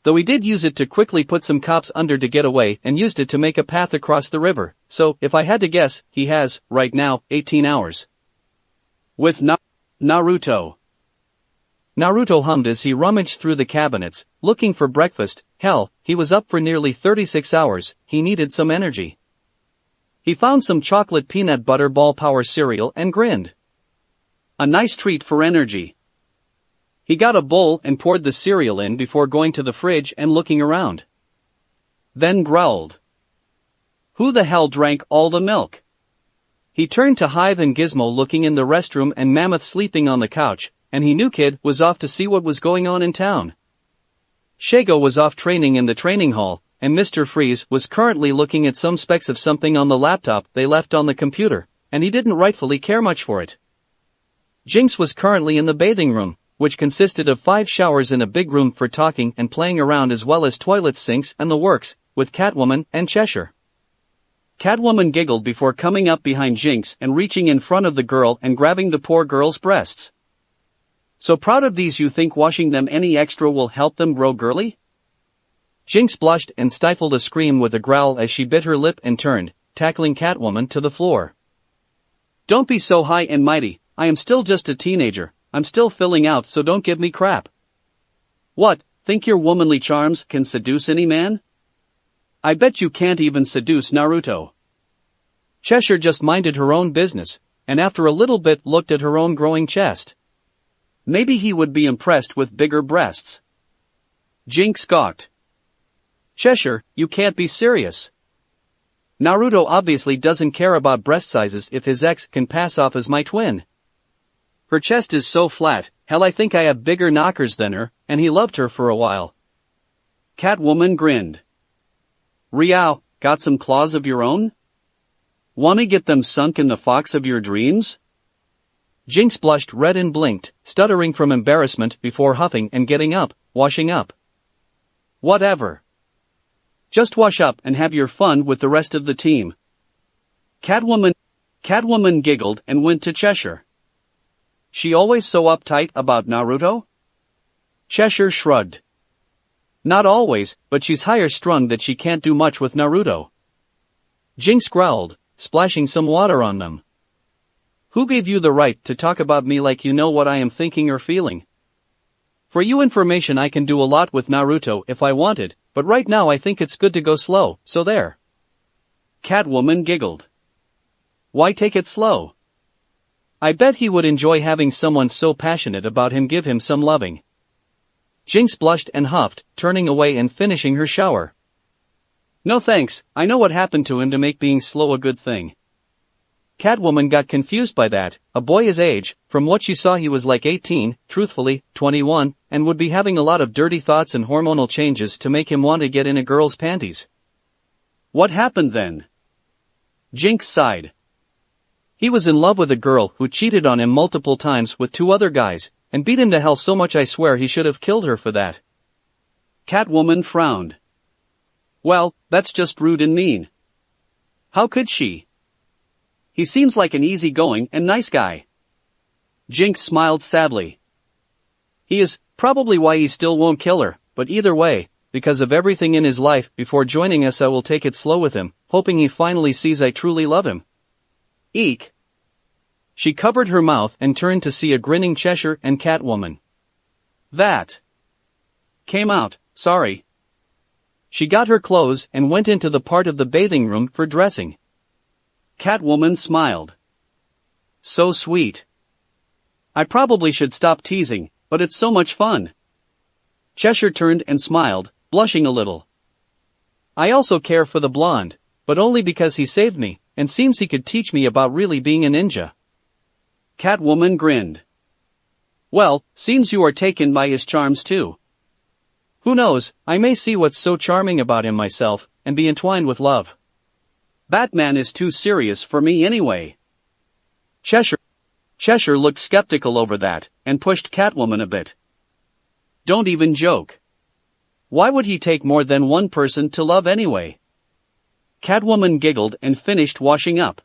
Though he did use it to quickly put some cops under to get away and used it to make a path across the river, so if I had to guess, he has, right now, 18 hours. With Naruto. Naruto hummed as he rummaged through the cabinets, looking for breakfast. Hell, he was up for nearly 36 hours, he needed some energy. He found some chocolate peanut butter ball power cereal and grinned. A nice treat for energy. He got a bowl and poured the cereal in before going to the fridge and looking around. Then growled. Who the hell drank all the milk? He turned to Hive and Gizmo looking in the restroom and Mammoth sleeping on the couch, and he knew Kid was off to see what was going on in town. Shago was off training in the training hall, and Mr. Freeze was currently looking at some specs of something on the laptop they left on the computer, and he didn't rightfully care much for it. Jinx was currently in the bathing room, which consisted of 5 showers in a big room for talking and playing around as well as toilets, sinks and the works, with Catwoman and Cheshire. Catwoman giggled before coming up behind Jinx and reaching in front of the girl and grabbing the poor girl's breasts. So proud of these, you think washing them any extra will help them grow girly? Jinx blushed and stifled a scream with a growl as she bit her lip and turned, tackling Catwoman to the floor. Don't be so high and mighty, I am still just a teenager, I'm still filling out, so don't give me crap. What, think your womanly charms can seduce any man? I bet you can't even seduce Naruto. Cheshire just minded her own business, and after a little bit looked at her own growing chest. Maybe he would be impressed with bigger breasts. Jinx gawked. Cheshire, you can't be serious. Naruto obviously doesn't care about breast sizes if his ex can pass off as my twin. Her chest is so flat, Hell, I think I have bigger knockers than her, and he loved her for a while. Catwoman grinned. Riao, got some claws of your own? Wanna get them sunk in the fox of your dreams? Jinx blushed red and blinked, stuttering from embarrassment before huffing and getting up, washing up. Whatever. Just wash up and have your fun with the rest of the team. Catwoman giggled and went to Cheshire. She always so uptight about Naruto? Cheshire shrugged. Not always, but she's higher strung that she can't do much with Naruto. Jinx growled, splashing some water on them. Who gave you the right to talk about me like you know what I am thinking or feeling? For your information, I can do a lot with Naruto if I wanted, but right now I think it's good to go slow, so there. Catwoman giggled. Why take it slow? I bet he would enjoy having someone so passionate about him give him some loving. Jinx blushed and huffed, turning away and finishing her shower. No thanks, I know what happened to him to make being slow a good thing. Catwoman got confused by that. A boy his age, from what she saw he was like 18, truthfully, 21, and would be having a lot of dirty thoughts and hormonal changes to make him want to get in a girl's panties. What happened then? Jinx sighed. He was in love with a girl who cheated on him multiple times with 2 other guys, and beat him to hell so much I swear he should have killed her for that. Catwoman frowned. Well, that's just rude and mean. How could she? He seems like an easygoing and nice guy. Jinx smiled sadly. He is, probably why he still won't kill her, but either way, because of everything in his life, before joining us I will take it slow with him, hoping he finally sees I truly love him. Eek. She covered her mouth and turned to see a grinning Cheshire and Catwoman. That came out, sorry. She got her clothes and went into the part of the bathing room for dressing. Catwoman smiled. So sweet. I probably should stop teasing, but it's so much fun. Cheshire turned and smiled, blushing a little. I also care for the blonde, but only because he saved me, and seems he could teach me about really being a ninja. Catwoman grinned. Well, seems you are taken by his charms too. Who knows, I may see what's so charming about him myself, and be entwined with love. Batman is too serious for me anyway. Cheshire looked skeptical over that, and pushed Catwoman a bit. Don't even joke. Why would he take more than one person to love anyway? Catwoman giggled and finished washing up.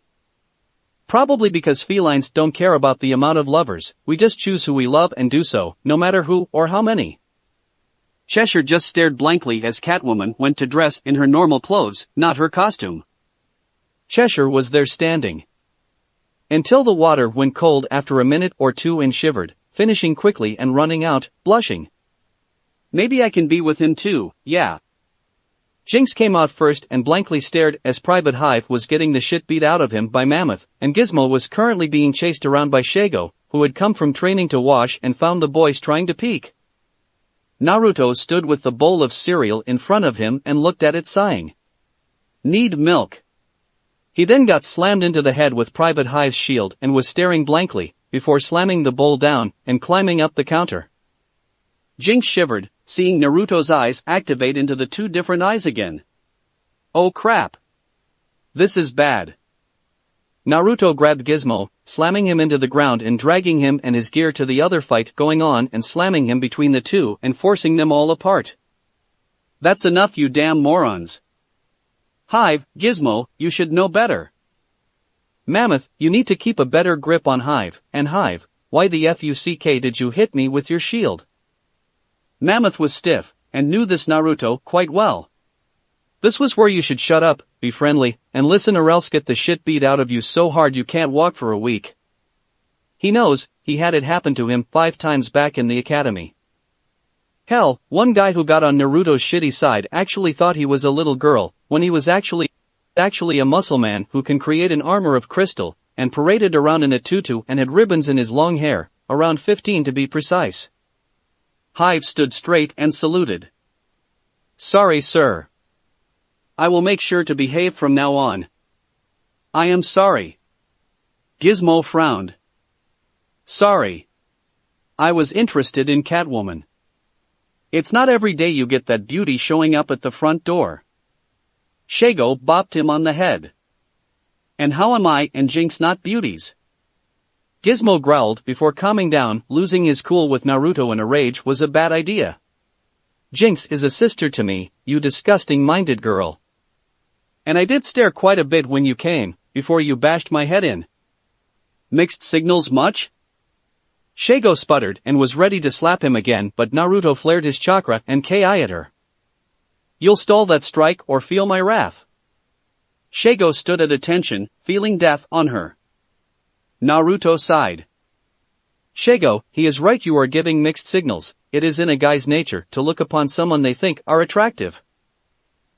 Probably because felines don't care about the amount of lovers, we just choose who we love and do so, no matter who or how many. Cheshire just stared blankly as Catwoman went to dress in her normal clothes, not her costume. Cheshire was there standing. Until the water went cold after a minute or two and shivered, finishing quickly and running out, blushing. Maybe I can be with him too, yeah. Jinx came out first and blankly stared as Private Hive was getting the shit beat out of him by Mammoth, and Gizmo was currently being chased around by Shago, who had come from training to wash and found the boys trying to peek. Naruto stood with the bowl of cereal in front of him and looked at it sighing. Need milk. He then got slammed into the head with Private Hive's shield and was staring blankly, before slamming the bowl down and climbing up the counter. Jinx shivered, seeing Naruto's eyes activate into the 2 different eyes again. Oh crap. This is bad. Naruto grabbed Gizmo, slamming him into the ground and dragging him and his gear to the other fight going on and slamming him between the 2 and forcing them all apart. That's enough, you damn morons. Hive, Gizmo, you should know better. Mammoth, you need to keep a better grip on Hive, and Hive, why the fuck did you hit me with your shield? Mammoth was stiff, and knew this Naruto quite well. This was where you should shut up, be friendly, and listen or else get the shit beat out of you so hard you can't walk for a week. He knows, he had it happen to him 5 times back in the academy. Hell, one guy who got on Naruto's shitty side actually thought he was a little girl, when he was actually a muscle man who can create an armor of crystal, and paraded around in a tutu and had ribbons in his long hair, around 15 to be precise. Hive stood straight and saluted. Sorry, sir. I will make sure to behave from now on. I am sorry. Gizmo frowned. Sorry. I was interested in Catwoman. It's not every day you get that beauty showing up at the front door. Shago bopped him on the head. And how am I and Jinx not beauties? Gizmo growled before calming down. Losing his cool with Naruto in a rage was a bad idea. Jinx is a sister to me, you disgusting-minded girl. And I did stare quite a bit when you came, before you bashed my head in. Mixed signals much? Shago sputtered and was ready to slap him again, but Naruto flared his chakra and ki at her. You'll stall that strike or feel my wrath. Shago stood at attention, feeling death on her. Naruto sighed. Shago, he is right, you are giving mixed signals. It is in a guy's nature to look upon someone they think are attractive.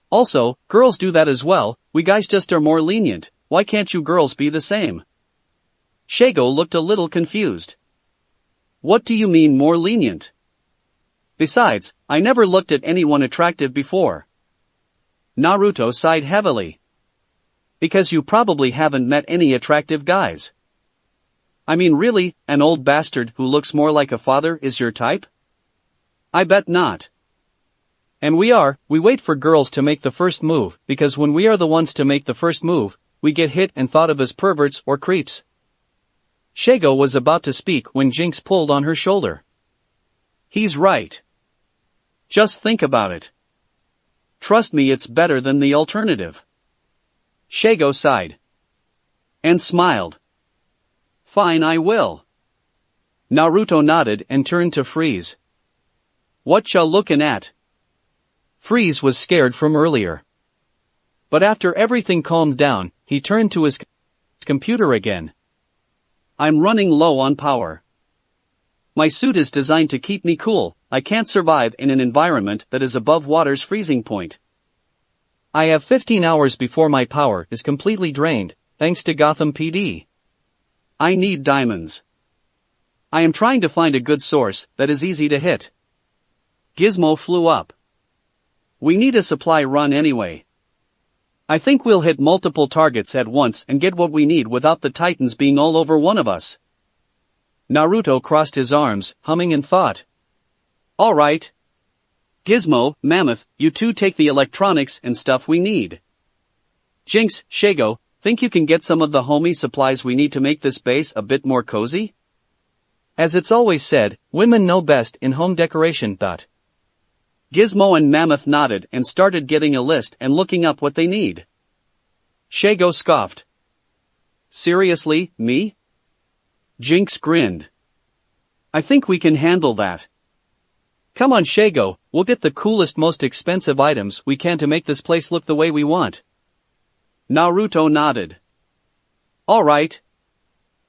Also, girls do that as well, we guys just are more lenient, why can't you girls be the same? Shago looked a little confused. What do you mean more lenient? Besides, I never looked at anyone attractive before. Naruto sighed heavily. Because you probably haven't met any attractive guys. I mean really, an old bastard who looks more like a father is your type? I bet not. And we wait for girls to make the first move, because when we are the ones to make the first move, we get hit and thought of as perverts or creeps. Shago was about to speak when Jinx pulled on her shoulder. He's right. Just think about it. Trust me, it's better than the alternative. Shago sighed. And smiled. Fine, I will. Naruto nodded and turned to Freeze. What ya looking at? Freeze was scared from earlier. But after everything calmed down, he turned to his computer again. I'm running low on power. My suit is designed to keep me cool, I can't survive in an environment that is above water's freezing point. I have 15 hours before my power is completely drained, thanks to Gotham PD. I need diamonds. I am trying to find a good source that is easy to hit. Gizmo flew up. We need a supply run anyway. I think we'll hit multiple targets at once and get what we need without the Titans being all over one of us. Naruto crossed his arms, humming in thought. All right. Gizmo, Mammoth, you two take the electronics and stuff we need. Jinx, Shago, think you can get some of the homie supplies we need to make this base a bit more cozy? As it's always said, women know best in home decoration. Gizmo and Mammoth nodded and started getting a list and looking up what they need. Shago scoffed. Seriously, me? Jinx grinned. I think we can handle that. Come on Shago, we'll get the coolest, most expensive items we can to make this place look the way we want. Naruto nodded. All right.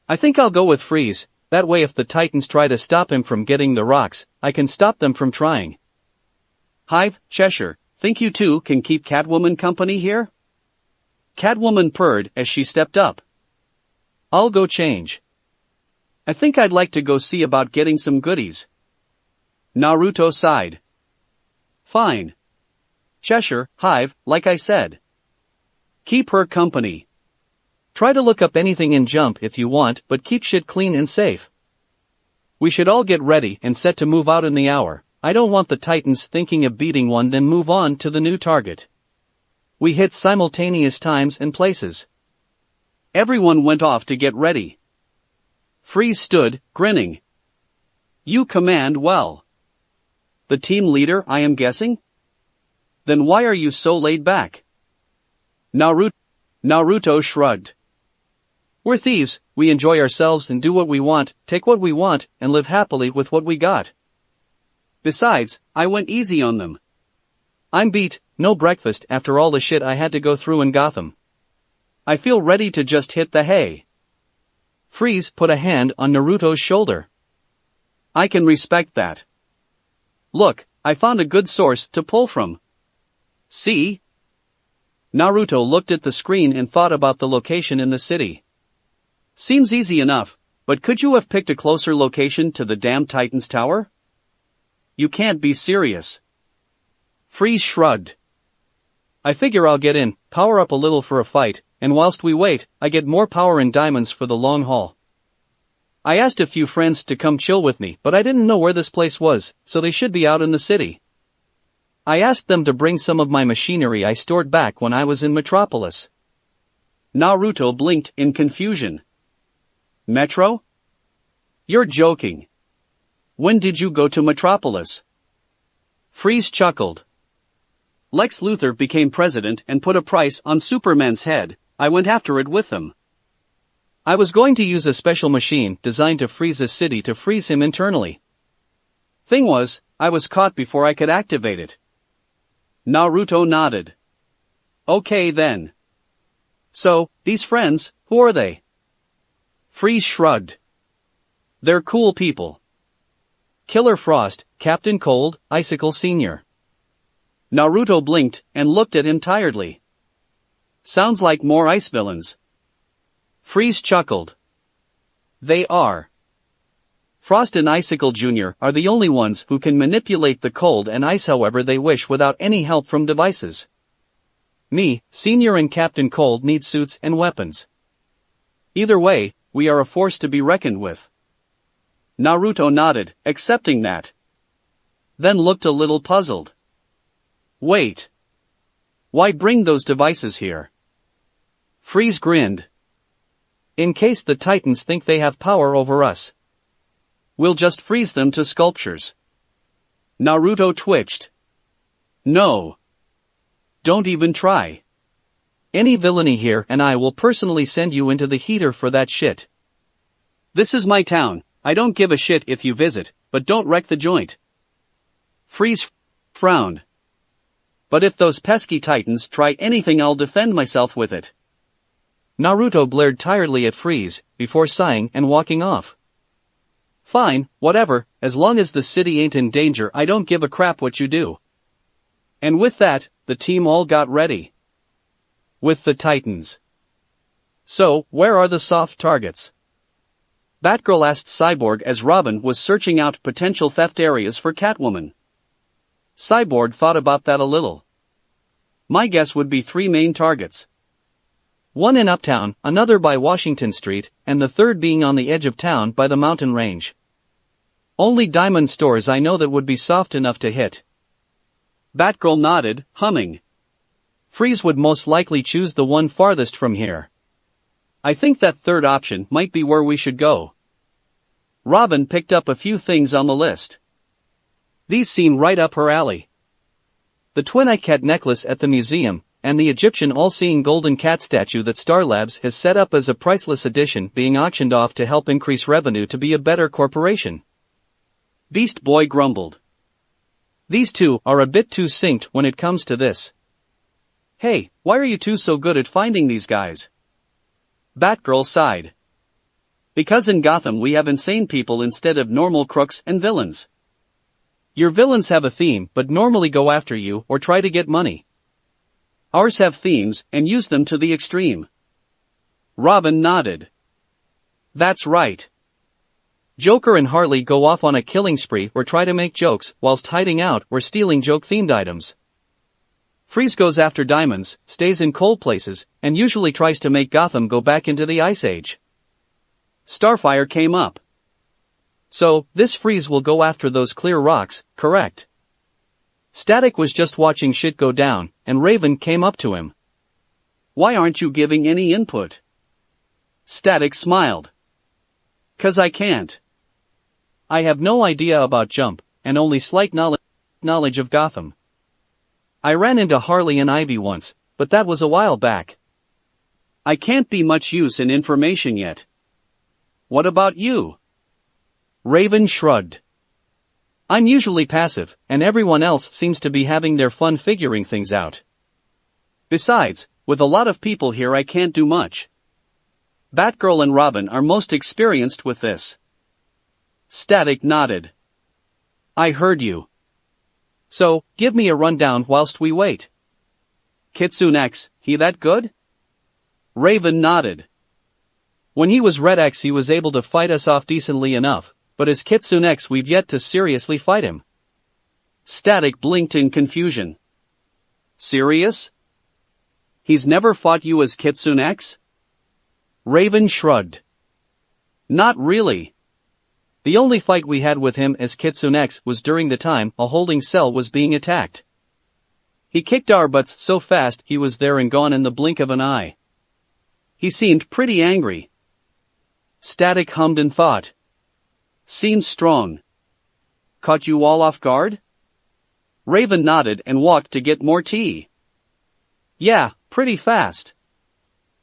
I think I'll go with Freeze, that way if the Titans try to stop him from getting the rocks, I can stop them from trying. Hive, Cheshire, think you two can keep Catwoman company here? Catwoman purred as she stepped up. I'll go change. I think I'd like to go see about getting some goodies. Naruto sighed. Fine. Cheshire, Hive, like I said. Keep her company. Try to look up anything in Jump if you want, but keep shit clean and safe. We should all get ready and set to move out in the hour. I don't want the Titans thinking of beating one then move on to the new target. We hit simultaneous times and places. Everyone went off to get ready. Freeze stood, grinning. You command well. The team leader, I am guessing? Then why are you so laid back? Naruto shrugged. We're thieves, we enjoy ourselves and do what we want, take what we want, and live happily with what we got. Besides, I went easy on them. I'm beat, no breakfast after all the shit I had to go through in Gotham. I feel ready to just hit the hay. Freeze put a hand on Naruto's shoulder. I can respect that. Look, I found a good source to pull from. See? Naruto looked at the screen and thought about the location in the city. Seems easy enough, but could you have picked a closer location to the damn Titan's tower? You can't be serious. Freeze shrugged. I figure I'll get in, power up a little for a fight, and whilst we wait, I get more power and diamonds for the long haul. I asked a few friends to come chill with me, but I didn't know where this place was, so they should be out in the city. I asked them to bring some of my machinery I stored back when I was in Metropolis. Naruto blinked in confusion. Metro? You're joking. When did you go to Metropolis? Freeze chuckled. Lex Luthor became president and put a price on Superman's head. I went after it with him. I was going to use a special machine designed to freeze a city to freeze him internally. Thing was, I was caught before I could activate it. Naruto nodded. Okay then. So, these friends, who are they? Freeze shrugged. They're cool people. Killer Frost, Captain Cold, Icicle Sr. Naruto blinked and looked at him tiredly. Sounds like more ice villains. Freeze chuckled. They are. Frost and Icicle Jr. are the only ones who can manipulate the cold and ice however they wish without any help from devices. Me, Senior and Captain Cold need suits and weapons. Either way, we are a force to be reckoned with. Naruto nodded, accepting that. Then looked a little puzzled. Wait. Why bring those devices here? Freeze grinned. In case the Titans think they have power over us. We'll just freeze them to sculptures. Naruto twitched. No. Don't even try. Any villainy here and I will personally send you into the heater for that shit. This is my town, I don't give a shit if you visit, but don't wreck the joint. Freeze frowned. But if those pesky Titans try anything I'll defend myself with it. Naruto glared tiredly at Freeze, before sighing and walking off. Fine, whatever, as long as the city ain't in danger I don't give a crap what you do. And with that, the team all got ready. With the Titans. So, where are the soft targets? Batgirl asked Cyborg as Robin was searching out potential theft areas for Catwoman. Cyborg thought about that a little. My guess would be 3 main targets. One in Uptown, another by Washington Street, and the third being on the edge of town by the mountain range. Only diamond stores I know that would be soft enough to hit. Batgirl nodded, humming. Freeze would most likely choose the one farthest from here. I think that third option might be where we should go. Robin picked up a few things on the list. These seem right up her alley. The twin-eye cat necklace at the museum, and the Egyptian all-seeing golden cat statue that Star Labs has set up as a priceless addition being auctioned off to help increase revenue to be a better corporation. Beast Boy grumbled. These two are a bit too synced when it comes to this. Hey, why are you two so good at finding these guys? Batgirl sighed. Because in Gotham we have insane people instead of normal crooks and villains. Your villains have a theme but normally go after you or try to get money. Ours have themes and use them to the extreme. Robin nodded. That's right. Joker and Harley go off on a killing spree or try to make jokes whilst hiding out or stealing joke-themed items. Freeze goes after diamonds, stays in cold places, and usually tries to make Gotham go back into the Ice Age. Starfire came up. So, this Freeze will go after those clear rocks, correct? Static was just watching shit go down, and Raven came up to him. Why aren't you giving any input? Static smiled. 'Cause I can't. I have no idea about Jump, and only slight knowledge of Gotham. I ran into Harley and Ivy once, but that was a while back. I can't be much use in information yet. What about you? Raven shrugged. I'm usually passive, and everyone else seems to be having their fun figuring things out. Besides, with a lot of people here I can't do much. Batgirl and Robin are most experienced with this. Static nodded. I heard you. So, give me a rundown whilst we wait. KitsuneX, he that good? Raven nodded. When he was Red X he was able to fight us off decently enough, but as KitsuneX we've yet to seriously fight him. Static blinked in confusion. Serious? He's never fought you as KitsuneX? Raven shrugged. Not really. The only fight we had with him as KitsuneX was during the time a holding cell was being attacked. He kicked our butts so fast he was there and gone in the blink of an eye. He seemed pretty angry. Static hummed and thought. Seems strong. Caught you all off guard? Raven nodded and walked to get more tea. Yeah, pretty fast.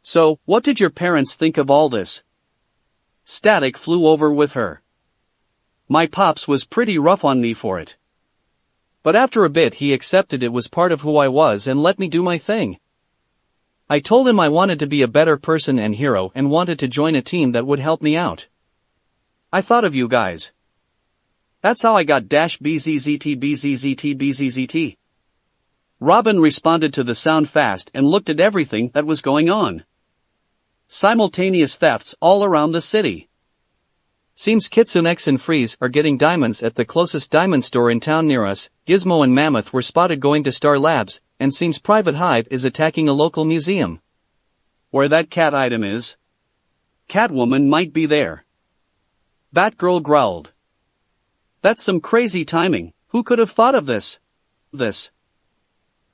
So, what did your parents think of all this? Static flew over with her. My pops was pretty rough on me for it. But after a bit he accepted it was part of who I was and let me do my thing. I told him I wanted to be a better person and hero and wanted to join a team that would help me out. I thought of you guys. That's how I got -BZZT. Robin responded to the sound fast and looked at everything that was going on. Simultaneous thefts all around the city. Seems KitsuneX and Freeze are getting diamonds at the closest diamond store in town near us. Gizmo and Mammoth were spotted going to Star Labs, and seems Private Hive is attacking a local museum. Where that cat item is. Catwoman might be there. Batgirl growled. That's some crazy timing, who could have thought of this?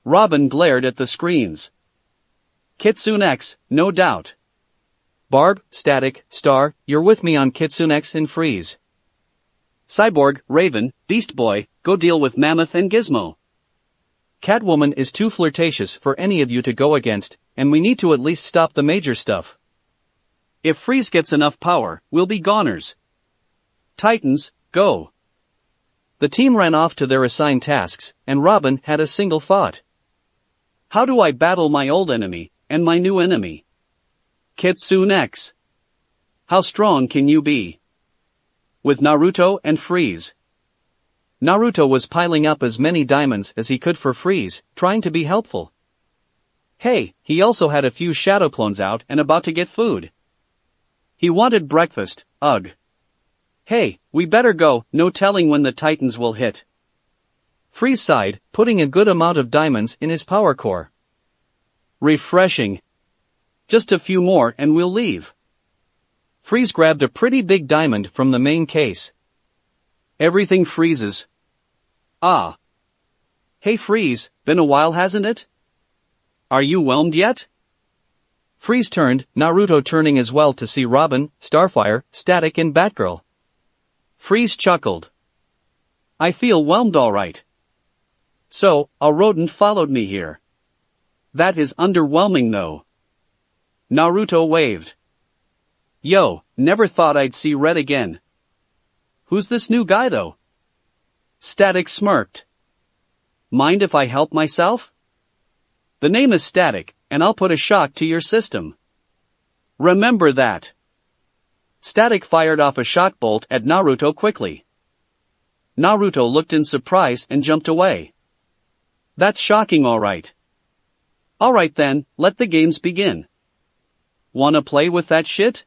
Robin glared at the screens. KitsuneX, no doubt. Barb, Static, Star, you're with me on KitsuneX and Freeze. Cyborg, Raven, Beast Boy, go deal with Mammoth and Gizmo. Catwoman is too flirtatious for any of you to go against, and we need to at least stop the major stuff. If Freeze gets enough power, we'll be goners. Titans, go. The team ran off to their assigned tasks, and Robin had a single thought. How do I battle my old enemy, and my new enemy? KitsuneX. How strong can you be? With Naruto and Freeze. Naruto was piling up as many diamonds as he could for Freeze, trying to be helpful. Hey, he also had a few shadow clones out and about to get food. He wanted breakfast, ugh. Hey, we better go, no telling when the Titans will hit. Freeze sighed, putting a good amount of diamonds in his power core. Refreshing. Just a few more and we'll leave. Freeze grabbed a pretty big diamond from the main case. Everything freezes. Ah. Hey Freeze, been a while hasn't it? Are you whelmed yet? Freeze turned, Naruto turning as well to see Robin, Starfire, Static and Batgirl. Freeze chuckled. I feel whelmed alright. So, a rodent followed me here. That is underwhelming though. Naruto waved. Yo, never thought I'd see red again. Who's this new guy though? Static smirked. Mind if I help myself? The name is Static, and I'll put a shock to your system. Remember that. Static fired off a shock bolt at Naruto quickly. Naruto looked in surprise and jumped away. That's shocking alright. Alright then, let the games begin. Wanna play with that shit?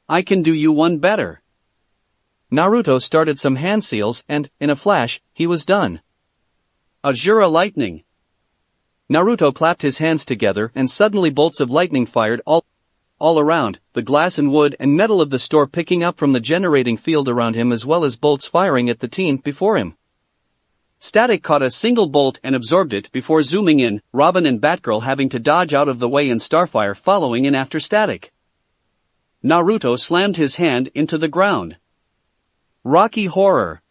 I can do you one better. Naruto started some hand seals and, in a flash, he was done. Azura lightning. Naruto clapped his hands together and suddenly bolts of lightning fired all around, the glass and wood and metal of the store picking up from the generating field around him as well as bolts firing at the team before him. Static caught a single bolt and absorbed it before zooming in, Robin and Batgirl having to dodge out of the way and Starfire following in after Static. Naruto slammed his hand into the ground. Rocky Horror.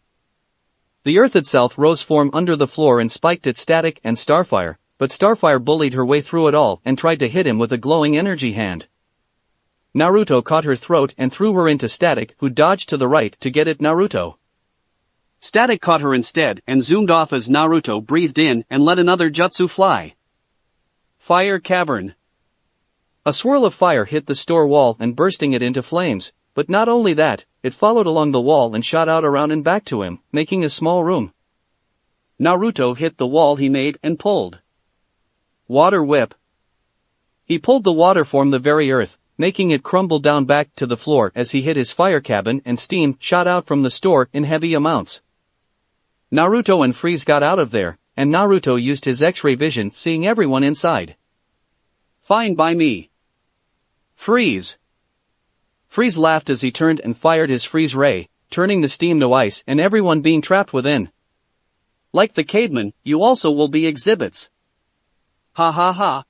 The earth itself rose from under the floor and spiked at Static and Starfire, but Starfire bullied her way through it all and tried to hit him with a glowing energy hand. Naruto caught her throat and threw her into Static, who dodged to the right to get at Naruto. Static caught her instead and zoomed off as Naruto breathed in and let another jutsu fly. Fire Cavern. A swirl of fire hit the store wall and bursting it into flames, but not only that, it followed along the wall and shot out around and back to him, making a small room. Naruto hit the wall he made and pulled. Water Whip. He pulled the water from the very earth, making it crumble down back to the floor as he hit his fire cabin and steam shot out from the store in heavy amounts. Naruto and Freeze got out of there, and Naruto used his X-ray vision seeing everyone inside. Fine by me. Freeze. Freeze laughed as he turned and fired his freeze ray, turning the steam to ice and everyone being trapped within. Like the caveman, you also will be exhibits. Ha ha ha.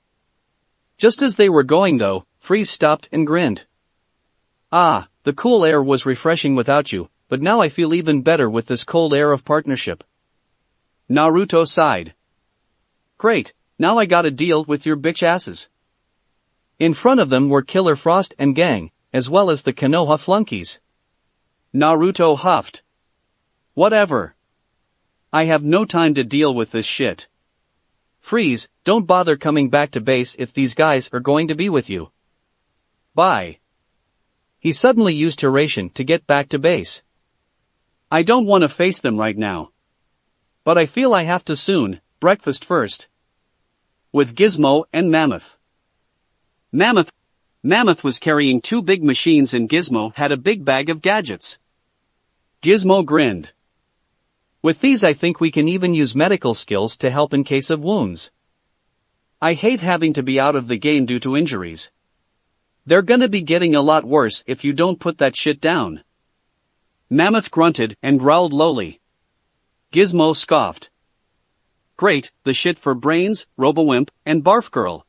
Just as they were going though, Freeze stopped and grinned. Ah, the cool air was refreshing without you, but now I feel even better with this cold air of partnership. Naruto sighed. Great, now I gotta deal with your bitch asses. In front of them were Killer Frost and gang, as well as the Konoha flunkies. Naruto huffed. Whatever. I have no time to deal with this shit. Freeze, don't bother coming back to base if these guys are going to be with you. Bye. He suddenly used Hiraishin to get back to base. I don't want to face them right now. But I feel I have to soon, breakfast first. With Gizmo and Mammoth. Mammoth was carrying 2 big machines and Gizmo had a big bag of gadgets. Gizmo grinned. With these I think we can even use medical skills to help in case of wounds. I hate having to be out of the game due to injuries. They're gonna be getting a lot worse if you don't put that shit down. Mammoth grunted and growled lowly. Gizmo scoffed. Great, the shit for Brains, Robowimp, and Barf Girl.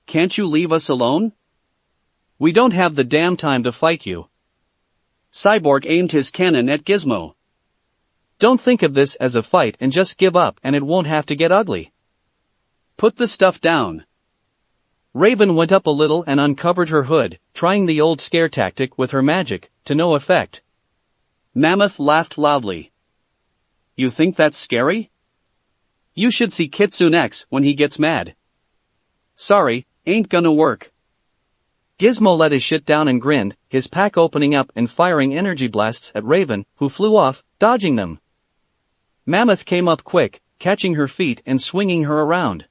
Can't you leave us alone? We don't have the damn time to fight you. Cyborg aimed his cannon at Gizmo. Don't think of this as a fight and just give up and it won't have to get ugly. Put the stuff down. Raven went up a little and uncovered her hood, trying the old scare tactic with her magic, to no effect. Mammoth laughed loudly. You think that's scary? You should see KitsuneX when he gets mad. Sorry, ain't gonna work. Gizmo let his shit down and grinned, his pack opening up and firing energy blasts at Raven, who flew off, dodging them. Mammoth came up quick, catching her feet and swinging her around.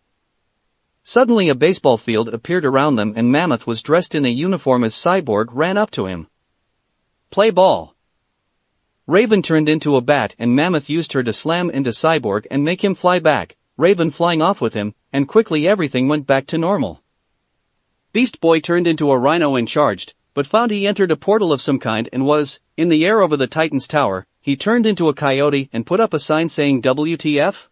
Suddenly a baseball field appeared around them and Mammoth was dressed in a uniform as Cyborg ran up to him. Play ball. Raven turned into a bat and Mammoth used her to slam into Cyborg and make him fly back, Raven flying off with him, and quickly everything went back to normal. Beast Boy turned into a rhino and charged, but found he entered a portal of some kind and was, in the air over the Titan's tower. He turned into a coyote and put up a sign saying WTF?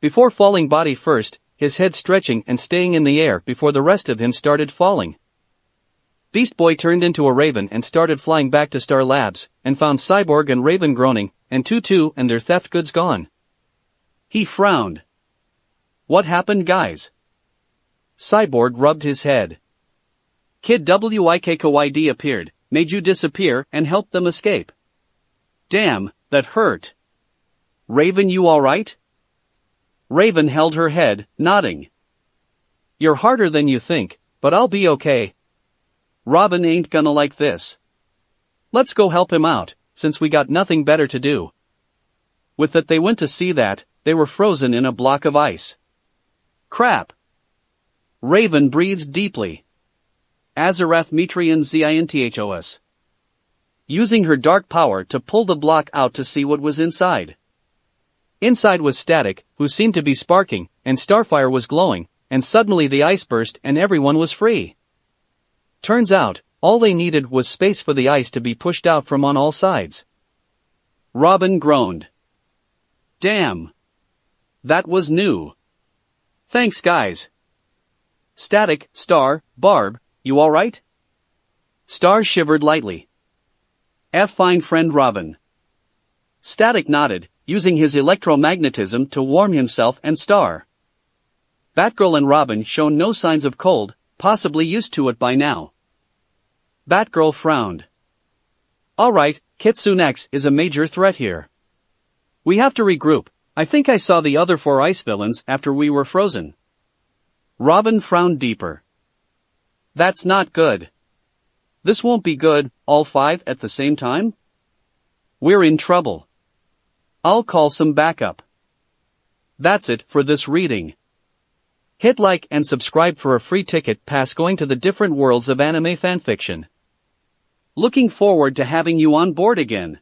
Before falling body first, his head stretching and staying in the air before the rest of him started falling. Beast Boy turned into a raven and started flying back to Star Labs, and found Cyborg and Raven groaning, and Tutu and their theft goods gone. He frowned. What happened, guys? Cyborg rubbed his head. Kid Wik Kawaii appeared, made you disappear and helped them escape. Damn, that hurt. Raven, you alright? Raven held her head, nodding. You're harder than you think, but I'll be okay. Robin ain't gonna like this. Let's go help him out, since we got nothing better to do. With that they went to see that, they were frozen in a block of ice. Crap. Raven breathed deeply. Azarath Metrian Zinthos. Using her dark power to pull the block out to see what was inside. Inside was Static, who seemed to be sparking, and Starfire was glowing, and suddenly the ice burst and everyone was free. Turns out, all they needed was space for the ice to be pushed out from on all sides. Robin groaned. Damn. That was new. Thanks, guys. Static, Star, Barb, you alright? Star shivered lightly. Fine friend Robin. Static nodded, using his electromagnetism to warm himself and Star. Batgirl and Robin shown no signs of cold, possibly used to it by now. Batgirl frowned. Alright, KitsuneX is a major threat here. We have to regroup. I think I saw the other 4 ice villains after we were frozen. Robin frowned deeper. That's not good. This won't be good, all 5 at the same time? We're in trouble. I'll call some backup. That's it for this reading. Hit like and subscribe for a free ticket pass going to the different worlds of anime fanfiction. Looking forward to having you on board again.